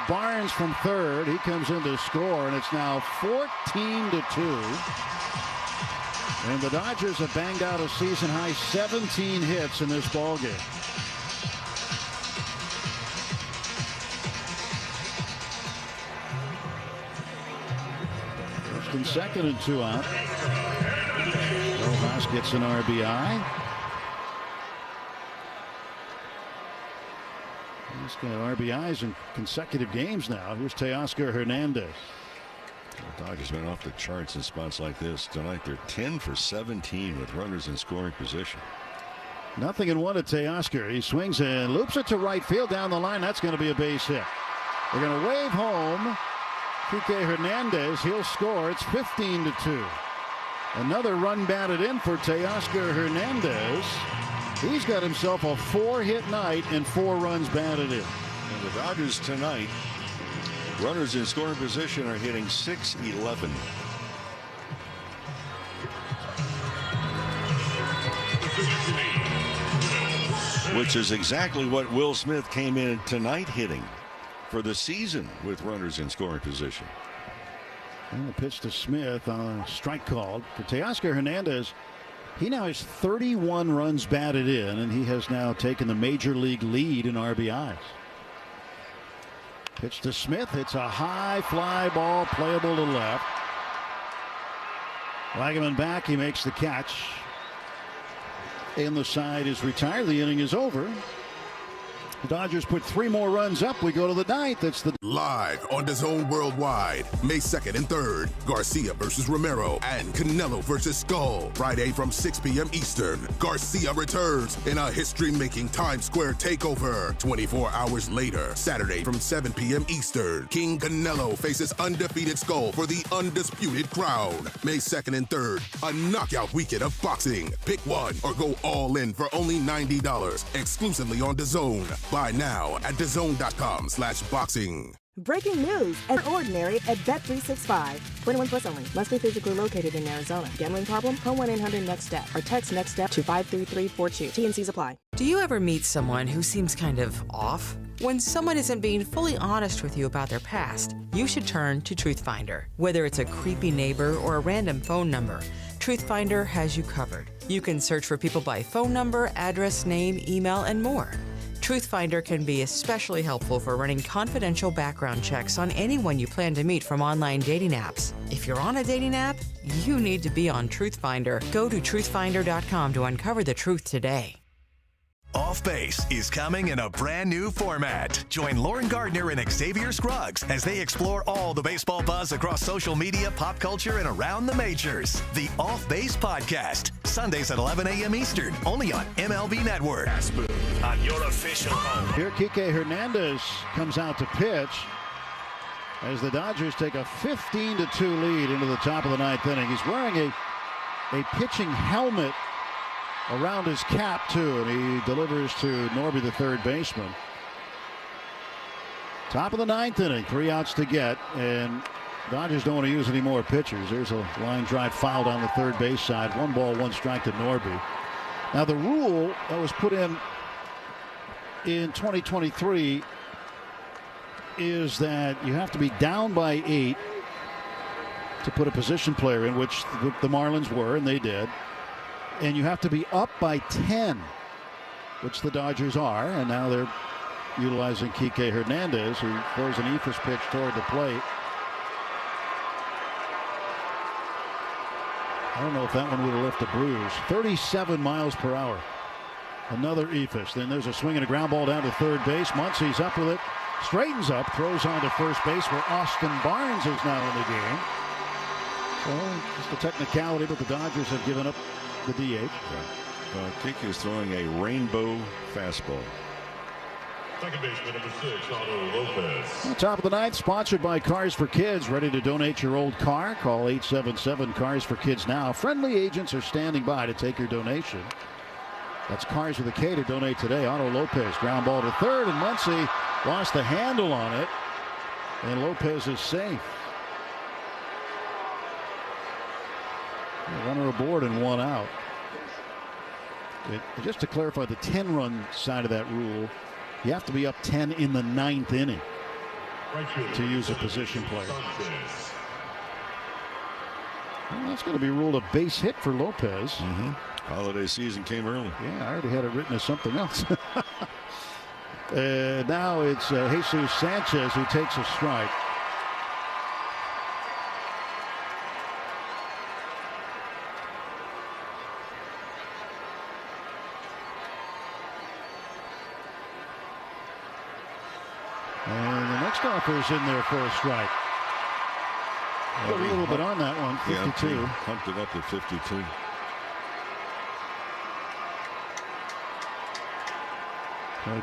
Barnes from third. He comes in to score, and it's now 14-2. And the Dodgers have banged out a season-high 17 hits in this ballgame. First and second and 2 out. Rojas gets an RBI. He's got RBIs in consecutive games now. Here's Teoscar Hernandez. The Dodgers been off the charts in spots like this tonight. They're 10 for 17 with runners in scoring position. 0-1 at Teoscar. He swings and loops it to right field down the line. That's going to be a base hit. They're going to wave home Kike Hernandez. He'll score. It's 15-2. Another run batted in for Teoscar Hernandez. He's got himself a 4-hit night and 4 runs batted in. And the Dodgers tonight, runners in scoring position are hitting .611. Which is exactly what Will Smith came in tonight hitting for the season with runners in scoring position. And the pitch to Smith on a strike called for Teoscar Hernandez. He now has 31 runs batted in, and he has now taken the major league lead in RBIs. Pitch to Smith. It's a high fly ball, playable to left. Wagaman back. He makes the catch. And the side is retired. The inning is over. The Dodgers put 3 more runs up. We go to the 9th. It's the live on DAZN Worldwide, May 2nd and 3rd. Garcia versus Romero and Canelo versus Skull. Friday from 6 p.m. Eastern. Garcia returns in a history-making Times Square takeover. 24 hours later, Saturday from 7 p.m. Eastern. King Canelo faces undefeated Skull for the undisputed crown. May 2nd and 3rd, a knockout weekend of boxing. Pick one or go all in for only $90. Exclusively on DAZN. Buy now at DAZN.com/boxing. Breaking news. Ordinary at Bet365. 21 plus only. Must be physically located in Arizona. Gambling problem? Call 1-800-NEXT-STEP or text NEXT STEP to 53342. T&Cs apply. Do you ever meet someone who seems kind of off? When someone isn't being fully honest with you about their past, you should turn to TruthFinder. Whether it's a creepy neighbor or a random phone number, TruthFinder has you covered. You can search for people by phone number, address, name, email, and more. TruthFinder can be especially helpful for running confidential background checks on anyone you plan to meet from online dating apps. If you're on a dating app, you need to be on TruthFinder. Go to truthfinder.com to uncover the truth today. Off Base is coming in a brand new format. Join Lauren Gardner and Xavier Scruggs as they explore all the baseball buzz across social media, pop culture, and around the majors. The Off Base Podcast, Sundays at 11 a.m. Eastern, only on MLB Network. On your official home. Here Kike Hernandez comes out to pitch as the Dodgers take a 15-2 lead into the top of the 9th inning. He's wearing a pitching helmet around his cap, too, and he delivers to Norby, the third baseman. Top of the 9th inning, 3 outs to get, and Dodgers don't want to use any more pitchers. There's a line drive foul down the third base side. 1 ball, 1 strike to Norby. Now, the rule that was put in 2023 is that you have to be down by 8 to put a position player in, which the Marlins were, and they did. And you have to be up by 10, which the Dodgers are. And now they're utilizing Kike Hernandez, who throws an eephus pitch toward the plate. I don't know if that one would have left a bruise. 37 miles per hour. Another eephus. Then there's a swing and a ground ball down to third base. Muncy's up with it. Straightens up, throws on to first base, where Austin Barnes is now in the game. So just a technicality, but the Dodgers have given up the DH. Kike is throwing a rainbow fastball. Second baseman, number 6, Otto Lopez. On top of the ninth, sponsored by Cars for Kids. Ready to donate your old car? Call 877 Cars for Kids now. Friendly agents are standing by to take your donation. That's Cars with a K to donate today. Otto Lopez, ground ball to third, and Muncy lost the handle on it. And Lopez is safe. A runner aboard and one out. Just to clarify the 10-run side of that rule, you have to be up 10 in the ninth inning to use a position player. Well, that's going to be ruled a base hit for Lopez. Holiday season came early. Yeah, I already had it written as something else. Now it's Jesus Sanchez who takes a strike. And the next offer is in there for a strike. A little bit on that one, 52. Yeah, pumped it up to 52.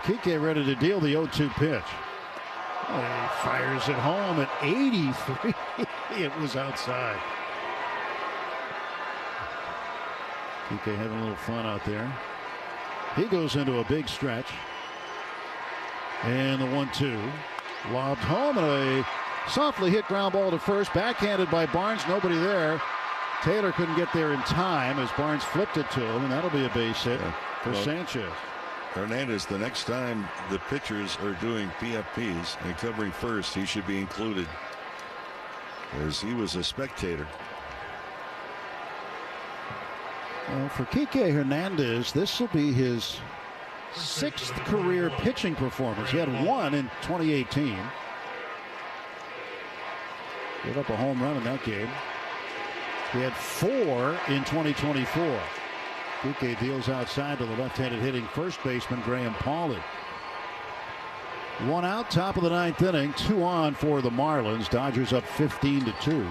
Kike ready to deal the 0-2 pitch. He fires it home at 83. It was outside. Kike having a little fun out there. He goes into a big stretch. And the 1-2. Lobbed home and a softly hit ground ball to first. Backhanded by Barnes. Nobody there. Taylor couldn't get there in time as Barnes flipped it to him, and that'll be a base hit for Sanchez. Hernandez, the next time the pitchers are doing PFPs and covering first, he should be included, as he was a spectator. Well, for Kike Hernandez, this will be his 6th career pitching performance. He had one in 2018. Gave up a home run in that game. He had 4 in 2024. Kike deals outside to the left-handed hitting first baseman Graham Pauley. One out, top of the ninth inning. 2 on for the Marlins. Dodgers up 15-2.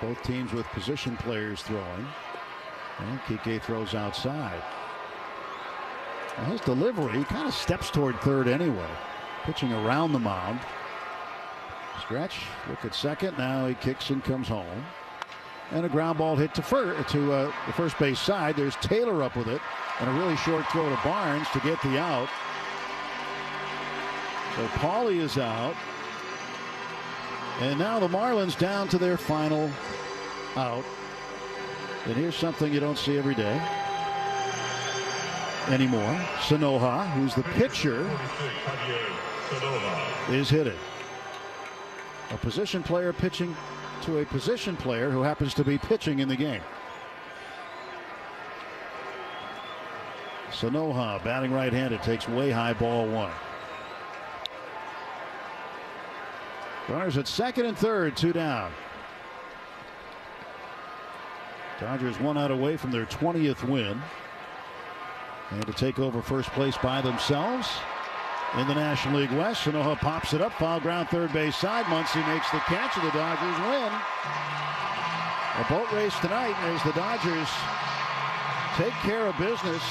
Both teams with position players throwing. And Kike throws outside. Now his delivery, he kind of steps toward third anyway. Pitching around the mound. Stretch, look at second. Now he kicks and comes home. And a ground ball hit to the first base side. There's Taylor up with it. And a really short throw to Barnes to get the out. So Pauley is out. And now the Marlins down to their final out. And here's something you don't see every day anymore. Sanoja, who's the pitcher, is hit it. A position player pitching to a position player who happens to be pitching in the game. Sanoja, batting right-handed, takes way high, ball 1. Runners at second and third, 2 down. Dodgers 1 out away from their 20th win. And to take over first place by themselves in the National League West. Sanoja pops it up, foul ground third base side. Muncy makes the catch, and the Dodgers win. A boat race tonight as the Dodgers take care of business.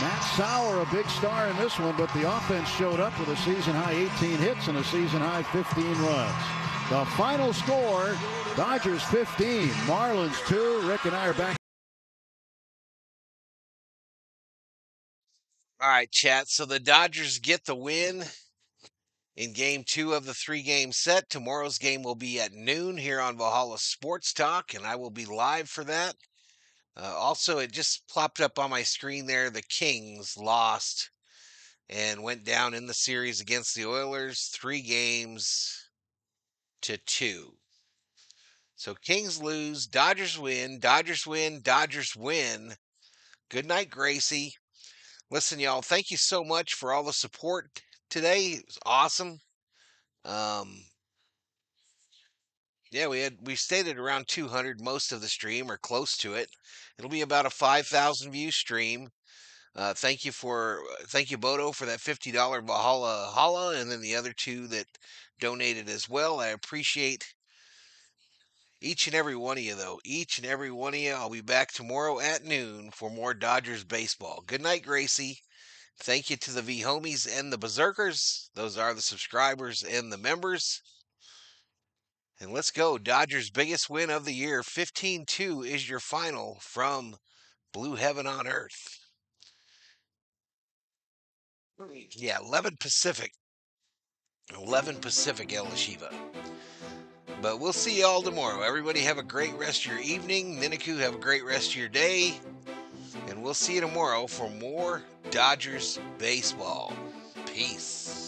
Matt Sauer, a big star in this one, but the offense showed up with a season-high 18 hits and a season-high 15 runs. The final score, Dodgers 15, Marlins 2. Rick and I are back. All right, chat. So the Dodgers get the win in game 2 of the 3-game set. Tomorrow's game will be at noon here on Valhalla Sports Talk, and I will be live for that. Also, it just plopped up on my screen there. The Kings lost and went down in the series against the Oilers 3-2. So Kings lose, Dodgers win, Dodgers win, Dodgers win. Good night, Gracie. Listen, y'all, thank you so much for all the support today. It was awesome. Yeah, we stayed at around 200 most of the stream, or close to it. It'll be about a 5,000 view stream. Thank you, Bodo, for that $50 Valhalla Holla, and then the other 2 that donated as well. I appreciate Each and every one of you, though. Each and every one of you. I'll be back tomorrow at noon for more Dodgers baseball. Good night, Gracie. Thank you to the V-Homies and the Berserkers. Those are the subscribers and the members. And let's go. Dodgers' biggest win of the year. 15-2 is your final from Blue Heaven on Earth. Yeah, 11 Pacific. 11 Pacific, El Shiva. But we'll see you all tomorrow. Everybody have a great rest of your evening. Niniku, have a great rest of your day. And we'll see you tomorrow for more Dodgers baseball. Peace.